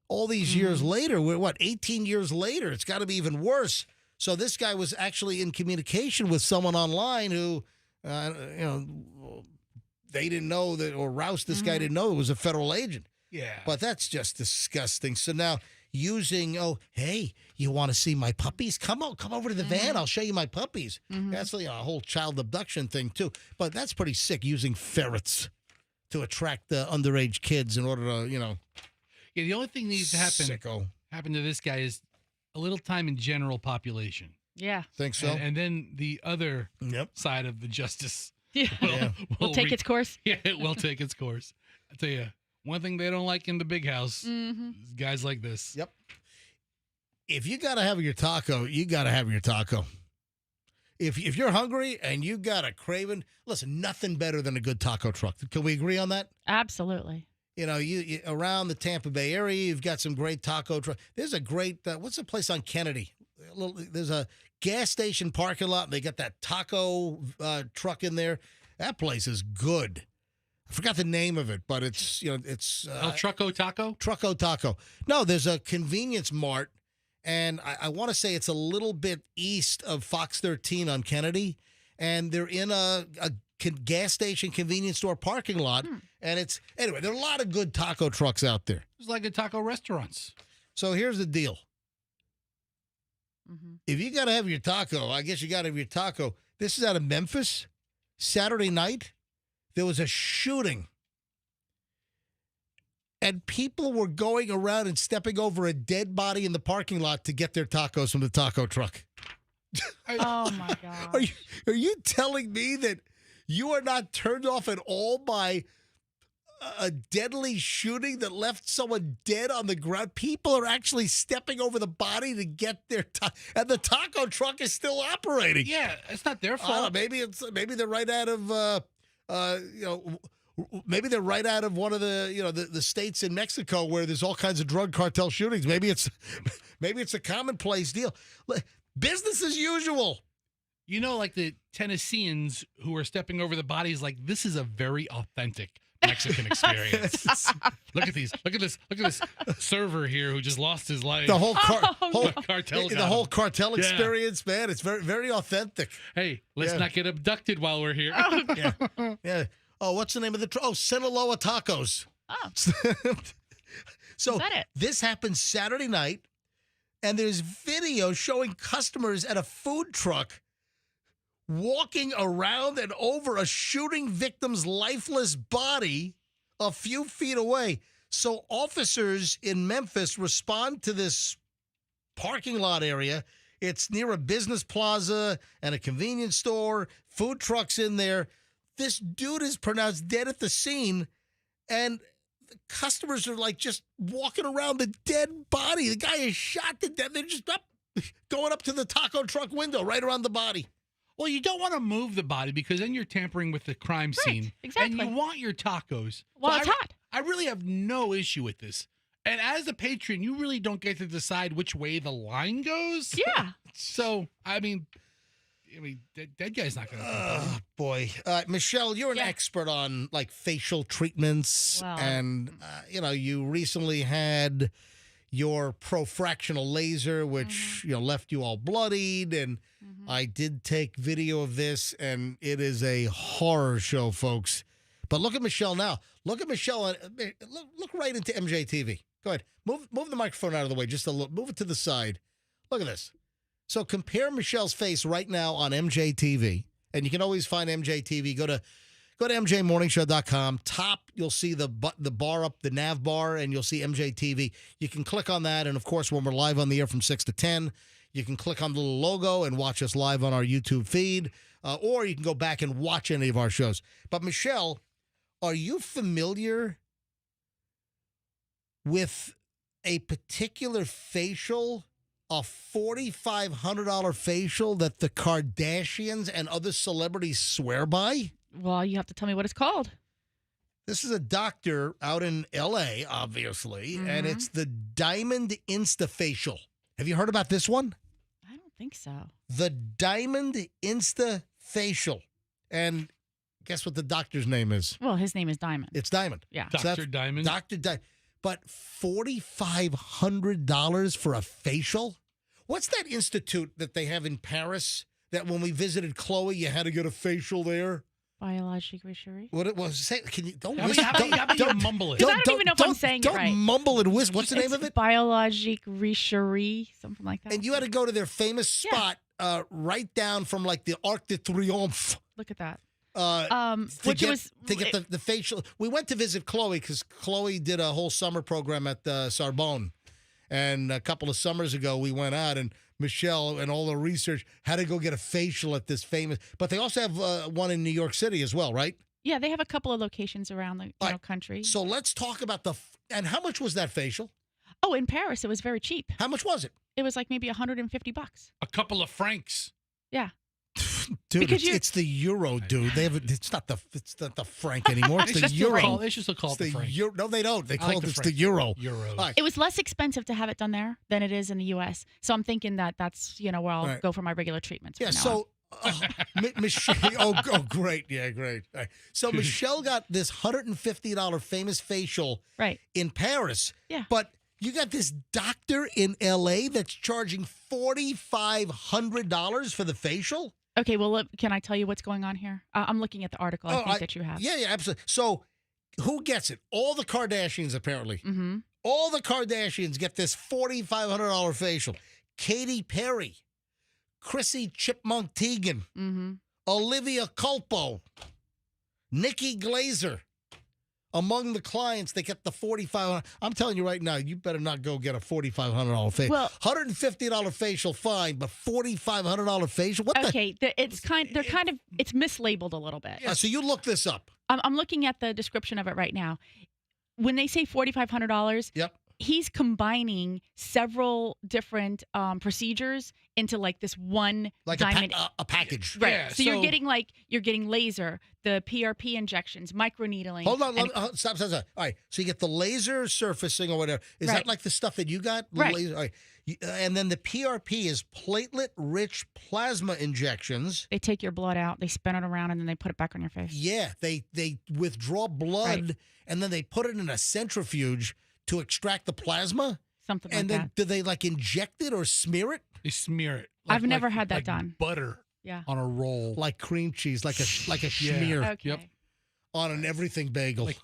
all these years later. We're 18 years later? It's got to be even worse. So this guy was actually in communication with someone online who, they didn't know that, or Rouse, this guy didn't know it was a federal agent. Yeah. But that's just disgusting. So now using, hey, you want to see my puppies? Come over to the van. I'll show you my puppies. That's a whole child abduction thing too. But that's pretty sick, using ferrets to attract the underage kids in order to, Yeah, the only thing that needs to happen to this guy is a little time in general population. Yeah. Think so? And then the other side of the justice will take its course. Yeah, it will take its course. I tell you, One thing they don't like in the big house Mm-hmm. is guys like this. Yep. If you got to have your taco, you got to have your taco. If you're hungry and you got a craving, listen, nothing better than a good taco truck. Can we agree on that? Absolutely. You know, you around the Tampa Bay area, you've got some great taco truck. There's a great, what's the place on Kennedy? There's a gas station parking lot. They got that taco truck in there. That place is good. I forgot the name of it, but it's, it's... El Trucco Taco? Trucco Taco. No, there's a convenience mart, and I want to say it's a little bit east of Fox 13 on Kennedy, and they're in a gas station convenience store parking lot, and it's... Anyway, there are a lot of good taco trucks out there. It's like a taco restaurants. So here's the deal. Mm-hmm. If you got to have your taco, I guess you got to have your taco. This is out of Memphis. Saturday night, there was a shooting. And people were going around and stepping over a dead body in the parking lot to get their tacos from the taco truck. Oh, my God. Are you telling me that you are not turned off at all by a deadly shooting that left someone dead on the ground? People are actually stepping over the body to get their and the taco truck is still operating. Yeah, it's not their fault. Maybe they're right out of maybe they're right out of one of the states in Mexico where there's all kinds of drug cartel shootings. Maybe it's a commonplace deal. Business as usual. You know, like the Tennesseans who are stepping over the bodies, like this is a very authentic Mexican experience. Look at these. Look at this. Look at this server here who just lost his life. The whole cartel. The whole cartel experience, man. It's very, very authentic. Hey, let's not get abducted while we're here. Yeah. Oh, what's the name of the Sinaloa Tacos. Oh. So Is that it? This happened Saturday night, and there's video showing customers at a food truck walking around and over a shooting victim's lifeless body a few feet away. So officers in Memphis respond to this parking lot area. It's near a business plaza and a convenience store, food trucks in there. This dude is pronounced dead at the scene, and the customers are like just walking around the dead body. The guy is shot to death. They're just going up to the taco truck window right around the body. Well, you don't want to move the body because then you're tampering with the crime scene. Exactly. And you want your tacos. Well, it's hot. I really have no issue with this. And as a patron, you really don't get to decide which way the line goes. Yeah. So, I mean, dead guy's not going to. Oh, boy. Michelle, you're an expert on like facial treatments. Well, and, you recently had your profractional laser, which, left you all bloodied. And I did take video of this, and it is a horror show, folks. But look at Michelle now. Look at Michelle. Look right into MJTV. Go ahead. Move the microphone out of the way just a little. Move it to the side. Look at this. So compare Michelle's face right now on MJTV, and you can always find MJTV. Go to MJMorningshow.com. Top, you'll see the bar up, the nav bar, and you'll see MJTV. You can click on that, and of course, when we're live on the air from 6 to 10, you can click on the little logo and watch us live on our YouTube feed, or you can go back and watch any of our shows. But Michelle, are you familiar with a particular facial, a $4,500 facial that the Kardashians and other celebrities swear by? Well, you have to tell me what it's called. This is a doctor out in L.A., obviously, and it's the Diamond Instafacial. Have you heard about this one? I don't think so. The Diamond Instafacial. And guess what the doctor's name is? Well, his name is Diamond. It's Diamond. Yeah. Dr. Diamond. Dr. Diamond. But $4,500 for a facial? What's that institute that they have in Paris that when we visited Chloe, you had to get a facial there? Biologique Richerie. What it was? Say, can you don't How whisper? about you mumble it? Because I don't even know if I'm saying it right. Don't mumble and whisper. What's the name of it? Biologique Richerie, something like that. And you had to go to their famous spot right down from like the Arc de Triomphe. Look at that. To get the facial. We went to visit Chloe because Chloe did a whole summer program at the Sorbonne. And a couple of summers ago, we went out, and Michelle and all the research had to go get a facial at this famous. But they also have one in New York City as well, right? Yeah, they have a couple of locations around the All right. country. So let's talk about and how much was that facial? Oh, in Paris, it was very cheap. How much was it? It was like maybe $150. A couple of francs. Yeah. Dude, Because it's the euro, dude. They have it's not the franc anymore. It's the euro. They should still call it the franc. No, they don't. They I call like it the it's the franc. euro. Euros. All right. It was less expensive to have it done there than it is in the U.S. So I'm thinking that's where I'll Right. go for my regular treatments. Yeah. from now So, Michelle. Oh, great. Yeah, great. All right. So Michelle got this $150 famous facial right in Paris. Yeah. But you got this doctor in L.A. that's charging $4,500 for the facial. Okay, well, can I tell you what's going on here? I'm looking at the article I think that you have. Yeah, absolutely. So, who gets it? All the Kardashians, apparently. Mm-hmm. All the Kardashians get this $4,500 facial. Katy Perry, Chrissy Chipmunk Teigen, Mm-hmm. Olivia Culpo, Nikki Glazer. Among the clients, they get the $4,500. I'm telling you right now, you better not go get a $4,500 facial. Well, $150 facial, fine, but $4,500 facial? What okay, it's mislabeled a little bit. So you look this up. I'm looking at the description of it right now. When they say $4,500, yep, he's combining several different procedures into like this one diamond, a package. right? Yeah, so you're getting laser, the PRP injections, microneedling. Hold on, stop. All right, so you get the laser surfacing or whatever. Is that like the stuff that you got? The Right. Laser? All right. And then the PRP is platelet-rich plasma injections. They take your blood out, they spin it around, and then they put it back on your face. Yeah, they withdraw blood, Right. and then they put it in a centrifuge to extract the plasma. Something like and then that. do they inject it or smear it? They smear it. I've never had that done. Butter. Yeah. On a roll. Like cream cheese, like a schmear. Okay. Yep. On an everything bagel. Like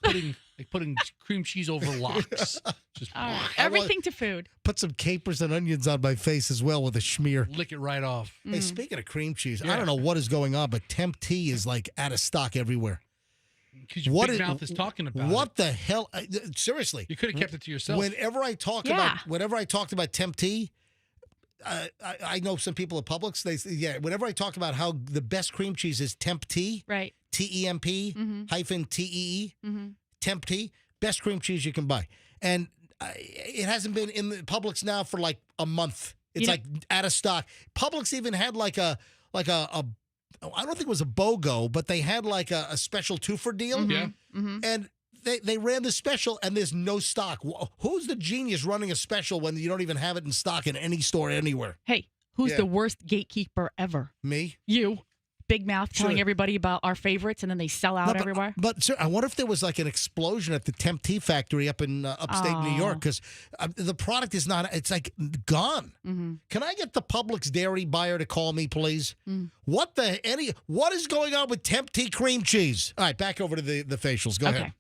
putting cream cheese over lox. Just All right. Everything to food. Put some capers and onions on my face as well with a schmear. lick it right off. Hey, speaking of cream cheese, I Yeah. don't know what is going on, but Temp Tea is out of stock everywhere. Because your big mouth is talking about what it. the hell? Seriously, You could have kept it to yourself. Whenever I talked about Temp Tea, I know some people at Publix. They say, whenever I talk about how the best cream cheese is Temp Tea, right? TEMP hyphen TEE, Temp Tea, best cream cheese you can buy, and it hasn't been in the Publix now for like a month. It's out of stock. Publix even had like a I don't think it was a BOGO, but they had like a special 2-for deal. Yeah. And they ran the special, and there's no stock. Who's the genius running a special when you don't even have it in stock in any store anywhere? Hey, who's the worst gatekeeper ever? Me? You. Big mouth telling Sure. everybody about our favorites, and then they sell out everywhere. But sir, I wonder if there was like an explosion at the Temp Tea factory up in upstate New York, because the product is not. It's like gone. Can I get the Publix dairy buyer to call me, please? What is going on with Temp Tea cream cheese? All right, back over to the facials. Go ahead.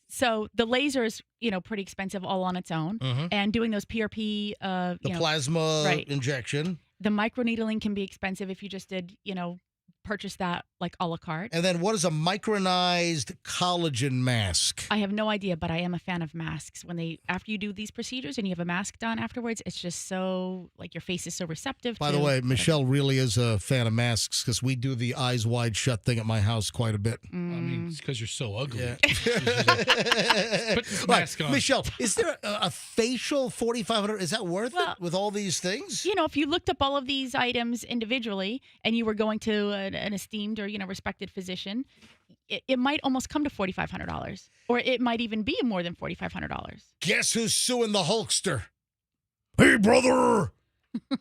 So the laser is, pretty expensive all on its own, and doing those PRP, Plasma injection. The microneedling can be expensive if you just did, purchase that like a la carte. And then what is a micronized collagen mask? I have no idea, but I am a fan of masks. After you do these procedures and you have a mask done afterwards, it's just so, your face is so receptive. By the way, Michelle really is a fan of masks because we do the eyes wide shut thing at my house quite a bit. I mean, it's because you're so ugly. Yeah. Put this mask on. Michelle, is there a facial $4,500? Is that worth it with all these things? If you looked up all of these items individually and you were going to an esteemed or respected physician, it might almost come to $4,500, or it might even be more than $4,500. Guess who's suing the Hulkster? Hey, brother.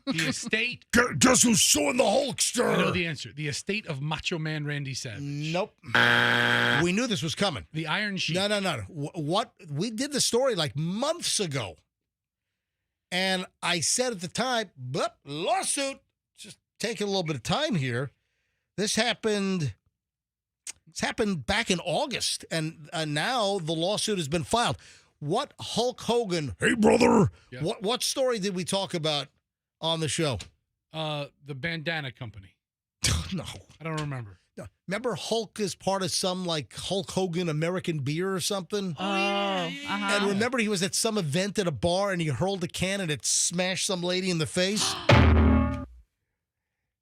The estate. Guess who's suing the Hulkster? I know the answer. The estate of Macho Man Randy Savage. Nope. We knew this was coming. The Iron Sheik. No. What we did the story like months ago, and I said at the time, but lawsuit. Just taking a little bit of time here. This happened back in August, and now the lawsuit has been filed. What Hulk Hogan? Hey, brother. Yeah. What story did we talk about on the show? The Bandana Company. No, I don't remember. No. Remember Hulk is part of some Hulk Hogan American beer or something? And remember he was at some event at a bar and he hurled a can and it smashed some lady in the face?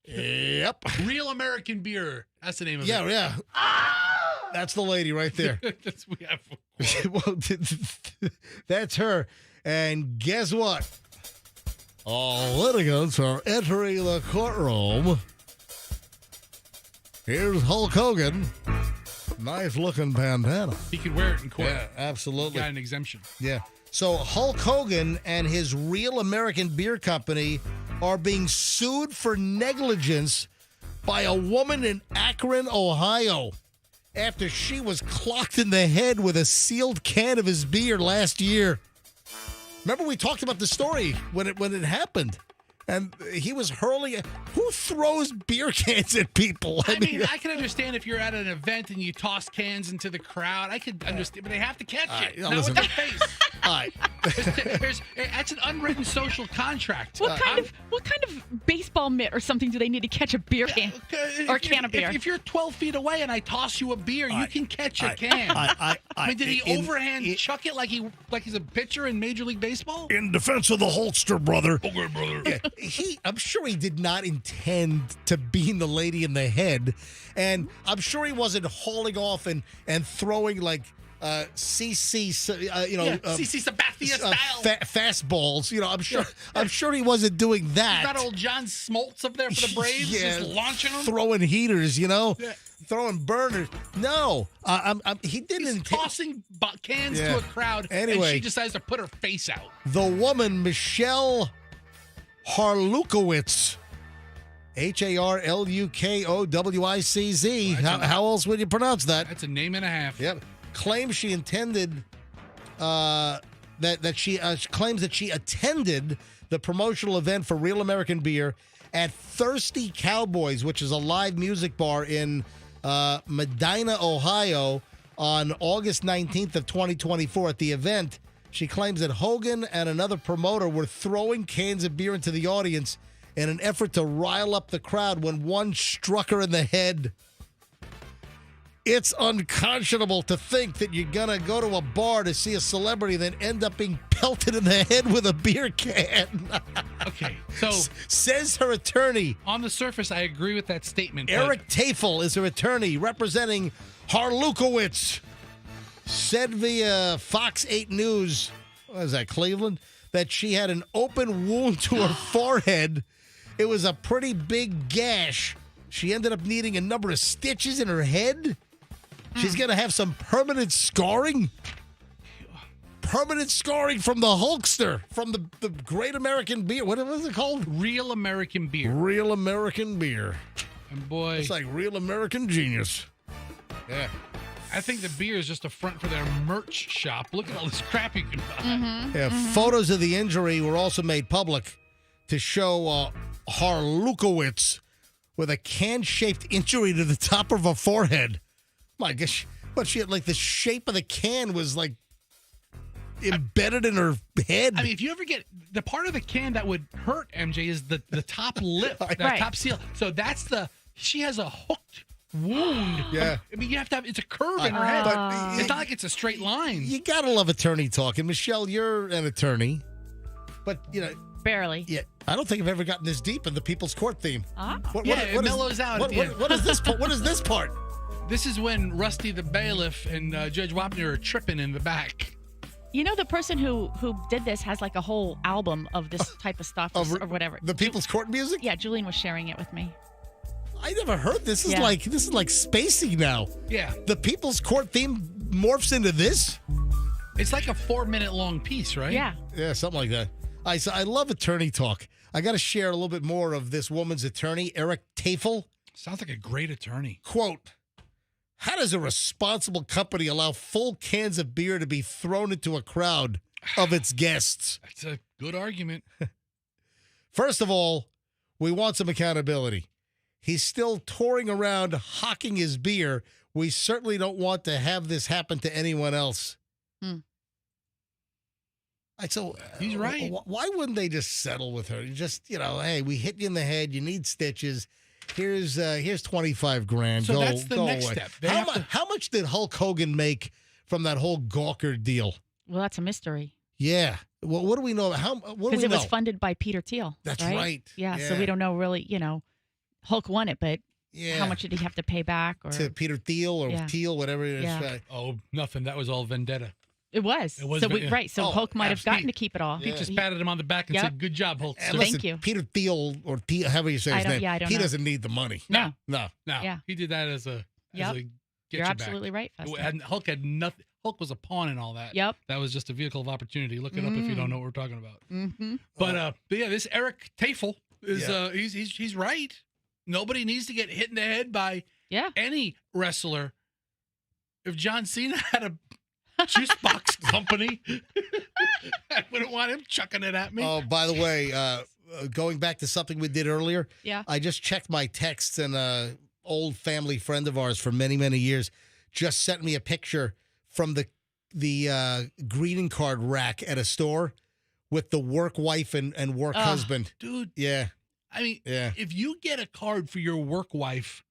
Yep. Real American beer. That's the name of it. Yeah. That's the lady right there. We have. Well, that's her. And guess what? All litigants are entering the courtroom. Here's Hulk Hogan. Nice looking bandana. He could wear it in court. Yeah, absolutely. He's got an exemption. Yeah. So Hulk Hogan and his Real American Beer Company are being sued for negligence by a woman in Akron, Ohio, after she was clocked in the head with a sealed can of his beer last year. Remember we talked about the story when it happened. And he was hurling it. Who throws beer cans at people? I mean, I can understand if you're at an event and you toss cans into the crowd. I could understand, but they have to catch it. Not with their face. All right. That's an unwritten social contract. What kind of baseball mitt or something do they need to catch a beer can or a can of beer? If you're 12 feet away and I toss you a beer, you can catch a can. I mean, did he overhand chuck it like he's a pitcher in Major League Baseball? In defense of the Holster brother. Okay, brother. Yeah, I'm sure he did not intend to bean the lady in the head, and I'm sure he wasn't hauling off and throwing like CC, CC Sabathia style fastballs. I'm sure he wasn't doing that. He's got old John Smoltz up there for the Braves, just launching them, throwing heaters, throwing burners. No, he didn't. He's tossing cans to a crowd, anyway, and she decides to put her face out. The woman, Michelle Harlukowicz, Harlukowicz. How else would you pronounce that? That's a name and a half. Yep. Claims she intended claims that she attended the promotional event for Real American Beer at Thirsty Cowboys, which is a live music bar in Medina, Ohio, on August 19th of 2024. At the event, she claims that Hogan and another promoter were throwing cans of beer into the audience in an effort to rile up the crowd when one struck her in the head. It's unconscionable to think that you're going to go to a bar to see a celebrity then end up being pelted in the head with a beer can. Okay, so says her attorney. On the surface, I agree with that statement. Eric Tafel is her attorney representing Harlukowicz. Said via Fox 8 News, what is that, Cleveland, that she had an open wound to her forehead. It was a pretty big gash. She ended up needing a number of stitches in her head. She's going to have some permanent scarring. Permanent scarring from the Hulkster, from the Great American Beer. What was it called? Real American Beer. Real American Beer. And boy, it's like Real American Genius. Yeah. I think the beer is just a front for their merch shop. Look at all this crap you can buy. Yeah, photos of the injury were also made public to show Harlukowicz with a can-shaped injury to the top of her forehead. My gosh, but she had like the shape of the can was like embedded in her head. I mean, if you ever get the part of the can that would hurt MJ is the top lip, that top seal. So she has a hooked wound. Yeah. I mean, you have to have, it's a curve in her head. But it's not like it's a straight line. You gotta love attorney talk. And Michelle, you're an attorney, but barely. Yeah, I don't think I've ever gotten this deep in the People's Court theme. It mellows out. What is this? What is this part? This is when Rusty the bailiff and Judge Wapner are tripping in the back. You know, the person who did this has like a whole album of this type of stuff or whatever. The People's Court music? Yeah, Julian was sharing it with me. I never heard this. This is like spacey now. Yeah. The People's Court theme morphs into this? It's like a 4-minute long piece, right? Yeah. Yeah, something like that. I love attorney talk. I got to share a little bit more of this woman's attorney, Eric Tafel. Sounds like a great attorney. Quote, how does a responsible company allow full cans of beer to be thrown into a crowd of its guests? That's a good argument. First of all, we want some accountability. He's still touring around hawking his beer. We certainly don't want to have this happen to anyone else. So he's right. Why wouldn't they just settle with her? Just, hey, we hit you in the head. You need stitches. Here's $25,000. So that's the next away. step. How much did Hulk Hogan make from that whole Gawker deal? Well, that's a mystery. Yeah. Well, what do we know? Because it was funded by Peter Thiel. That's right. Yeah. So we don't know really, Hulk won it, but Yeah. How much did he have to pay back? Or To Peter Thiel or Yeah. Thiel, whatever it is. Yeah. Oh, nothing. That was all vendetta. It was. It was So yeah. right. So Oh, Hulk might have gotten absolutely. to keep it all. He just patted him on the back and Yep. said, "Good job, Hulk." And So- listen, Thank you. Peter Thiel, or however you say his name, I don't he know. doesn't need the money. No. No. No, Yeah. he did that as a Yep. get You're you absolutely back. right, Festa. Hulk had nothing. Hulk was a pawn in all that. Yep. That was just a vehicle of opportunity. Look it up if you don't know what we're talking about. Mm-hmm. But yeah, this Eric Tafel is Yeah. he's right. Nobody needs to get hit in the head by any wrestler. If John Cena had a juice box company, I wouldn't want him chucking it at me. Oh, by the way, going back to something we did earlier, Yeah. I just checked my texts, and an old family friend of ours for many, many years just sent me a picture from the greeting card rack at a store with the work wife and work husband. Dude. Yeah. I mean, Yeah. if you get a card for your work wife,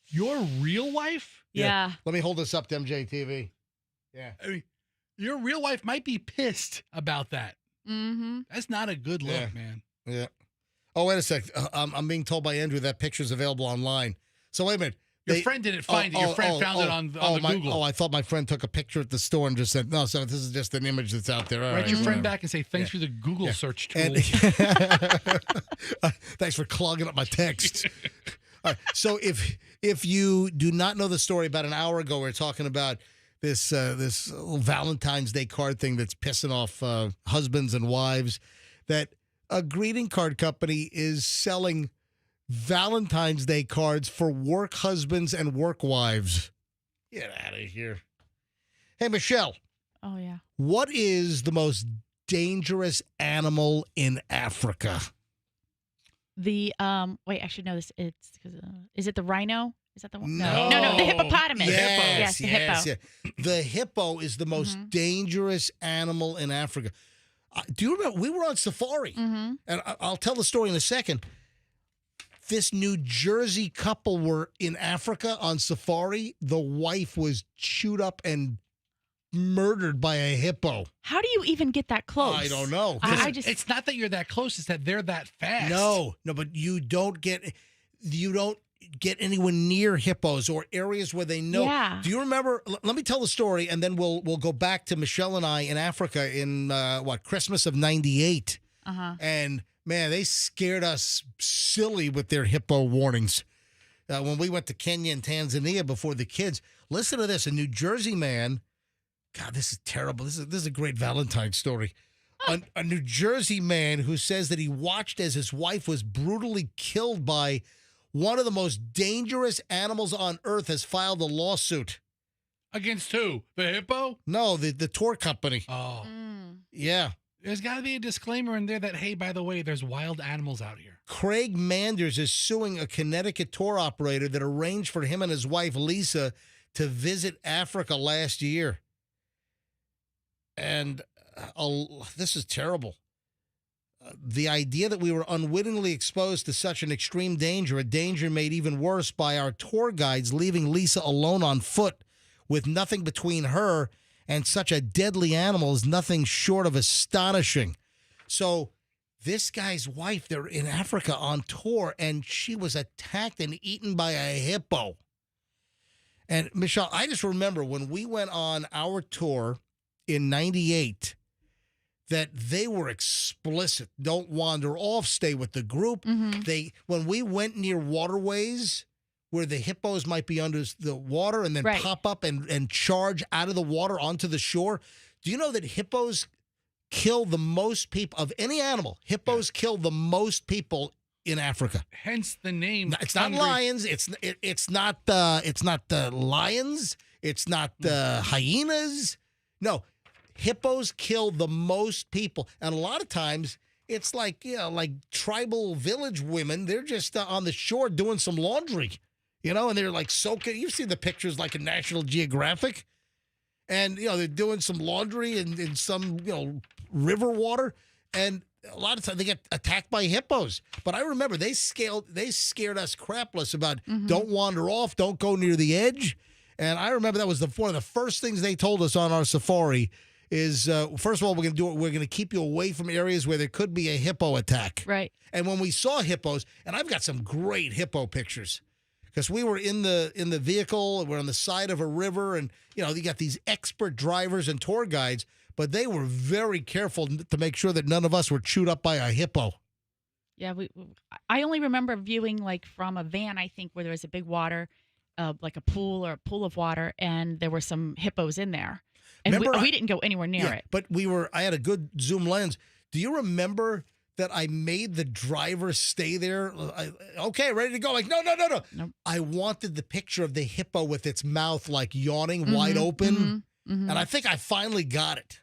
your real wife, Yeah. Let me hold this up to MJTV. Yeah. I mean, your real wife might be pissed about that. Mm-hmm. That's not a good look, Yeah. man. Yeah. Oh, wait a sec. I'm being told by Andrew that picture's available online. So wait a minute. Your friend didn't find it. Your friend found it on the Google. Oh, I thought my friend took a picture at the store and just said, no, so this is just an image that's out there. All Write right, your friend whatever. back and say, thanks for the Google search tool. And thanks for clogging up my texts. All right, so if you do not know the story, about an hour ago, we were talking about this little Valentine's Day card thing that's pissing off husbands and wives, that a greeting card company is selling Valentine's Day cards for work husbands and work wives. Get out of here. Hey, Michelle. Oh, yeah. What is the most dangerous animal in Africa? The wait, I should know this. It's is it the rhino? Is that the one? No. No, the hippopotamus. Yes, the hippo. yeah. The hippo is the most dangerous animal in Africa. Do you remember? We were on safari, and I'll tell the story in a second. This New Jersey couple were in Africa on safari. The wife was chewed up and murdered by a hippo. How do you even get that close? I don't know. It's not that you're that close; it's that they're that fast. No, but you don't get anywhere near hippos or areas where they know. Yeah. Do you remember? Let me tell the story, and then we'll go back to Michelle and I in Africa in Christmas of '98. And man, they scared us silly with their hippo warnings. When we went to Kenya and Tanzania before the kids, listen to this: a New Jersey man. God, this is terrible. This is a great Valentine story. A New Jersey man who says that he watched as his wife was brutally killed by one of the most dangerous animals on earth has filed a lawsuit. Against who? The hippo? No, the tour company. Oh. Yeah. There's got to be a disclaimer in there that, hey, by the way, there's wild animals out here. Craig Manders is suing a Connecticut tour operator that arranged for him and his wife, Lisa, to visit Africa last year. And this is terrible. The idea that we were unwittingly exposed to such an extreme danger, a danger made even worse by our tour guides leaving Lisa alone on foot with nothing between her and such a deadly animal, is nothing short of astonishing. So this guy's wife, they're in Africa on tour, and she was attacked and eaten by a hippo. And Michelle, I just remember when we went on our tour in '98, that they were explicit. Don't wander off. Stay with the group. When we went near waterways where the hippos might be under the water and then pop up and charge out of the water onto the shore. Do you know that hippos kill the most people of any animal? Hippos kill the most people in Africa. Hence the name. It's not lions. It's not the lions. It's not the hyenas. No. Hippos kill the most people, and a lot of times it's like tribal village women. They're just on the shore doing some laundry, and they're like soaking. You've seen the pictures like in National Geographic, and they're doing some laundry in some river water, and a lot of times they get attacked by hippos. But I remember they scared us crapless about don't wander off, don't go near the edge, and I remember that was one of the first things they told us on our safari. Is first of all, we're going to keep you away from areas where there could be a hippo attack. Right. And when we saw hippos, and I've got some great hippo pictures, because we were in the vehicle, and we're on the side of a river, and you got these expert drivers and tour guides, but they were very careful to make sure that none of us were chewed up by a hippo. Yeah, I only remember viewing like from a van, I think, where there was a big water, like a pool or a pool of water, and there were some hippos in there. And we didn't go anywhere near it. But I had a good zoom lens. Do you remember that I made the driver stay there? Okay, ready to go. Like, no. Nope. I wanted the picture of the hippo with its mouth like yawning wide open. And I think I finally got it.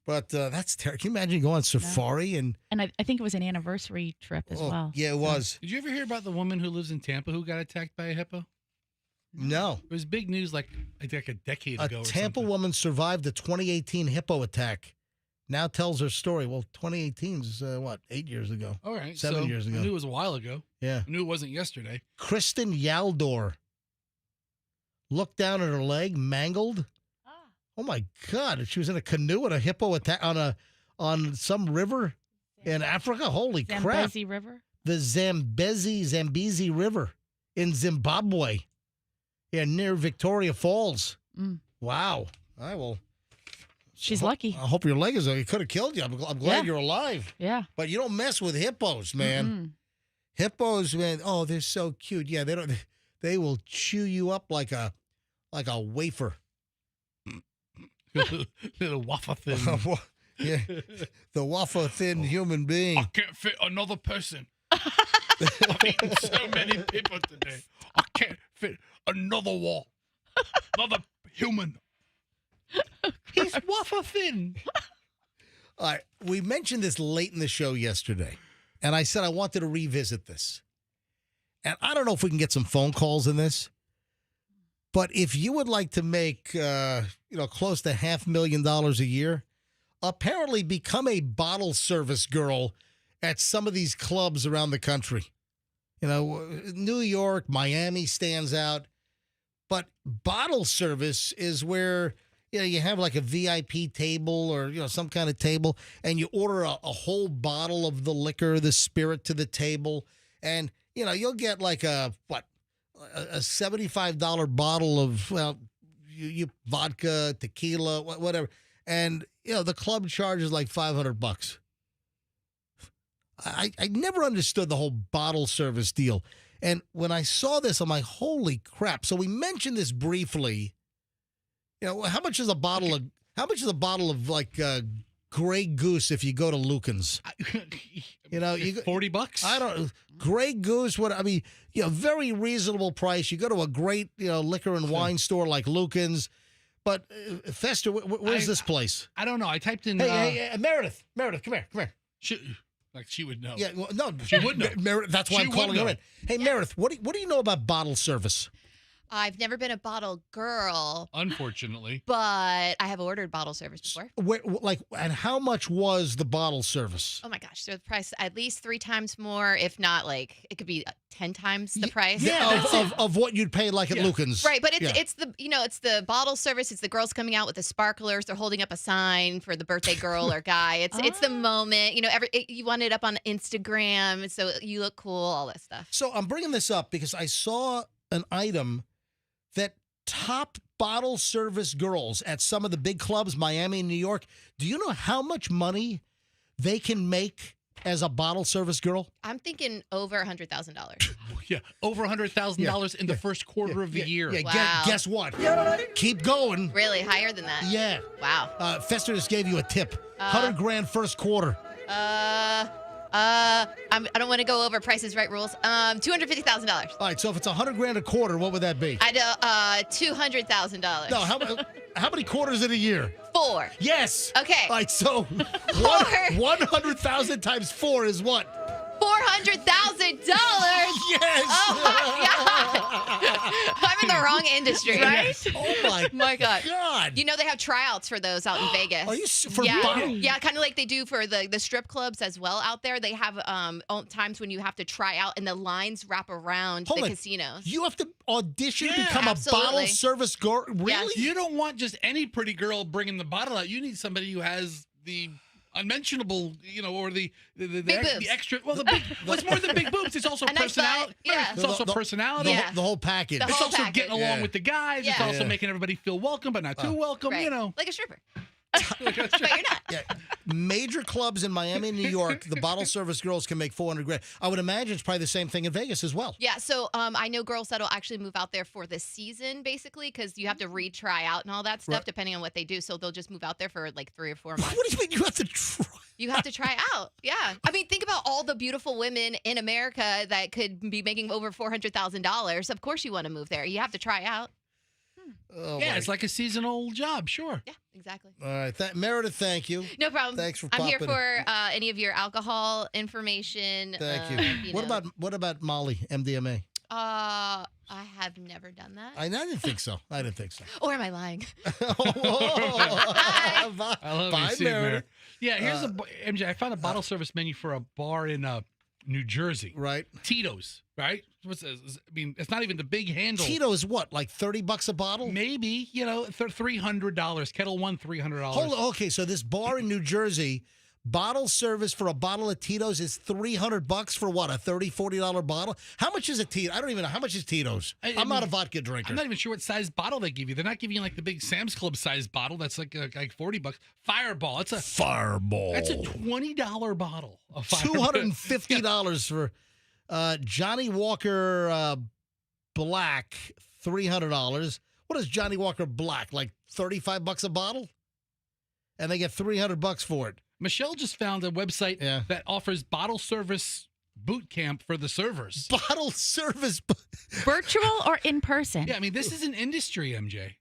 But that's terrible. Can you imagine going on safari? And I think it was an anniversary trip as well. Yeah, it was. Did you ever hear about the woman who lives in Tampa who got attacked by a hippo? No. It was big news like a decade ago. A Tampa woman survived the 2018 hippo attack. Now tells her story. Well, 2018 is, 8 years ago? All right. 7 years ago. I knew it was a while ago. Yeah. I knew it wasn't yesterday. Kristen Yaldor looked down at her leg, mangled. Oh, my God. She was in a canoe at a hippo attack on some river in Africa. Holy crap. Zambezi River? The Zambezi River in Zimbabwe. Yeah, near Victoria Falls. Wow. She's lucky. I hope your leg is okay. It could have killed you. I'm glad you're alive. Yeah. But you don't mess with hippos, man. Hippos, man, they're so cute. Yeah, they will chew you up like a wafer. Little wafer thin. Yeah. The wafer thin human being. I can't fit another person. I've eaten so many people today. I can't fit another wall. Another human. He's wafer thin. All right. We mentioned this late in the show yesterday, and I said I wanted to revisit this. And I don't know if we can get some phone calls in this, but if you would like to make, close to $500,000 a year, apparently become a bottle service girl at some of these clubs around the country. New York, Miami stands out, but bottle service is where you have like a VIP table or some kind of table, and you order a whole bottle of the liquor, the spirit to the table, and you'll get like a $75 bottle of vodka, tequila, whatever, and the club charges like $500. I never understood the whole bottle service deal. And when I saw this, I'm like, holy crap. So we mentioned this briefly. How much is a bottle of like Grey Goose if you go to Lucan's? You $40? I don't Grey Goose, very reasonable price. You go to a great, liquor and wine store like Lucan's. But Fester, where's this place? I don't know. I typed in Hey, Meredith, come here. She would know. Yeah, well, no, she would know. Meredith, that's why I'm calling her in. Hey, Meredith, what do you know about bottle service? I've never been a bottle girl, unfortunately, but I have ordered bottle service before. And how much was the bottle service? Oh my gosh, so the price at least 3 times more, if not like it could be 10 times the price. Yeah, of what you'd pay like at Lucan's. Right, but it's the bottle service. It's the girls coming out with the sparklers. They're holding up a sign for the birthday girl or guy. It's the moment. You want it up on Instagram, so you look cool. All that stuff. So I'm bringing this up because I saw an item that top bottle service girls at some of the big clubs, Miami and New York, do you know how much money they can make as a bottle service girl? I'm thinking over $100,000. Yeah, over $100,000 in the first quarter of the year. Yeah, wow. Guess what? Keep going. Really, higher than that? Yeah. Wow. Fester just gave you a tip. $100,000 first quarter. I don't want to go over Price is Right rules. $250,000. All right, so if it's $100,000 a quarter, what would that be? $200,000. No, how many quarters in a year? 4. Yes. Okay. All right, so 100,000 times 4 is what? $400,000. Yes. Oh my God. I'm in the wrong industry. Right? Oh my God. God. They have tryouts for those out in Vegas. Are you for yeah, kind of like they do for the strip clubs as well out there. They have times when you have to try out and the lines wrap around the casinos. You have to audition to become a bottle service girl? Really? Yes. You don't want just any pretty girl bringing the bottle out. You need somebody who has the unmentionable, or the Big the boobs. extra. Well, the big, what's more than big boobs? It's also A nice personality. butt, yeah. It's also personality. The whole package. The It's whole also package. getting along with the guys. It's Yeah. also making everybody feel welcome, but not too welcome. Right. You know, Like a stripper. Like a But you're not. Yeah, major clubs in Miami and New York, the bottle service girls can make $400,000. I would imagine it's probably the same thing in Vegas as well. Yeah, so I know girls that'll actually move out there for the season, basically, because you have to retry out and all that stuff, Right. depending on what they do. So they'll just move out there for like 3 or 4 months. What do you mean you have to try? You have to try out. Yeah. I mean, think about all the beautiful women in America that could be making over $400,000. Of course you want to move there. You have to try out. Oh, yeah, my- it's like a seasonal job. Sure. Yeah, exactly. All right, Meredith, thank you. No problem. Thanks for I'm here popping in. for any of your alcohol information. Thank you. know. What about Molly, MDMA? I have never done that. I didn't think so. Or am I lying? I love Bye, you, Steve Meredith. Mayer. Yeah, here's MJ. I found a bottle service menu for a bar in New Jersey. Right. Tito's. Right. What's this? I mean, it's not even the big handle. Tito is what, like $30 a bottle? Maybe, $300. Kettle One, $300. Hold on. Okay, so this bar in New Jersey, bottle service for a bottle of Tito's is $300 for what, a $30, $40 bottle? How much is a Tito? I don't even know. How much is Tito's? I'm not a vodka drinker. I'm not even sure what size bottle they give you. They're not giving you like the big Sam's Club size bottle. That's like $40. Fireball. It's a Fireball. That's a $20 bottle of Fireball. $250 for Johnny Walker Black, $300. What is Johnny Walker Black? Like $35 a bottle? And they get $300 for it. Michelle just found a website that offers bottle service boot camp for the servers. Bottle service. Virtual or in person? Yeah, I mean, this is an industry, MJ.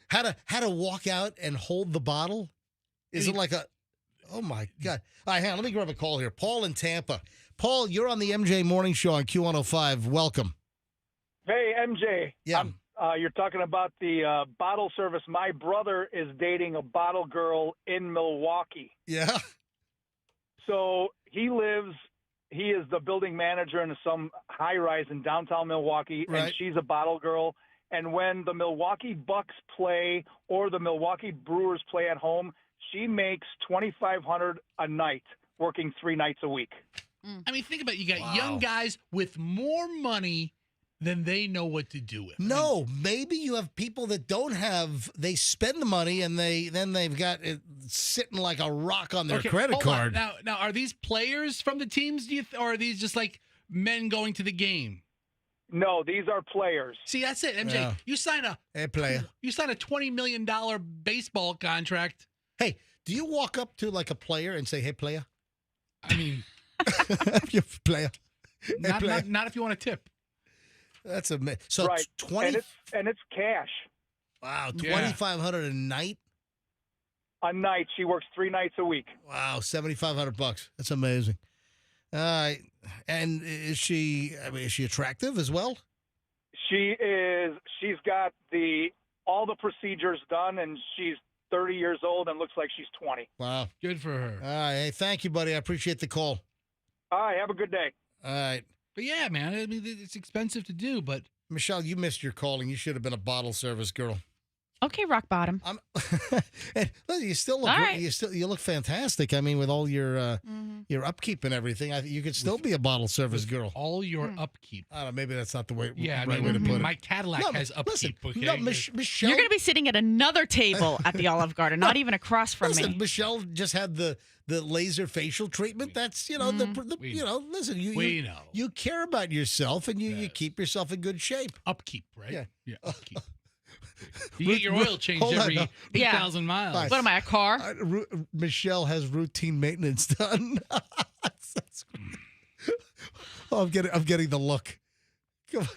How to walk out and hold the bottle? Is it like a... Oh, my God. All right, hang on. Let me grab a call here. Paul in Tampa. Paul, you're on the MJ Morning Show on Q105. Welcome. Hey, MJ. Yeah. You're talking about the bottle service. My brother is dating a bottle girl in Milwaukee. Yeah. So he is the building manager in some high rise in downtown Milwaukee, Right. and she's a bottle girl. And when the Milwaukee Bucks play or the Milwaukee Brewers play at home, she makes $2,500 a night, working 3 nights a week. I mean, think about it. You got young guys with more money than they know what to do with. No, maybe you have people that don't have, they spend the money and they've got it sitting like a rock on their credit hold on. card. Now, are these players from the teams, or are these just like men going to the game? No, these are players. See, that's it, MJ. Yeah. You sign a $20 million baseball contract. Hey, do you walk up to like a player and say, "Hey, player"? I mean, you player. Not if you want to tip. That's a so right. 20 and it's cash. Wow, $2,500 a night. A night. She works 3 nights a week. Wow, $7,500. That's amazing. All right, and is she attractive as well? She is. She's got all the procedures done, and she's 30 years old and looks like she's 20. Wow, good for her. All right, hey, thank you, buddy. I appreciate the call. All right, have a good day. All right. But yeah, man, I mean, it's expensive to do, but Michelle, you missed your calling. You should have been a bottle service girl. Okay, rock bottom. And listen, you still look All right. you look fantastic. I mean, with all your upkeep and everything, you could still be a bottle service girl. All your upkeep. I don't know. Maybe that's not the way. Yeah, right way to put it. my Cadillac has upkeep. Listen, Okay, no, Michelle. You're going to be sitting at another table at the Olive Garden, not even across from Listen, me. Michelle just had the laser facial treatment. That's listen, We know. you care about yourself and you keep yourself in good shape. Upkeep, right? Yeah. Upkeep. You get your oil changed Hold on, every no. 8,000 miles. All right. What am I, a car? Michelle has routine maintenance done. That's oh, I'm getting the look. Come on.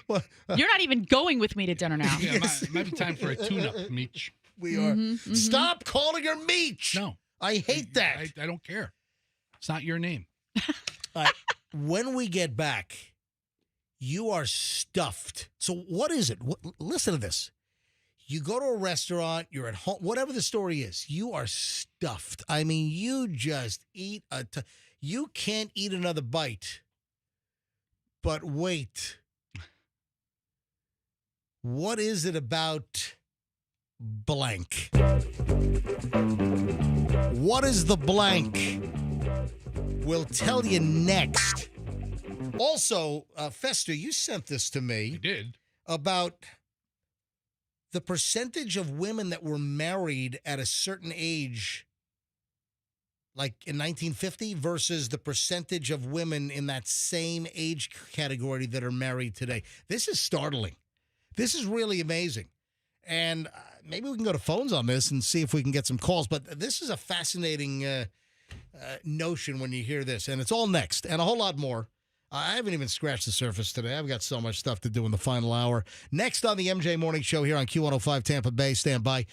What? You're not even going with me to dinner now. Yeah, might be time for a tune-up, Meech. We are. Stop calling her Meech. No. I hate that. I don't care. It's not your name. All right. When we get back, you are stuffed. So what is it? Listen to this. You go to a restaurant, you're at home, whatever the story is, you are stuffed. I mean, you just eat you can't eat another bite. But wait. What is it about blank? What is the blank? We'll tell you next. Also, Fester, you sent this to me. I did. About the percentage of women that were married at a certain age, like in 1950, versus the percentage of women in that same age category that are married today. This is startling. This is really amazing. And maybe we can go to phones on this and see if we can get some calls. But this is a fascinating notion when you hear this. And it's all next and a whole lot more. I haven't even scratched the surface today. I've got so much stuff to do in the final hour. Next on the MJ Morning Show here on Q105 Tampa Bay. Stand by.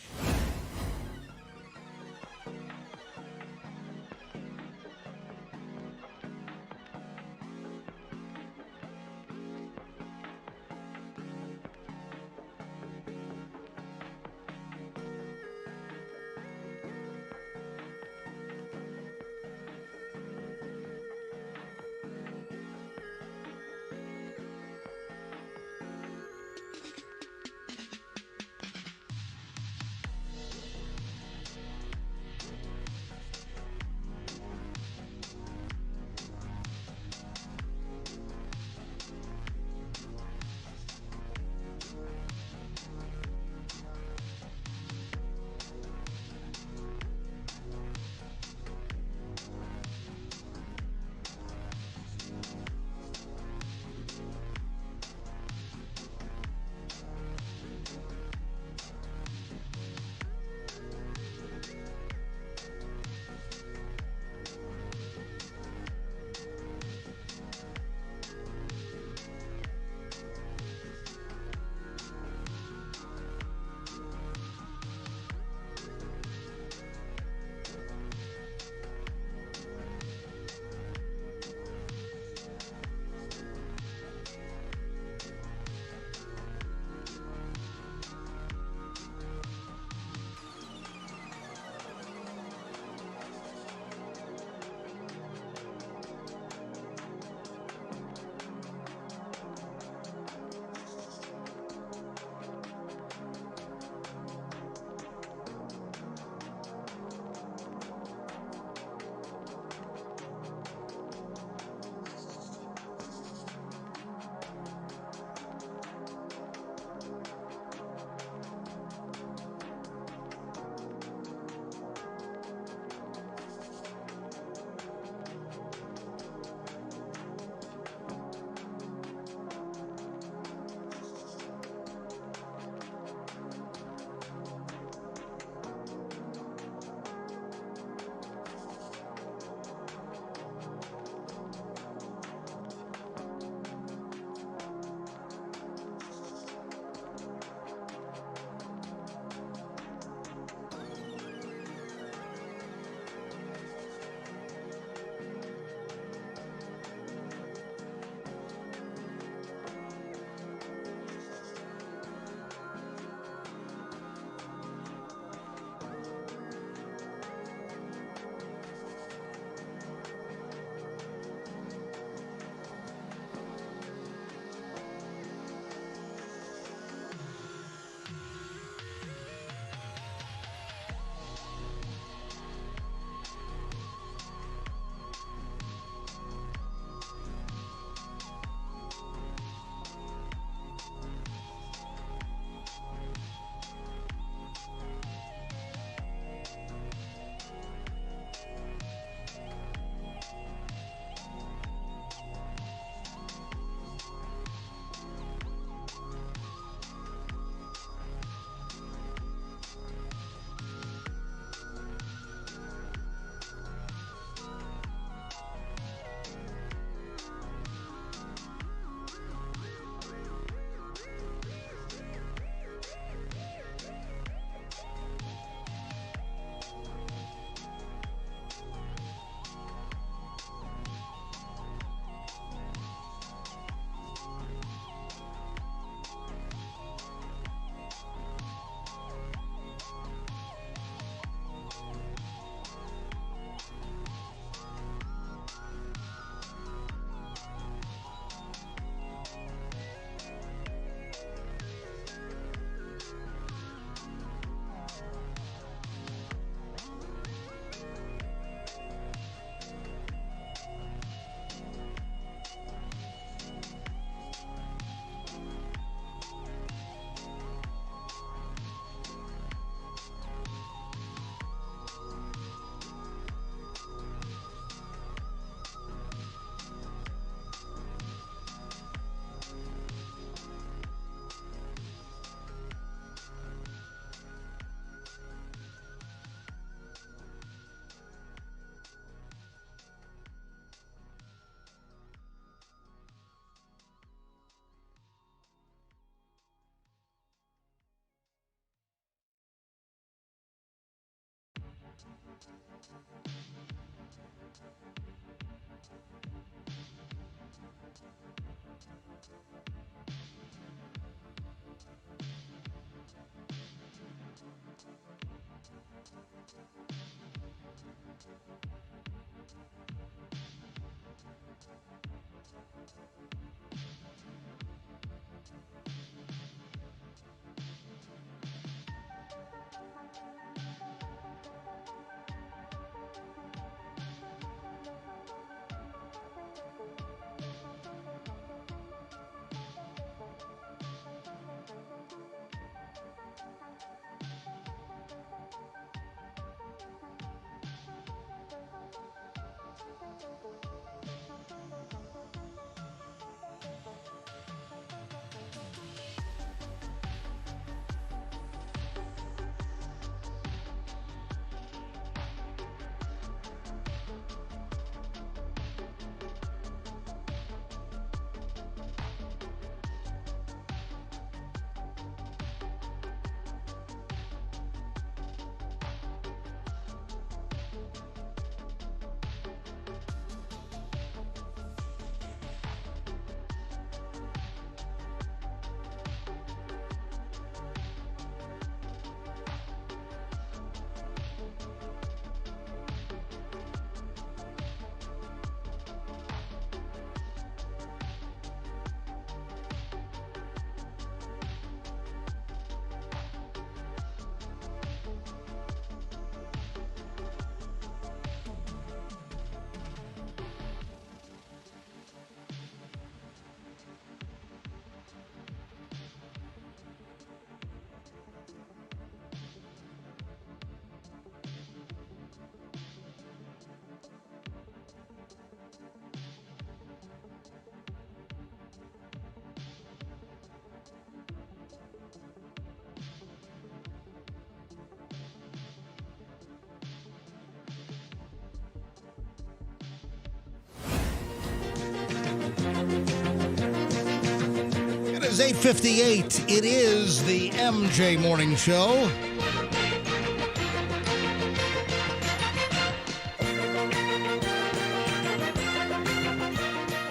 is 8:58. It is the MJ Morning Show.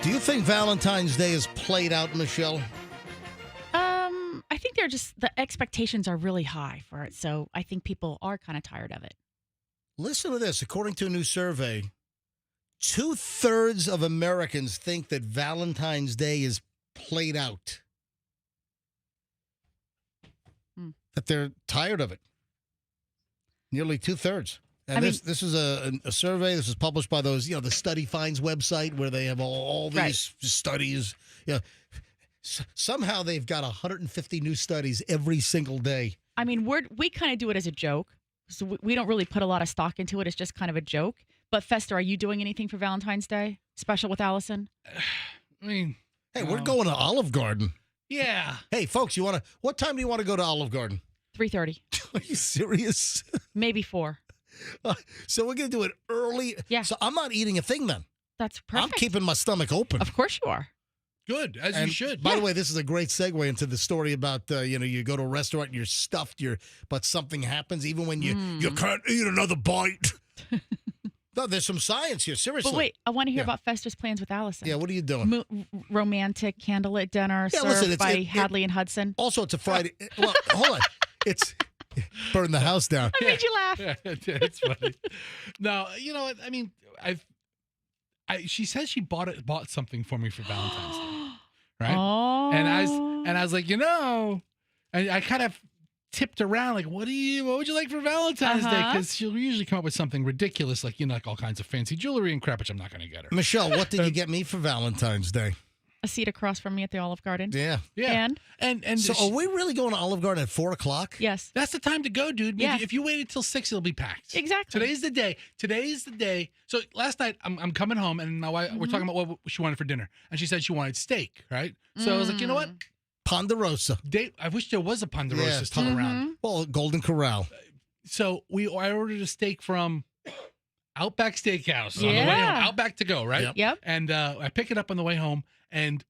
Do you think Valentine's Day is played out, Michelle? I think the expectations are really high for it, so I think people are kind of tired of it. Listen to this. According to a new survey, 2/3 of Americans think that Valentine's Day is played out. That they're tired of it. Nearly 2/3. And this is a survey. This is published by those, the Study Finds website where they have all these studies. Somehow they've got 150 new studies every single day. I mean, we kind of do it as a joke. So we don't really put a lot of stock into it. It's just kind of a joke. But Fester, are you doing anything for Valentine's Day? Special with Allison? I mean, hey, we're going to Olive Garden. Yeah. Hey, folks, what time do you want to go to Olive Garden? 3:30. Are you serious? Maybe 4. So we're going to do it early. Yeah. So I'm not eating a thing then. That's perfect. I'm keeping my stomach open. Of course you are. Good, as you should. By the way, this is a great segue into the story about, you go to a restaurant and you're stuffed, but something happens even when you can't eat another bite. No, there's some science here, seriously. But wait, I want to hear about Fester's plans with Allison. Yeah, what are you doing? Romantic candlelit dinner served by Hadley and Hudson. Also, it's a Friday. Well, hold on. It's burn the house down. I made you laugh. It's funny. No, you know what? I mean, she says she bought something for me for Valentine's Day, right? Oh. And I was like, I kind of tipped around like, what would you like for Valentine's Day? Because she'll usually come up with something ridiculous, like like all kinds of fancy jewelry and crap, which I'm not going to get her. Michelle, what did you get me for Valentine's Day? A seat across from me at the Olive Garden. Yeah. And so are we really going to Olive Garden at 4:00? Yes. That's the time to go, dude. Yeah. If you waited till 6, it'll be packed. Exactly. Today's the day. So last night I'm coming home and my wife, we're talking about what she wanted for dinner, and she said she wanted steak, right? So I was like, you know what? Ponderosa. I wish there was a Ponderosa still around. Well, Golden Corral. So I ordered a steak from Outback Steakhouse on the way home. Outback to go, right? Yep. And I pick it up on the way home, and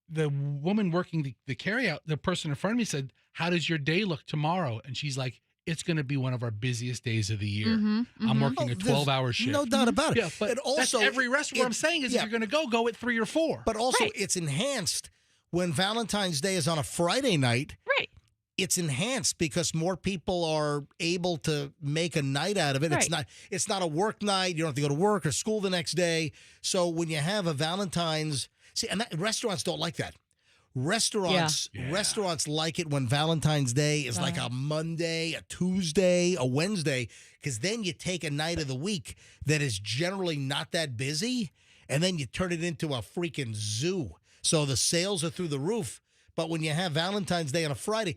the woman working the carryout, the person in front of me said, "How does your day look tomorrow?" And she's like, "It's going to be one of our busiest days of the year. I'm working a 12-hour shift." No doubt about it. Yeah, but and also, that's every restaurant. What I'm saying is, if you're going to go at 3 or 4. But also, it's enhanced when Valentine's Day is on a Friday night. Right. it's enhanced because more people are able to make a night out of it. Right. It's not a work night. You don't have to go to work or school the next day. So when you have a Valentine's, restaurants don't like that. Restaurants like it when Valentine's Day is like a Monday, a Tuesday, a Wednesday, because then you take a night of the week that is generally not that busy, and then you turn it into a freaking zoo. So the sales are through the roof. But when you have Valentine's Day on a Friday,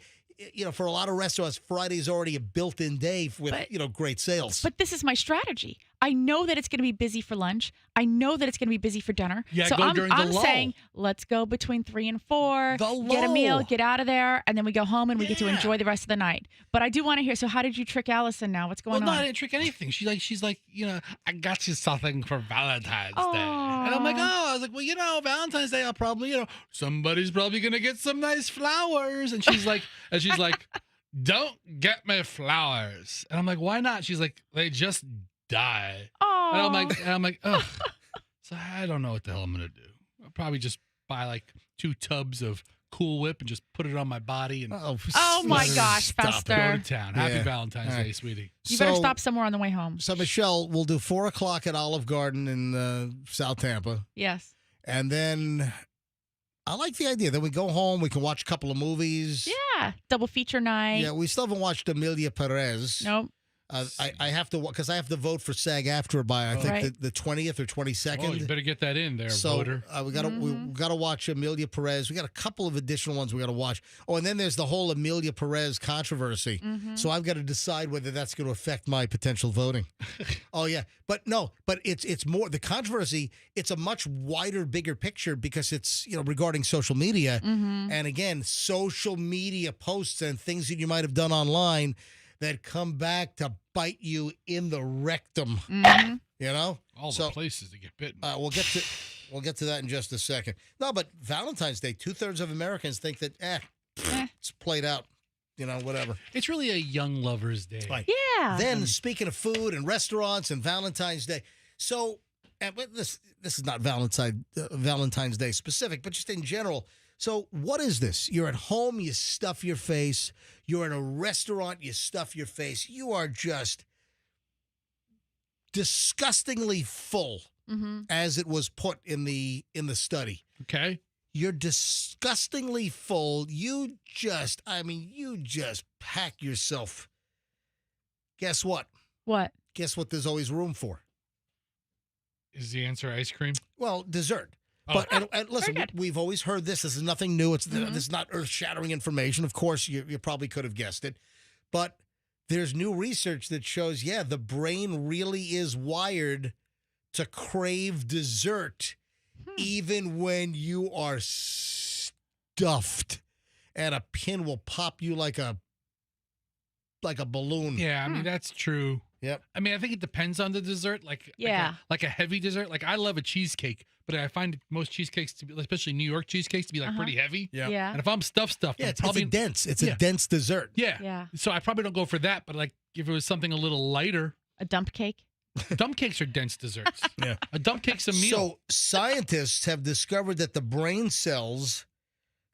for a lot of restaurants, Friday is already a built-in day with, great sales. But this is my strategy. I know that it's going to be busy for lunch. I know that it's going to be busy for dinner. Yeah, so go during the I'm lull. saying, let's go between 3 and 4, The get a meal, lull. get out of there, and then we go home and we get to enjoy the rest of the night. But I do want to hear, so how did you trick Allison now? What's going Well, no, I on? didn't trick anything. She's like, I got you something for Valentine's Day. And I'm like, I was like, Valentine's Day, I'll probably, somebody's probably going to get some nice flowers. And she's like, don't get me flowers. And I'm like, why not? She's like, they just die. Oh. And I'm like, ugh. So I don't know what the hell I'm going to do. I'll probably just buy like 2 tubs of Cool Whip and just put it on my body and Oh my gosh, Fester. go to town. Happy Yeah. Valentine's All right. Day, sweetie. You better stop somewhere on the way home. So, Michelle, we'll do 4 o'clock at Olive Garden in South Tampa. Yes. And then I like the idea. Then we go home. We can watch a couple of movies. Yeah. Double feature night. Yeah, we still haven't watched Amelia Perez. Nope. I have to, because I have to vote for SAG-AFTRA by I think Right. the 20th or 22nd. Oh, you better get that in there, So voter. we gotta watch Amelia Perez. We got a couple of additional ones we gotta watch. Oh, and then there's the whole Amelia Perez controversy. So I've got to decide whether that's going to affect my potential voting. Oh yeah, but it's more the controversy. It's a much wider, bigger picture because it's regarding social media, and again, social media posts and things that you might have done online that come back to bite you in the rectum. All the places to get bitten. We'll get to that in just a second. No, but Valentine's Day, 2/3 of Americans think that it's played out. Whatever. It's really a young lover's day. Right. Yeah. Then speaking of food and restaurants and Valentine's Day, so this is not Valentine's Day specific, but just in general. So what is this? You're at home, you stuff your face. You're in a restaurant, you stuff your face. You are just disgustingly full, as it was put in the study. Okay. You're disgustingly full. You just pack yourself. Guess what? What? Guess what there's always room for? Is the answer ice cream? Well, dessert. Oh. But and listen, we've always heard this. This is nothing new. This is not earth-shattering information. Of course, you probably could have guessed it. But there's new research that shows, the brain really is wired to crave dessert even when you are stuffed and a pin will pop you like a balloon. Yeah, I mean, that's true. Yep. I mean, I think it depends on the dessert. Like a heavy dessert. Like I love a cheesecake, but I find most cheesecakes to be, especially New York cheesecakes, to be like pretty heavy. Yeah. And if I'm stuffed, it's probably a dense dessert. Yeah. Yeah. So I probably don't go for that. But like if it was something a little lighter, A dump cake. dump cakes are dense desserts. Yeah. A dump cake's a meal. So scientists have discovered that the brain cells,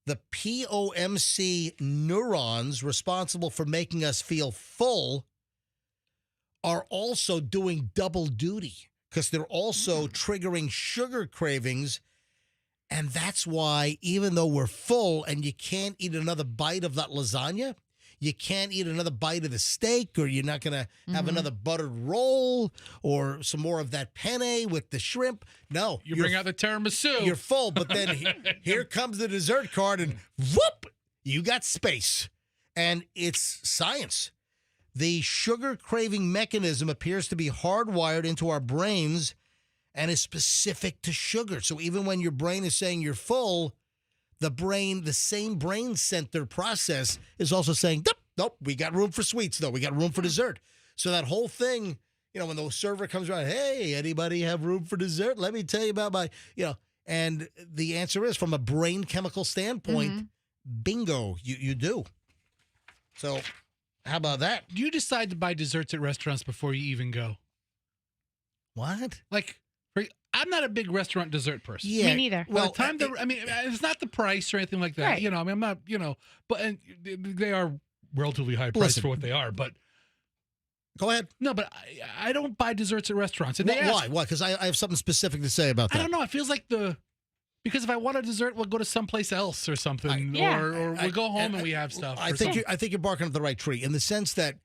the POMC neurons responsible for making us feel full, are also doing double duty because they're also triggering sugar cravings. And that's why even though we're full and you can't eat another bite of that lasagna, you can't eat another bite of the steak, or you're not going to have another buttered roll or some more of that penne with the shrimp. No. You bring out the tiramisu. You're full, but then here comes the dessert card and whoop, you got space. And it's science. The sugar craving mechanism appears to be hardwired into our brains and is specific to sugar. So even when your brain is saying you're full, the same brain center process is also saying, nope, we got room for sweets, though. We got room for dessert. So that whole thing, when the server comes around, hey, anybody have room for dessert? Let me tell you about my, and the answer is from a brain chemical standpoint, bingo, you do. So how about that? Do you decide to buy desserts at restaurants before you even go? What? Like, I'm not a big restaurant dessert person. Me neither. Well, it's not the price or anything like that. Right. You know, I mean, I'm not, but and they are relatively high price for what they are. But go ahead. No, but I don't buy desserts at restaurants. And Why? Why? Because I have something specific to say about that. I don't know. It feels like because if I want a dessert, we'll go to someplace else or something, or we'll go home and we have stuff. I think you're barking up the right tree in the sense that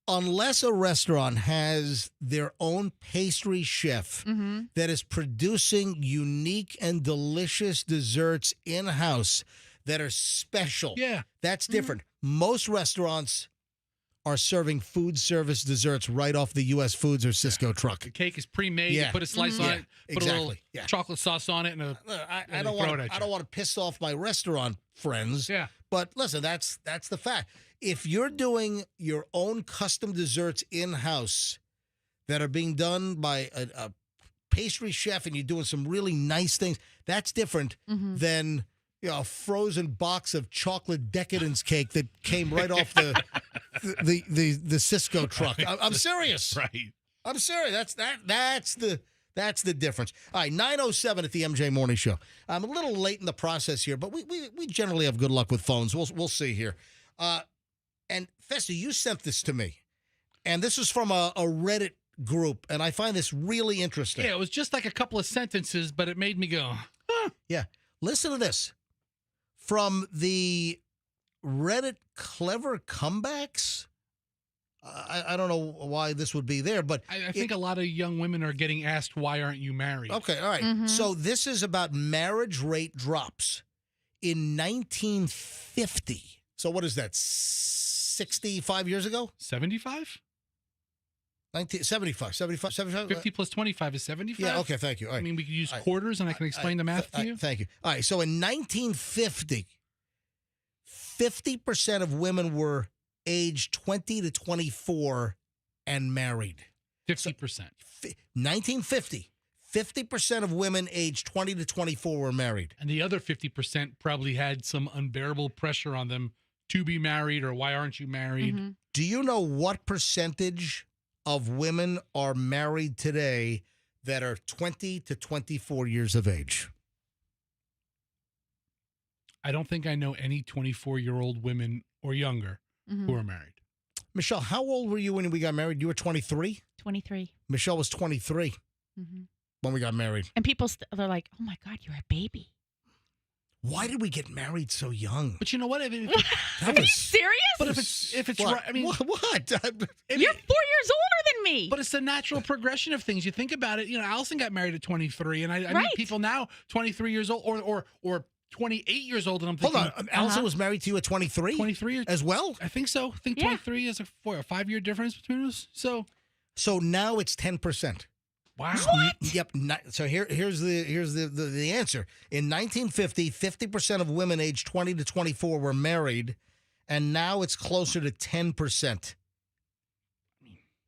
unless a restaurant has their own pastry chef that is producing unique and delicious desserts in-house that are special, that's different. Most restaurants are serving food service desserts right off the U.S. Foods or Cisco truck. The cake is pre-made. You put a slice on it, put a little chocolate sauce on it, and I don't want to piss off my restaurant friends. Yeah. But listen, that's the fact. If you're doing your own custom desserts in-house that are being done by a pastry chef and you're doing some really nice things, that's different than a frozen box of chocolate decadence cake that came right off the Cisco truck. I'm serious. Right. I'm serious. That's the difference. All right, 9:07 at the MJ Morning Show. I'm a little late in the process here, but we generally have good luck with phones. We'll see here. And Festa, you sent this to me, and this is from a Reddit group, and I find this really interesting. Yeah, it was just like a couple of sentences, but it made me go, huh. Yeah. Listen to this. From the Reddit Clever Comebacks. I don't know why this would be there, but I think a lot of young women are getting asked, why aren't you married? Okay, all right. So this is about marriage rate drops. In 1950, so what is that, 65 years ago? 75? 75. 50 plus 25 is 75? Yeah, okay, thank you. All right. I mean, we could use quarters, and I can explain the math to you. Thank you. All right, so in 1950, 50% of women were aged 20 to 24 and married. 50%. 1950, 50% of women aged 20 to 24 were married. And the other 50% probably had some unbearable pressure on them to be married, or why aren't you married? Do you know what percentage of women are married today that are 20 to 24 years of age? I don't think I know any 24-year-old women or younger who are married. Michelle, how old were you when we got married? You were 23? 23. Michelle was 23 when we got married. And people, they're like, oh, my God, you're a baby. Why did we get married so young? But you know what? Are you serious? But if it's what? right, I mean, what? You're 4 years older than me. But it's the natural progression of things. You think about it. Allison got married at 23, and I meet people now 23 years old or 28 years old, and I'm thinking, hold on, Allison was married to you at 23? 23 as well? I think so. I think 23 is a 5-year difference between us. So now it's 10%. Wow. What? Yep. So here's the answer. In 1950, 50% of women aged 20 to 24 were married, and now it's closer to 10%.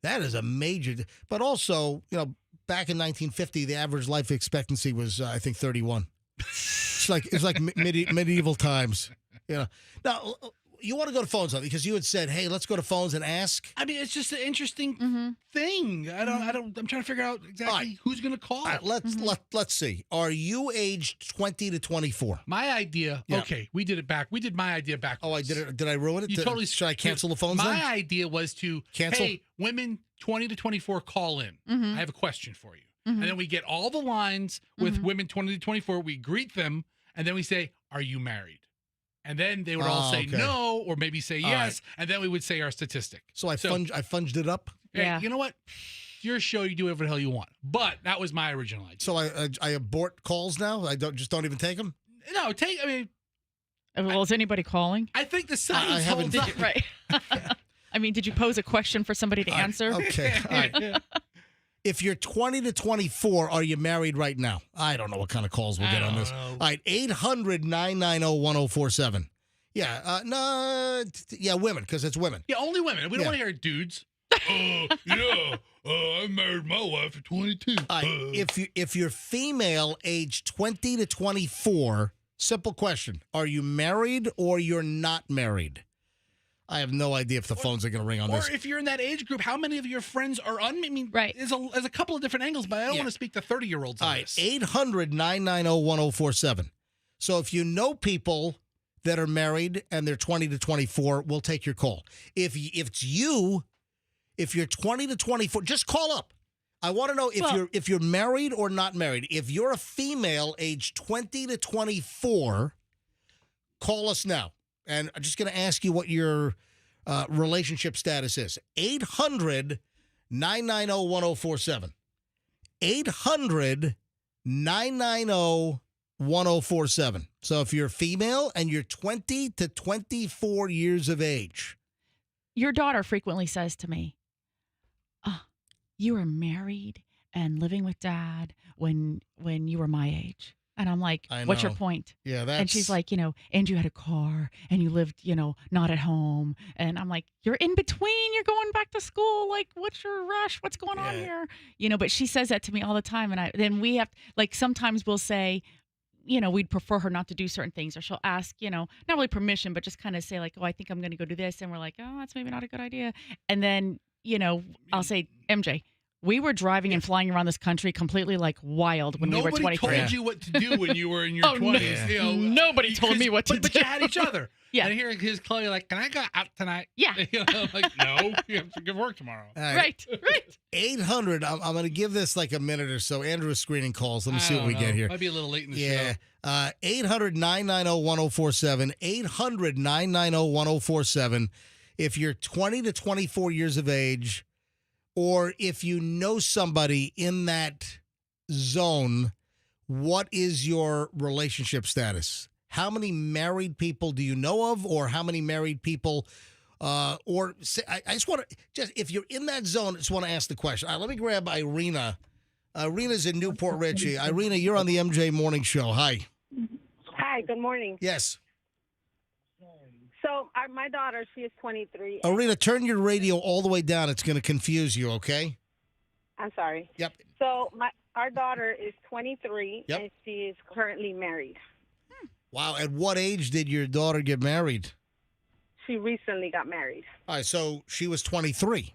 That is a major. But also, back in 1950, the average life expectancy was, I think, 31. It's like medieval times. Now, you want to go to phones, though, because you had said, "Hey, let's go to phones and ask." I mean, it's just an interesting thing. I'm trying to figure out exactly who's going to call. All right, let's see. Are you aged 20 to 24? My idea. Yeah. Okay, we did it back. We did my idea back. Oh, I did it. Did I ruin it? You totally. Should I cancel the phones? My idea was to cancel. Hey, women 20 to 24, call in. I have a question for you. And then we get all the lines with women 20 to 24. We greet them, and then we say, "Are you married?" And then they would all say no, or maybe say yes, and then we would say our statistic. So I funged it up. Yeah. You know what? It's your show. You do whatever the hell you want. But that was my original idea. So I abort calls now. I don't even take them. No, I mean, well, is anybody calling? I think the science holds up. Right. I mean, did you pose a question for somebody to answer? Okay. All right. If you're 20 to 24, are you married right now? I don't know what kind of calls we'll get on this. All right, 800-990-1047. Yeah, no, yeah, women, because it's women. Yeah, only women. We don't want to hear dudes. I married my wife at 22. If you're female, age 20 to 24, simple question: are you married or you're not married? I have no idea if the phones are going to ring on Or this. if you're in that age group, how many of your friends are I mean, right. There's a couple of different angles, but I don't Yeah. want to speak to 30-year-olds. All right, 800-990-1047. So if you know people that are married and they're 20 to 24, we'll take your call. If it's you, if you're 20 to 24, just call up. I want to know if you're married or not married. If you're a female age 20 to 24, call us now. And I'm just going to ask you what your relationship status is. 800-990-1047. 800-990-1047. So if you're female and you're 20 to 24 years of age. Your daughter frequently says to me, you were married and living with dad when you were my age. And I'm like, what's your point? Yeah, that's... And she's like, and you had a car and you lived, not at home. And I'm like, you're in between. You're going back to school. Like, what's your rush? What's going on here? But she says that to me all the time. And then we have, like, sometimes we'll say, we'd prefer her not to do certain things. Or she'll ask, not really permission, but just kind of say like, I think I'm going to go do this. And we're like, that's maybe not a good idea. And then, I'll say, MJ, we were driving and flying around this country completely like wild when we were 23. Nobody told you what to do when you were in your 20s. Nobody told me what to do. But you had each other. Yeah. And here his Chloe like, can I go out tonight? Yeah. Like, no, you have to give work tomorrow. Right. 800. I'm going to give this like a minute or so. Andrew is screening calls. Let me see what we get here. Might be a little late in the show. 800-990-1047. 800-990-1047. If you're 20 to 24 years of age, or if you know somebody in that zone, what is your relationship status? How many married people do you know of, or how many married people? I just want to if you're in that zone, I just want to ask the question. Let me grab Irina. Irina's in Newport Richie. Irina, you're on the MJ Morning Show. Hi. Hi. Good morning. Yes. So my daughter, she is 23. Irina, turn your radio all the way down. It's going to confuse you. Okay. I'm sorry. Yep. So our daughter is 23, Yep. and she is currently married. Wow. At what age did your daughter get married? She recently got married. All right. So she was 23.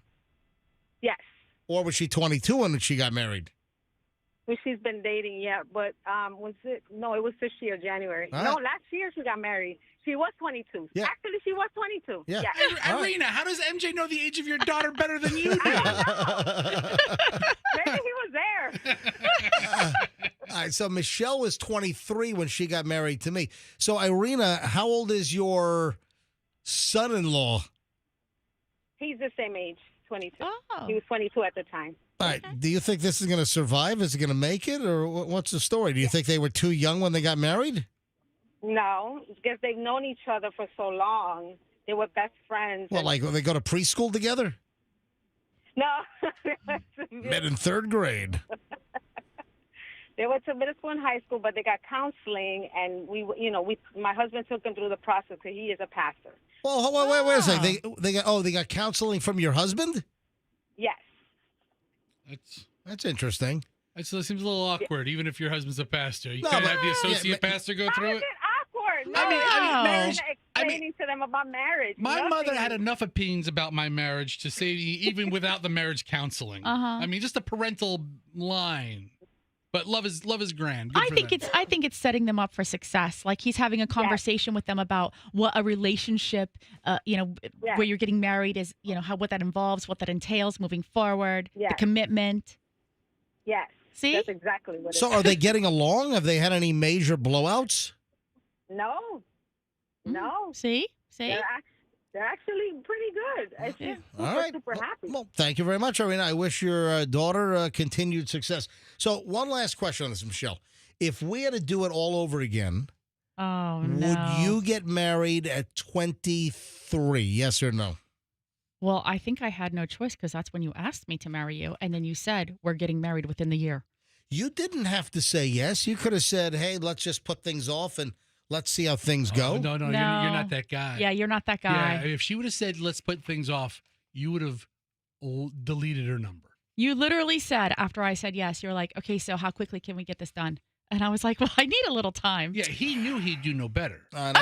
Yes. Or was she 22 when she got married? Well, she's been dating, yeah, but was it? No, it was this year, January. All No, right. last year she got married. She was 22. Yeah. Actually, she was 22. Yeah. Irina, how does MJ know the age of your daughter better than you do? Maybe he was there. All right, so Michelle was 23 when she got married to me. So, Irina, how old is your son-in-law? He's the same age, 22. Oh. He was 22 at the time. All right, do you think this is going to survive? Is it going to make it? Or what's the story? Do you think they were too young when they got married? No, because they've known each other for so long. They were best friends. Well, like they go to preschool together? No. Met in third grade. They went to middle school and high school, but they got counseling, and my husband took them through the process because he is a pastor. Well, wait a second. They got counseling from your husband? Yes. That's interesting. It seems a little awkward, even if your husband's a pastor. You No, can't but- have the associate pastor go through it. Awkward. No, I mean, marriage. Explaining to them about marriage. My Nothing. mother had enough opinions about my marriage to say, even without the marriage counseling. I mean, just a parental line. But love is grand. Good I for think them. I think it's setting them up for success. Like he's having a conversation with them about what a relationship, where you're getting married is, what that involves, what that entails moving forward, the commitment. Yes. See? That's exactly what it So is. are they getting along? Have they had any major blowouts? No. No. See? They're actually pretty good. It's just super happy. Well, thank you very much, Irina. I wish your daughter continued success. So one last question on this, Michelle. If we had to do it all over again, would you get married at 23? Yes or no? Well, I think I had no choice because that's when you asked me to marry you. And then you said, we're getting married within the year. You didn't have to say yes. You could have said, hey, let's just put things off and let's see how things go. No, you're not that guy. Yeah, you're not that guy. Yeah, if she would have said, let's put things off, you would have deleted her number. You literally said, after I said yes, you're like, okay, so how quickly can we get this done? And I was like, well, I need a little time. Yeah, he knew he'd do no better. And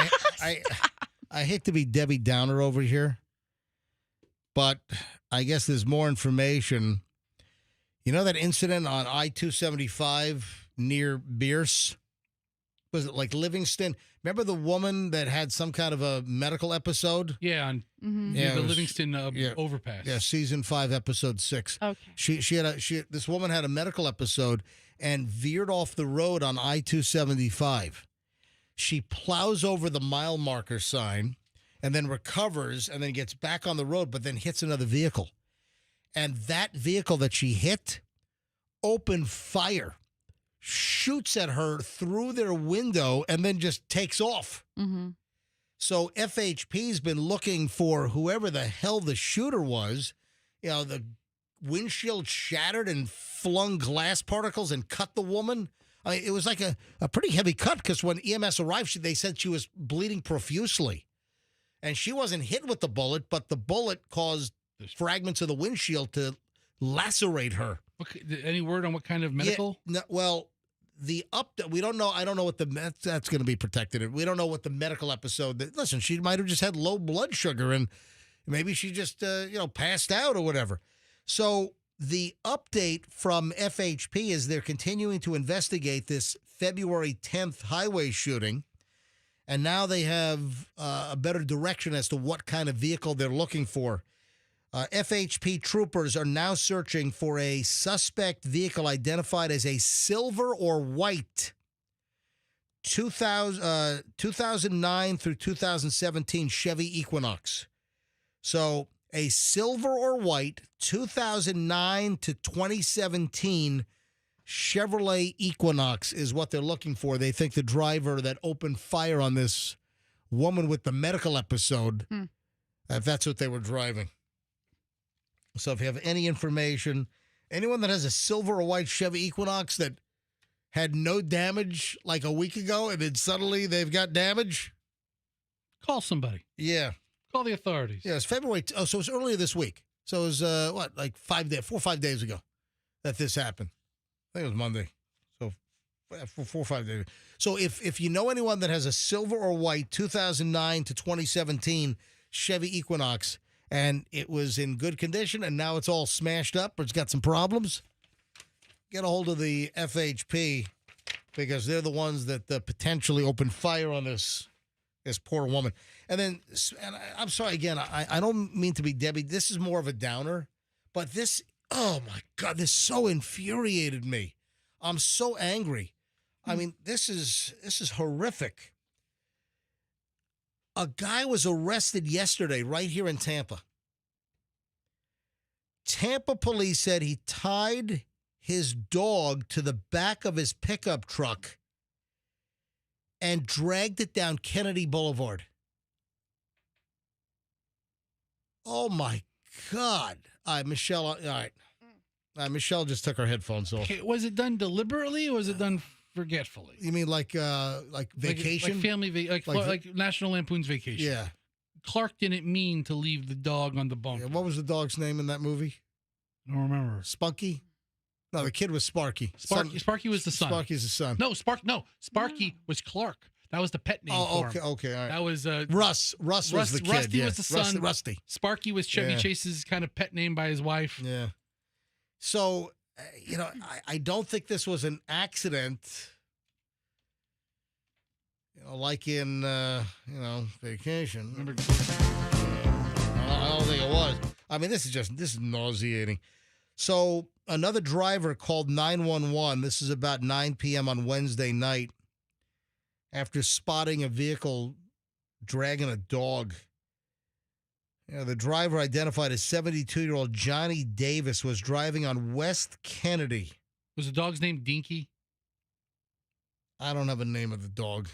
I hate to be Debbie Downer over here, but I guess there's more information. You know that incident on I-275 near Bierce? Was it like Livingston? Remember the woman that had some kind of a medical episode? Yeah, on the Livingston overpass. Yeah, season 5, episode 6. Okay. This woman had a medical episode and veered off the road on I-275. She plows over the mile marker sign and then recovers and then gets back on the road, but then hits another vehicle. And that vehicle that she hit opened fire, shoots at her through their window, and then just takes off. Mm-hmm. So FHP's been looking for whoever the hell the shooter was. You know, the windshield shattered and flung glass particles and cut the woman. I mean, it was like a pretty heavy cut because when EMS arrived, they said she was bleeding profusely. And she wasn't hit with the bullet, but the bullet caused fragments of the windshield to lacerate her. Okay, any word on what kind of medical? Yeah, no, well, we don't know. I don't know what that's going to be protected. We don't know what the medical episode. Listen, she might have just had low blood sugar and maybe she just passed out or whatever. So the update from FHP is they're continuing to investigate this February 10th highway shooting, and now they have a better direction as to what kind of vehicle they're looking for. FHP troopers are now searching for a suspect vehicle identified as a silver or white 2009 through 2017 Chevy Equinox. So a silver or white 2009 to 2017 Chevrolet Equinox is what they're looking for. They think the driver that opened fire on this woman with the medical episode, if that's what they were driving. So if you have any information, anyone that has a silver or white Chevy Equinox that had no damage like a week ago and then suddenly they've got damage, call somebody. Yeah. Call the authorities. Yeah, it's February. So it was earlier this week. So it was, 4 or 5 days ago that this happened. I think it was Monday. So 4 or 5 days. So if you know anyone that has a silver or white 2009 to 2017 Chevy Equinox, and it was in good condition, and now it's all smashed up or it's got some problems, get a hold of the FHP because they're the ones that potentially opened fire on this poor woman. And I'm sorry, again, I don't mean to be Debbie. This is more of a downer, but this, oh, my God, this so infuriated me. I'm so angry. I mean, this is horrific. A guy was arrested yesterday right here in Tampa. Tampa police said he tied his dog to the back of his pickup truck and dragged it down Kennedy Boulevard. Oh, my God. All right, Michelle. All right. Michelle just took her headphones off. Okay, was it done deliberately or was it done forgetfully? You mean like vacation? Like family, like National Lampoon's Vacation. Yeah. Clark didn't mean to leave the dog on the bunk. Yeah, what was the dog's name in that movie? I don't remember. Spunky? No, the kid was Sparky. Sparky was the son. Sparky's the son. No, Sparky was Clark. That was the pet name for him. Okay, all right. That was Russ. Russ was the kid. Rusty yeah. was the son. Rusty. Sparky was Chevy Chase's kind of pet name by his wife. Yeah. So, I don't think this was an accident. Like in, Vacation. I don't think it was. I mean, this is nauseating. So another driver called 911. This is about 9 p.m. on Wednesday night after spotting a vehicle dragging a dog. The driver, identified as 72-year-old Johnny Davis, was driving on West Kennedy. Was the dog's name Dinky? I don't have a name of the dog.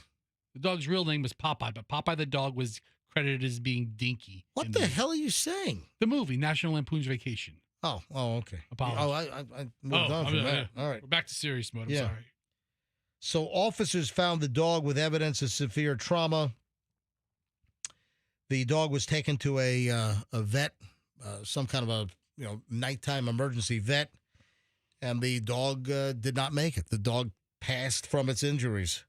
The dog's real name was Popeye, but Popeye the dog was credited as being Dinky. What the hell are you saying? The movie, National Lampoon's Vacation. Oh, okay. Apologies. I moved on from that. All right. We're back to serious mode. I'm sorry. So officers found the dog with evidence of severe trauma. The dog was taken to a vet, some kind of a nighttime emergency vet, and the dog did not make it. The dog passed from its injuries.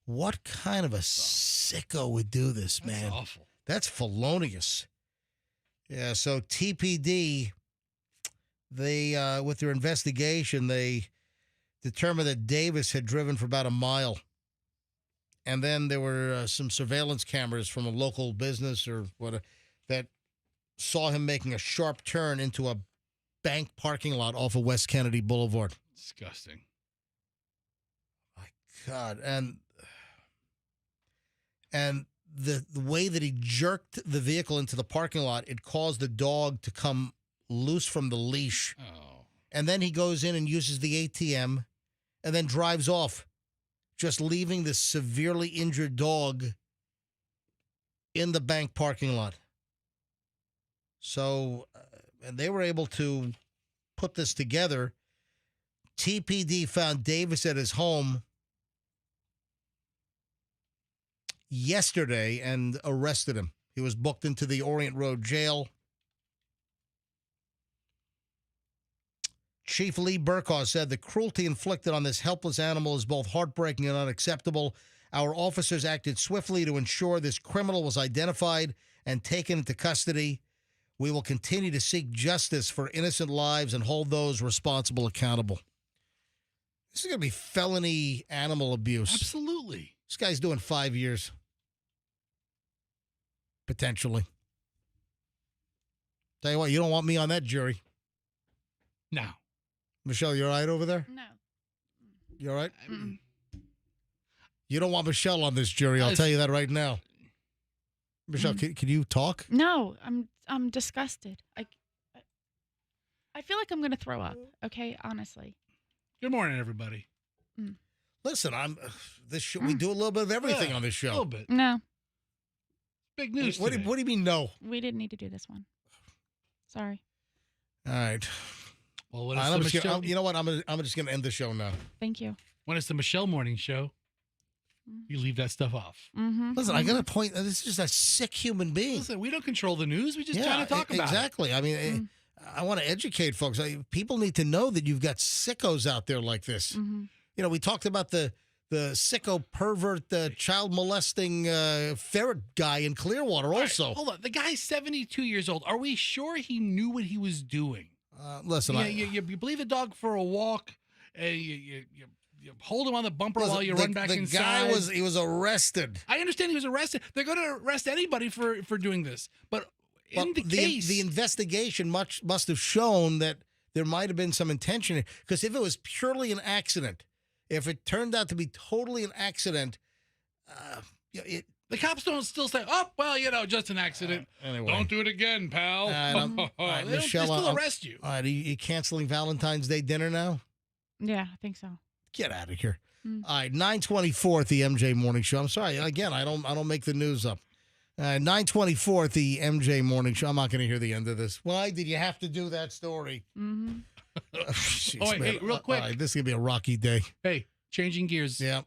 What kind of a sicko would do this, man? That's awful. That's felonious. Yeah, so TPD, they with their investigation, they determined that Davis had driven for about a mile. And then there were some surveillance cameras from a local business or what that saw him making a sharp turn into a bank parking lot off of West Kennedy Boulevard. Disgusting. My God. And the way that he jerked the vehicle into the parking lot, it caused the dog to come loose from the leash. Oh. And then he goes in and uses the ATM and then drives off, just leaving this severely injured dog in the bank parking lot. So, and they were able to put this together. TPD found Davis at his home yesterday and arrested him. He was booked into the Orient Road jail. Chief Lee Burkhaw said the cruelty inflicted on this helpless animal is both heartbreaking and unacceptable. Our officers acted swiftly to ensure this criminal was identified and taken into custody. We will continue to seek justice for innocent lives and hold those responsible accountable. This is going to be felony animal abuse. Absolutely. This guy's doing 5 years. Potentially. Tell you what, you don't want me on that jury. No. Michelle, you all right over there? No. You all right? You don't want Michelle on this jury. I'll tell you that right now. Michelle, can you talk? No, I'm disgusted. I feel like I'm going to throw up. Okay, honestly. Good morning, everybody. Listen, we do a little bit of everything on this show. A little bit. No, Big news. What do you mean no? we didn't need to do this one. Sorry. All right. Well, when it's the Michelle, you know what? I'm just going to end the show now. Thank you. when it's the Michelle Morning Show, you leave that stuff off. Listen, I got a point. This is just a sick human being. Listen, we don't control the news. We just kind of talk about exactly. it. I mean, I want to educate folks. People need to know that you've got sickos out there like this. You know, we talked about the sicko pervert, child molesting ferret guy in Clearwater also. Right, hold on. The guy's 72 years old. Are we sure he knew what he was doing? Listen, you leave a dog for a walk, you hold him on the bumper while you run back inside. The guy was arrested. I understand he was arrested. They're going to arrest anybody for doing this. But in the case... The investigation must have shown that there might have been some intention. Because if it was purely an accident, if it turned out to be totally an accident, the cops don't still say, oh, well, just an accident. Anyway. Don't do it again, pal. Right, They Michelle, still arrest you. All right, are you canceling Valentine's Day dinner now? Yeah, I think so. Get out of here. All right, 924 at the MJ Morning Show. I'm sorry. Again, I don't make the news up. 924 at the MJ Morning Show. I'm not going to hear the end of this. Why did you have to do that story? Jeez, Hey, real quick. All right, this is going to be a rocky day. Hey, changing gears. Yeah.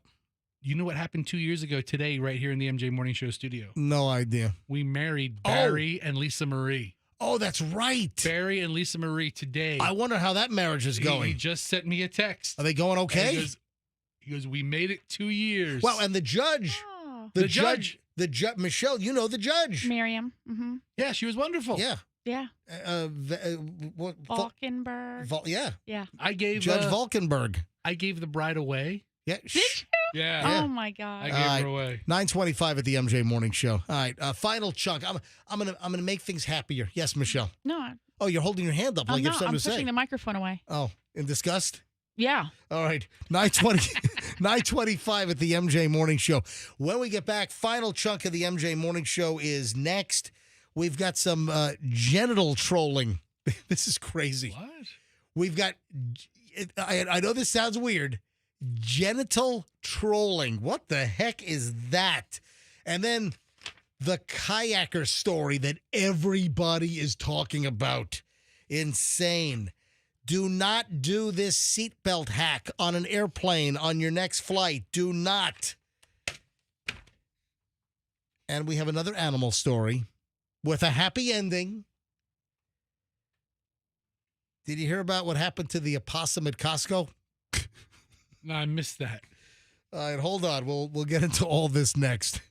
You know what happened 2 years ago today right here in the MJ Morning Show studio? No idea. We married Barry and Lisa Marie. Oh, that's right. Barry and Lisa Marie today. I wonder how that marriage is going. He just sent me a text. Are they going okay? He goes, we made it 2 years. Wow, and the judge. Oh. The judge. Michelle, you know the judge. Miriam. Yeah, she was wonderful. Yeah. Yeah. Valkenberg. Yeah. Yeah. I gave Judge Valkenberg. I gave the bride away. Yeah. Did you? Yeah. Oh my God. I gave her away. 925 at the MJ Morning Show. All right. Final chunk. I'm gonna make things happier. Yes, Michelle. No. Oh, you're holding your hand up like you have something to say. I'm pushing the microphone away. Oh, in disgust? Yeah. All right. 925 at the MJ Morning Show. When we get back, final chunk of the MJ Morning Show is next. We've got some genital trolling. This is crazy. What? We've got, I know this sounds weird, genital trolling. What the heck is that? And then the kayaker story that everybody is talking about. Insane. Do not do this seatbelt hack on an airplane on your next flight. Do not. And we have another animal story with a happy ending. Did you hear about what happened to the opossum at Costco? No, I missed that. All right, hold on. We'll get into all this next.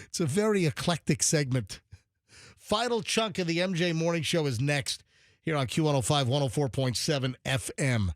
It's a very eclectic segment Final chunk of the MJ Morning Show is next here on Q105, 104.7 FM.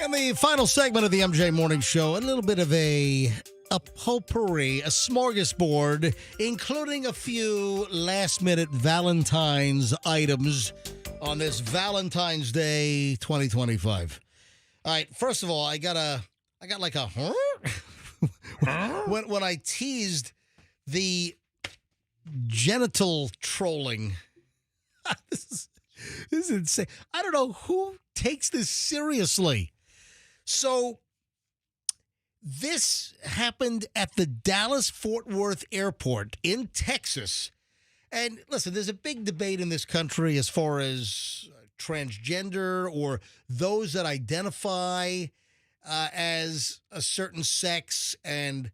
And the final segment of the MJ Morning Show, a little bit of a potpourri, a smorgasbord, including a few last-minute Valentine's items on this Valentine's Day 2025. All right, first of all, I got like a when I teased the genital trolling. This is insane. I don't know who takes this seriously. So this happened at the Dallas-Fort Worth Airport in Texas. And listen, there's a big debate in this country as far as transgender or those that identify as a certain sex, and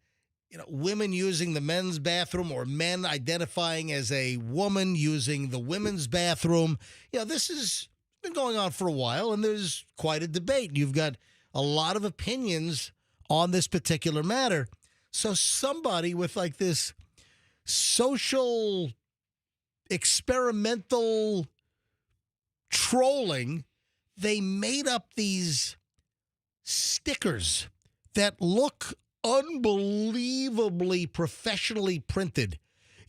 women using the men's bathroom or men identifying as a woman using the women's bathroom. This has been going on for a while, and there's quite a debate. You've got a lot of opinions on this particular matter. So somebody with like this social experimental trolling, they made up these stickers that look unbelievably professionally printed.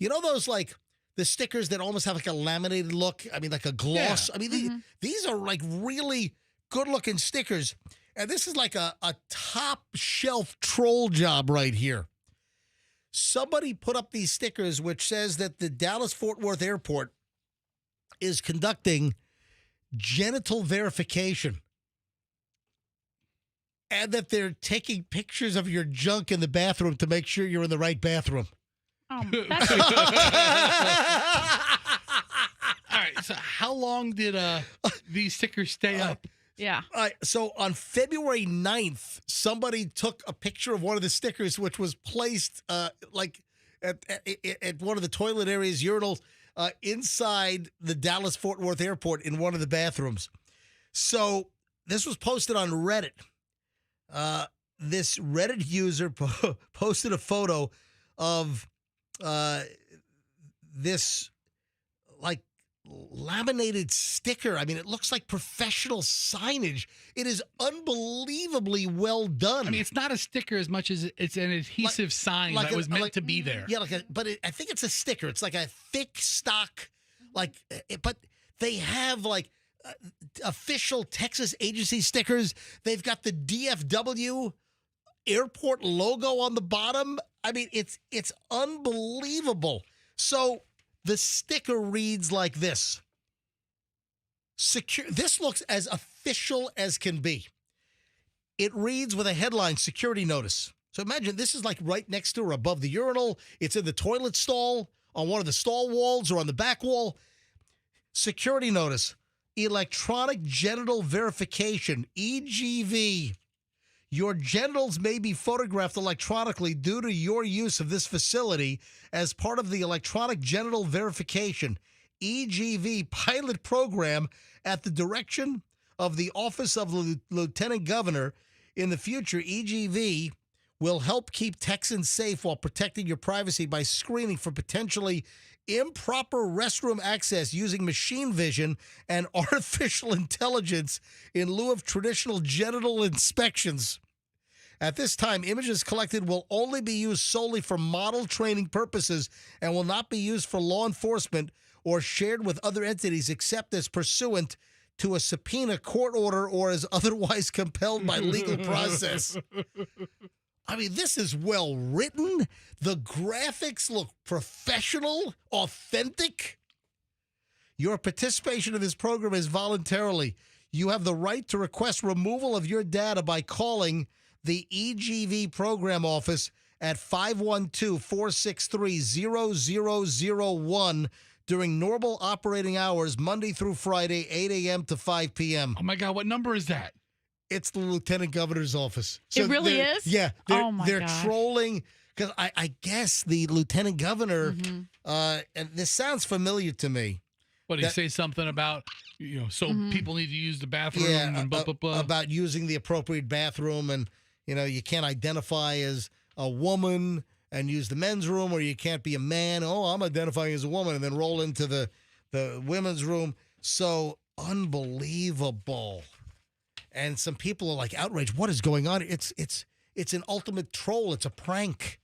You know those like the stickers that almost have like a laminated look? I mean, like a gloss. Yeah. I mean, these are like really good looking stickers. And this is like a top shelf troll job right here. Somebody put up these stickers which says that the Dallas-Fort Worth Airport is conducting genital verification, and that they're taking pictures of your junk in the bathroom to make sure you're in the right bathroom. Oh, that's All right, so how long did these stickers stay up? Yeah. So on February 9th, somebody took a picture of one of the stickers, which was placed like at one of the toilet areas, urinals, inside the Dallas-Fort Worth Airport in one of the bathrooms. So this was posted on Reddit. This Reddit user posted a photo of this like laminated sticker. I mean, it looks like professional signage. It is unbelievably well done. I mean, it's not a sticker as much as it's an adhesive sign that was meant to be there. Yeah, I think it's a sticker. It's like a thick stock, but they have like official Texas agency stickers. They've got the DFW airport logo on the bottom. I mean, it's unbelievable. So the sticker reads like this. This looks as official as can be. It reads with a headline, security notice. So imagine this is like right next to or above the urinal. It's in the toilet stall, on one of the stall walls or on the back wall. Security notice, electronic genital verification, EGV. Your genitals may be photographed electronically due to your use of this facility as part of the electronic genital verification, EGV pilot program at the direction of the Office of the Lieutenant Governor. In the future, EGV will help keep Texans safe while protecting your privacy by screening for potentially improper restroom access using machine vision and artificial intelligence in lieu of traditional genital inspections. At this time, images collected will only be used solely for model training purposes and will not be used for law enforcement or shared with other entities except as pursuant to a subpoena, court order, or as otherwise compelled by legal process. I mean, this is well written. The graphics look professional, authentic. Your participation in this program is voluntarily. You have the right to request removal of your data by calling the EGV program office at 512-463-0001 during normal operating hours, Monday through Friday, 8 a.m. to 5 p.m. Oh, my God. What number is that? It's the Lieutenant Governor's office. It really is? Yeah. Oh, my They're gosh. trolling because I guess the Lieutenant Governor, and this sounds familiar to me. What, did he say something about, people need to use the bathroom and blah, blah, blah? About using the appropriate bathroom, and, you can't identify as a woman and use the men's room, or you can't be a man. Oh, I'm identifying as a woman, and then roll into the women's room. So unbelievable. And some people are like outraged. What is going on? It's an ultimate troll. It's a prank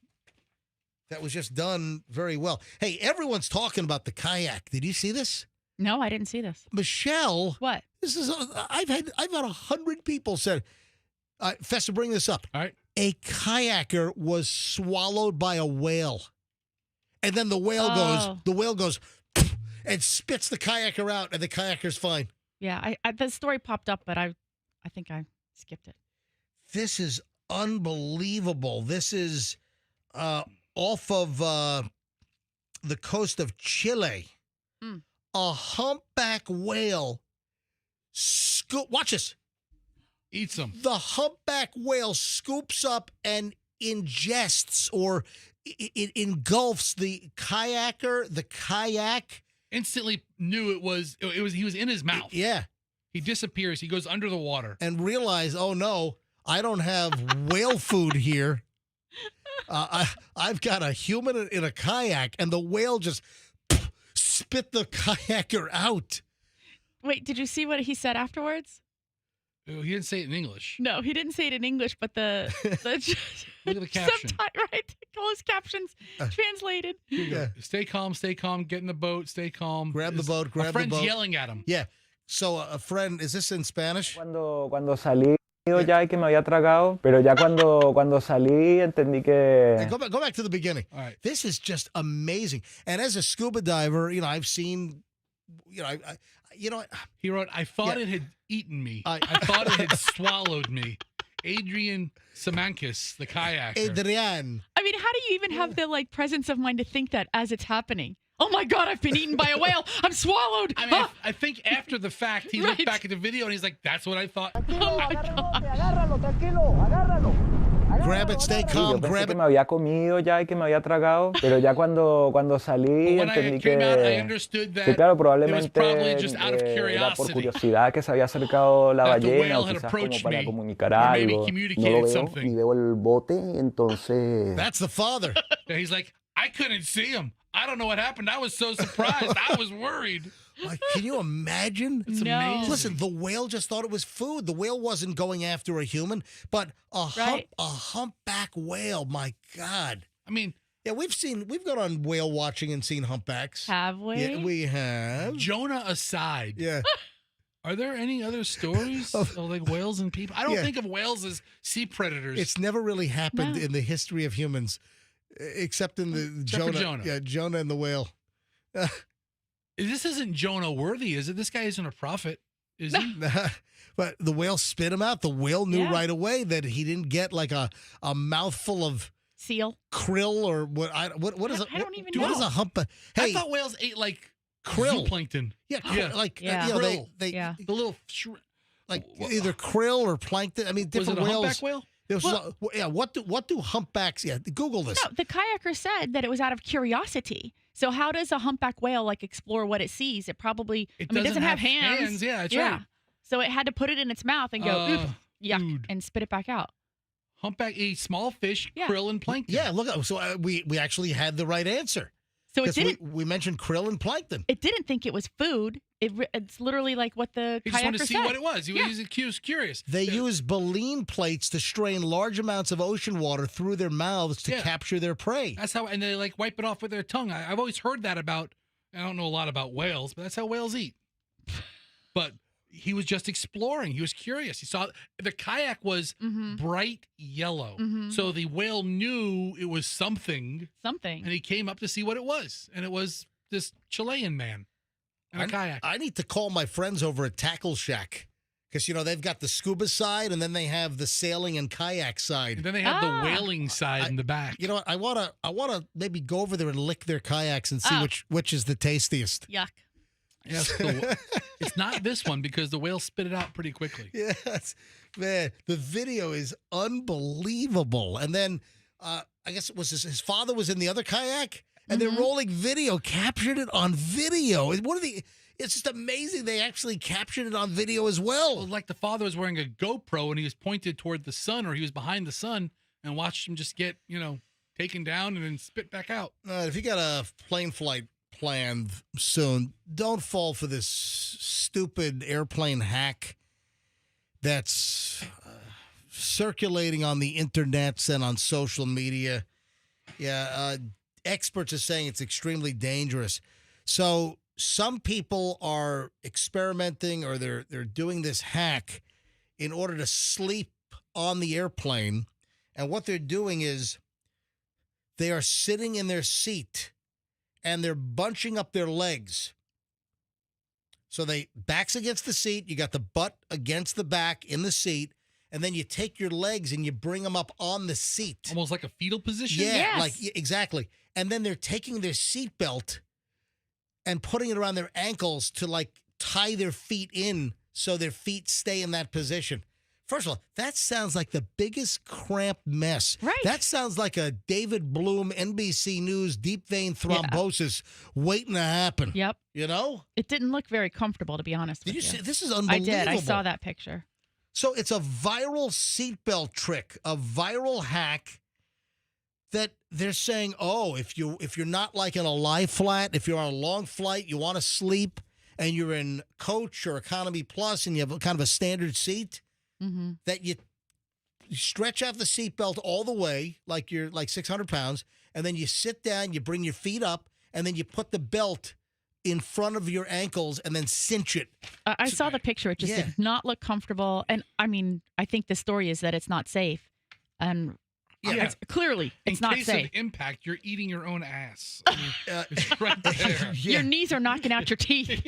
that was just done very well. Hey, everyone's talking about the kayak. Did you see this? No, I didn't see this. Michelle. What? This is I've had 100 people said, Festa, bring this up. All right. A kayaker was swallowed by a whale. And then the whale goes and spits the kayaker out, and the kayaker's fine. Yeah, the story popped up, but I think I skipped it. This is unbelievable. This is off of the coast of Chile. A humpback whale watch this. Eats them. The humpback whale scoops up and ingests, or it engulfs the kayaker. The kayak instantly knew it was he was in his mouth. Yeah. He disappears. He goes under the water. And realize, oh no, I don't have whale food here. I've got a human in a kayak, and the whale just spit the kayaker out. Wait, did you see what he said afterwards? Oh, he didn't say it in English. No, he didn't say it in English, but the look at the caption. Right, closed captions translated. Here you go. Stay calm, get in the boat, stay calm. Grab the boat, grab the boat. A friend's yelling at him. Yeah. So a friend, is this in Spanish? Cuando salí ya que me había tragado, pero ya cuando salí entendí que. Hey, go back to the beginning. All right. This is just amazing. And as a scuba diver, I've seen, He wrote, I thought it had eaten me. I thought it had swallowed me. Adrian Samankis, the kayaker. Adrian. I mean, how do you even have the presence of mind to think that as it's happening? Oh my God, I've been eaten by a whale. I'm swallowed. I mean, I think after the fact, he looked back at the video and he's like, that's what I thought. Oh my God. Grab it, stay calm, Yo pensé grab que it. me había comido ya y que me había tragado, pero ya cuando salí When I entendí came que, out, I understood that que claro, it was probablemente probably just out of era por curiosity. curiosidad que se había acercado la That the ballena whale o had quizás como approached para me, comunicar or maybe algo. No communicated lo veo something. ni veo el bote, entonces. That's the father. Yeah, he's like, I couldn't see him. I don't know what happened. I was so surprised. I was worried. Can you imagine? It's amazing. Listen, the whale just thought it was food. The whale wasn't going after a human, but a humpback whale. My God. I mean, yeah, we've gone on whale watching and seen humpbacks. Have we? Yeah, we have. Jonah aside. Yeah. Are there any other stories of like whales and people? I don't think of whales as sea predators. It's never really happened in the history of humans, except in the Jonah. Yeah, Jonah and the whale. This isn't Jonah worthy, is it? This guy isn't a prophet, is he? But the whale spit him out. The whale knew right away that he didn't get like a mouthful of seal, krill, or what is it? I don't even What know. is a hump? Hey, I thought whales ate like krill. zooplankton. Yeah, like krill. They the little either krill or plankton. I mean, different was it a whales. humpback whale? What do humpbacks? Yeah, Google this. No, the kayaker said that it was out of curiosity. So how does a humpback whale explore what it sees? It probably it doesn't have hands. Yeah, that's right. So it had to put it in its mouth and go yuck and spit it back out. Humpback ate small fish, krill, and plankton. Yeah, look. So we actually had the right answer. So it didn't. We mentioned krill and plankton. It didn't think it was food. It's literally like what the He kayaker just wanted to see said. what it was. He was curious. They use baleen plates to strain large amounts of ocean water through their mouths to capture their prey. That's how, and they wipe it off with their tongue. I've always heard that about. I don't know a lot about whales, but that's how whales eat. But he was just exploring. He was curious. He saw the kayak was bright yellow, so the whale knew it was something, and he came up to see what it was, and it was this Chilean man in a kayak. I need to call my friends over at Tackle Shack because they've got the scuba side, and then they have the sailing and kayak side, And then they have the whaling side in the back. You know what? I wanna maybe go over there and lick their kayaks and see which is the tastiest. Yuck. Yes, it's not this one because the whale spit it out pretty quickly. Yes, man, the video is unbelievable. And then I guess it was his father was in the other kayak, and they're rolling video, captured it on video. It's just amazing they actually captured it on video as well. Like the father was wearing a GoPro and he was pointed toward the sun, or he was behind the sun and watched him just get, taken down and then spit back out. If you got a plane flight planned soon, don't fall for this stupid airplane hack that's circulating on the internets and on social media. Yeah, experts are saying it's extremely dangerous. So some people are experimenting, or they're doing this hack in order to sleep on the airplane. And what they're doing is they are sitting in their seat and they're bunching up their legs. So they backs against the seat, you got the butt against the back in the seat, and then you take your legs and you bring them up on the seat. Almost like a fetal position? Yeah, exactly. And then they're taking their seatbelt and putting it around their ankles to like tie their feet in so their feet stay in that position. First of all, that sounds like the biggest cramped mess. Right. That sounds like a David Bloom, NBC News, deep vein thrombosis waiting to happen. Yep. You know? It didn't look very comfortable, to be honest with you. Did you see? This is unbelievable. I did. I saw that picture. So it's a viral seatbelt trick, a viral hack that they're saying, oh, if you're not like in a lie flat, if you're on a long flight, you want to sleep, and you're in coach or economy plus, and you have kind of a standard seat, that you stretch out the seatbelt all the way, like you're like 600 pounds, and then you sit down, you bring your feet up, and then you put the belt in front of your ankles and then cinch it. I saw the picture. It just did not look comfortable. And I mean, I think the story is that it's not safe. And clearly, it's not safe. In case of impact, you're eating your own ass. I mean, it's right there. Your knees are knocking out your teeth,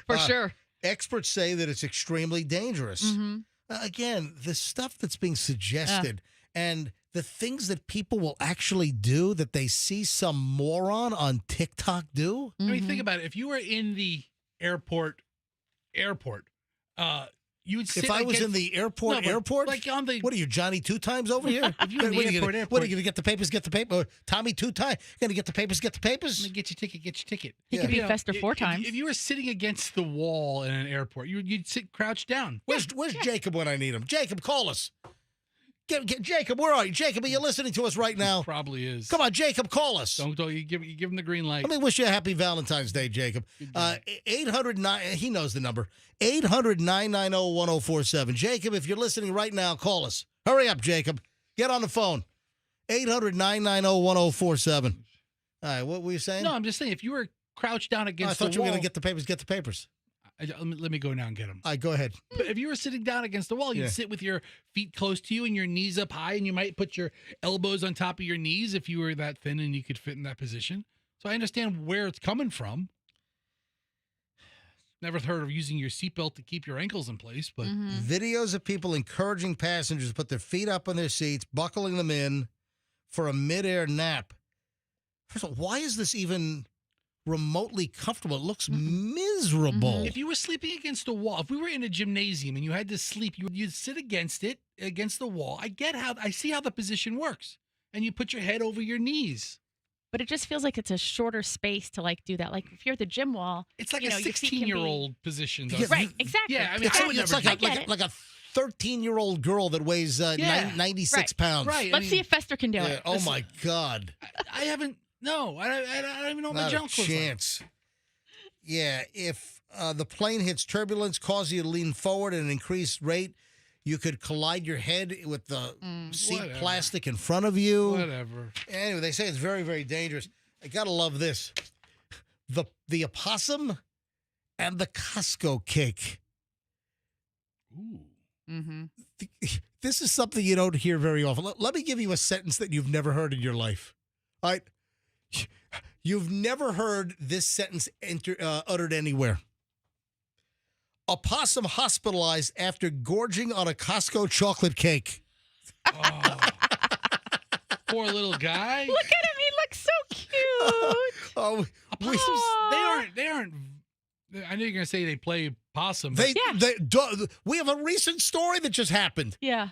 for sure. Experts say that it's extremely dangerous. Again, the stuff that's being suggested and the things that people will actually do that they see some moron on TikTok do. I mean, think about it. If you were in the airport, you would sit if I was in the airport, like on the. What are you, Johnny 2 times over here? If you're in the airport, what are you going to get the papers? Get the paper. Tommy 2 times. Going to get the papers? Get the papers. Get your ticket. Get your ticket. He could be Fester 4 times. If you were sitting against the wall in an airport, you'd sit crouched down. Where's Jacob when I need him? Jacob, call us. Jacob, where are you? Jacob, are you listening to us right now? Probably is. Come on, Jacob, call us. Don't you give him the green light. Let me wish you a happy Valentine's Day, Jacob. 809, he knows the number. 800-990-1047. Jacob, if you're listening right now, call us. Hurry up, Jacob. Get on the phone. 800-990-1047. All right, what were you saying? No, I'm just saying, if you were crouched down against the wall. I thought you were going to get the papers. Get the papers. Let me go now and get them. All right, go ahead. But if you were sitting down against the wall, you'd sit with your feet close to you and your knees up high, and you might put your elbows on top of your knees if you were that thin and you could fit in that position. So I understand where it's coming from. Never heard of using your seatbelt to keep your ankles in place, but videos of people encouraging passengers to put their feet up on their seats, buckling them in for a midair nap. First of all, why is this even remotely comfortable? It looks miserable. If you were sleeping against a wall, if we were in a gymnasium and you had to sleep, you'd sit against the wall. I see how the position works. And you put your head over your knees. But it just feels like it's a shorter space to like do that. Like if you're at the gym wall, it's like a 16-year-old position. Though. Right, exactly. Yeah, I mean, it's like a 13-year-old girl that weighs 96 pounds. Right. Let's see if Fester can do it. Oh my God. I haven't. No, I don't even know what my junk was. Not a chance. Yeah, if the plane hits turbulence, causes you to lean forward at an increased rate, you could collide your head with the seat plastic in front of you. Whatever. Anyway, they say it's very, very dangerous. I gotta love this: the opossum and the Costco cake. Ooh. This is something you don't hear very often. Let me give you a sentence that you've never heard in your life. All right. You've never heard this sentence uttered anywhere. Opossum hospitalized after gorging on a Costco chocolate cake. Oh. Poor little guy. Look at him. He looks so cute. Opossums, they aren't. I know you're going to say they play possum. We have a recent story that just happened. Yeah.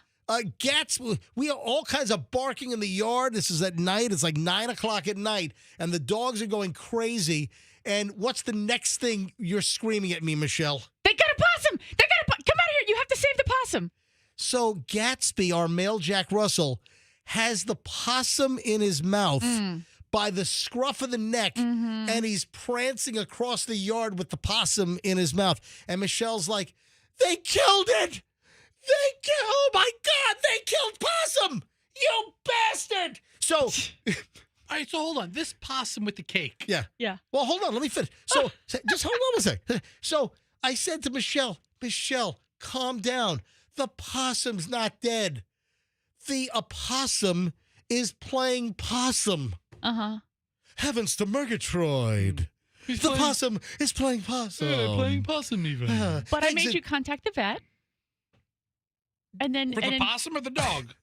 Cats, we have all kinds of barking in the yard. This is at night. It's like 9 o'clock at night, and the dogs are going crazy. And what's the next thing you're screaming at me, Michelle? They got a possum! Come out here! You have to save the possum! So Gatsby, our male Jack Russell, has the possum in his mouth by the scruff of the neck, and he's prancing across the yard with the possum in his mouth. And Michelle's like, they killed it! Oh my God, they killed possum! You bastard! So, all right, so hold on. This possum with the cake. Yeah. Well, hold on, let me finish. So, just hold on a second. So, I said to Michelle, calm down. The possum's not dead. The opossum is playing possum. Heavens to Murgatroyd. Possum is playing possum. Yeah, playing possum even. But I made you contact the vet. And then For the possum or the dog?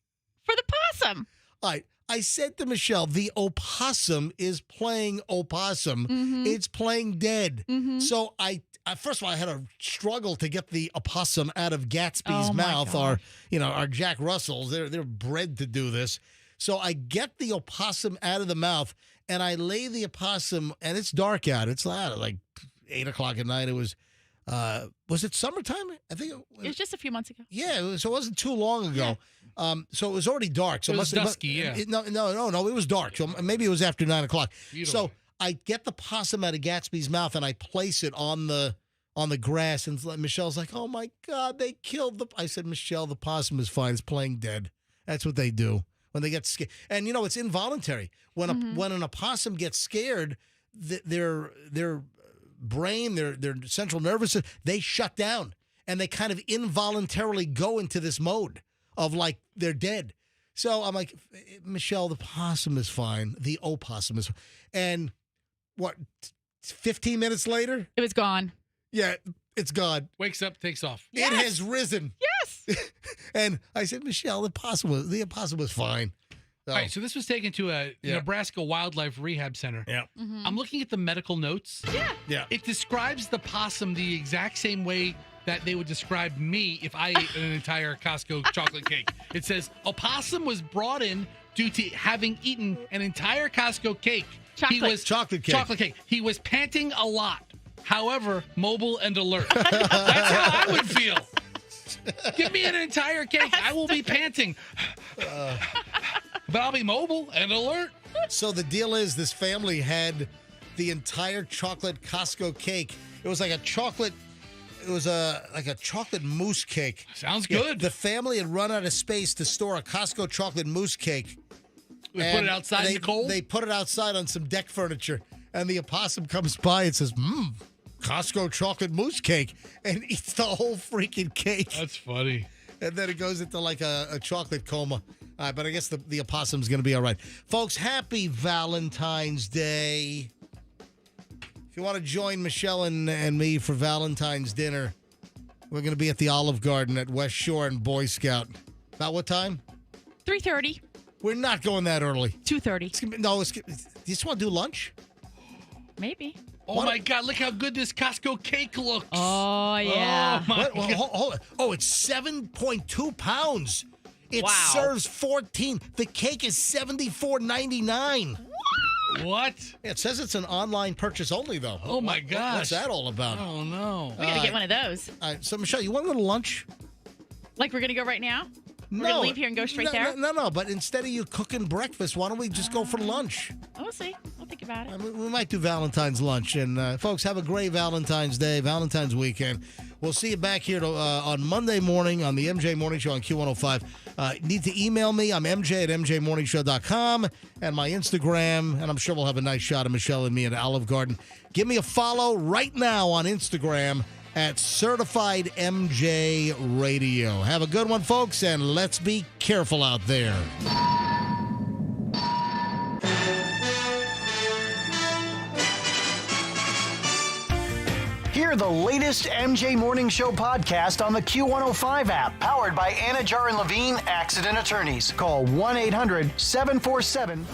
For the possum. All right. I said to Michelle, the opossum is playing opossum. It's playing dead. So first of all, I had a struggle to get the opossum out of Gatsby's mouth. Our Jack Russells, they're bred to do this. So I get the opossum out of the mouth, and I lay the opossum, and it's dark out. It's like 8 o'clock at night. It was it summertime? I think it was just a few months ago. Yeah, so it wasn't too long ago. So it was already dark. So it was dusky, yeah. No, it was dark. So maybe it was after 9 o'clock. So I get the possum out of Gatsby's mouth, and I place it on the grass, and Michelle's like, oh my God, they killed I said, Michelle, the possum is fine. It's playing dead. That's what they do when they get scared. And it's involuntary. When an opossum gets scared, their brain, their central nervous system, they shut down, and they kind of involuntarily go into this mode of like they're dead. So I'm like, Michelle, the possum is fine. The opossum is fine. And what, 15 minutes later? It was gone. Yeah, it's gone. Wakes up, takes off. It has risen. Yes. And I said, Michelle, the opossum was fine. So, all right, so this was taken to a Nebraska Wildlife Rehab Center. Yeah. I'm looking at the medical notes. Yeah. It describes the possum the exact same way that they would describe me if I ate an entire Costco chocolate cake. It says, opossum was brought in due to having eaten an entire Costco cake. Chocolate cake. He was panting a lot. However, mobile and alert. That's how I would feel. Give me an entire cake. I will be panting. But I'll be mobile and alert. So the deal is, this family had the entire chocolate Costco cake. It was like a chocolate mousse cake. Sounds good. The family had run out of space to store a Costco chocolate mousse cake. They put it outside in the cold? They put it outside on some deck furniture. And the opossum comes by and says, Costco chocolate mousse cake, and eats the whole freaking cake. That's funny. And then it goes into like a chocolate coma. All right, but I guess the opossum's going to be all right. Folks, happy Valentine's Day. If you want to join Michelle and me for Valentine's dinner, we're going to be at the Olive Garden at West Shore and Boy Scout. About what time? 3:30. We're not going that early. 2:30. Do you just want to do lunch? Maybe. Oh, my God. Look how good this Costco cake looks. Oh, yeah. Oh, my God. Hold on. Oh, it's 7.2 pounds. It serves 14. The cake is $74.99. What? It says it's an online purchase only, though. Oh, my gosh. What's that all about? Oh, no. We got to get one of those. All right, so, Michelle, you want to go to lunch? Like we're going to go right now? We're going to leave here and go straight there? No. But instead of you cooking breakfast, why don't we just go for lunch? We'll see. We'll think about it. We might do Valentine's lunch. And, folks, have a great Valentine's Day, Valentine's weekend. We'll see you back here on Monday morning on the MJ Morning Show on Q105. Need to email me. I'm MJ@MJMorningshow.com. And my Instagram. And I'm sure we'll have a nice shot of Michelle and me at Olive Garden. Give me a follow right now on Instagram at Certified MJ Radio. Have a good one, folks, and let's be careful out there. Hear the latest MJ Morning Show podcast on the Q105 app, powered by Anna Jar and Levine Accident Attorneys. Call 1-800-747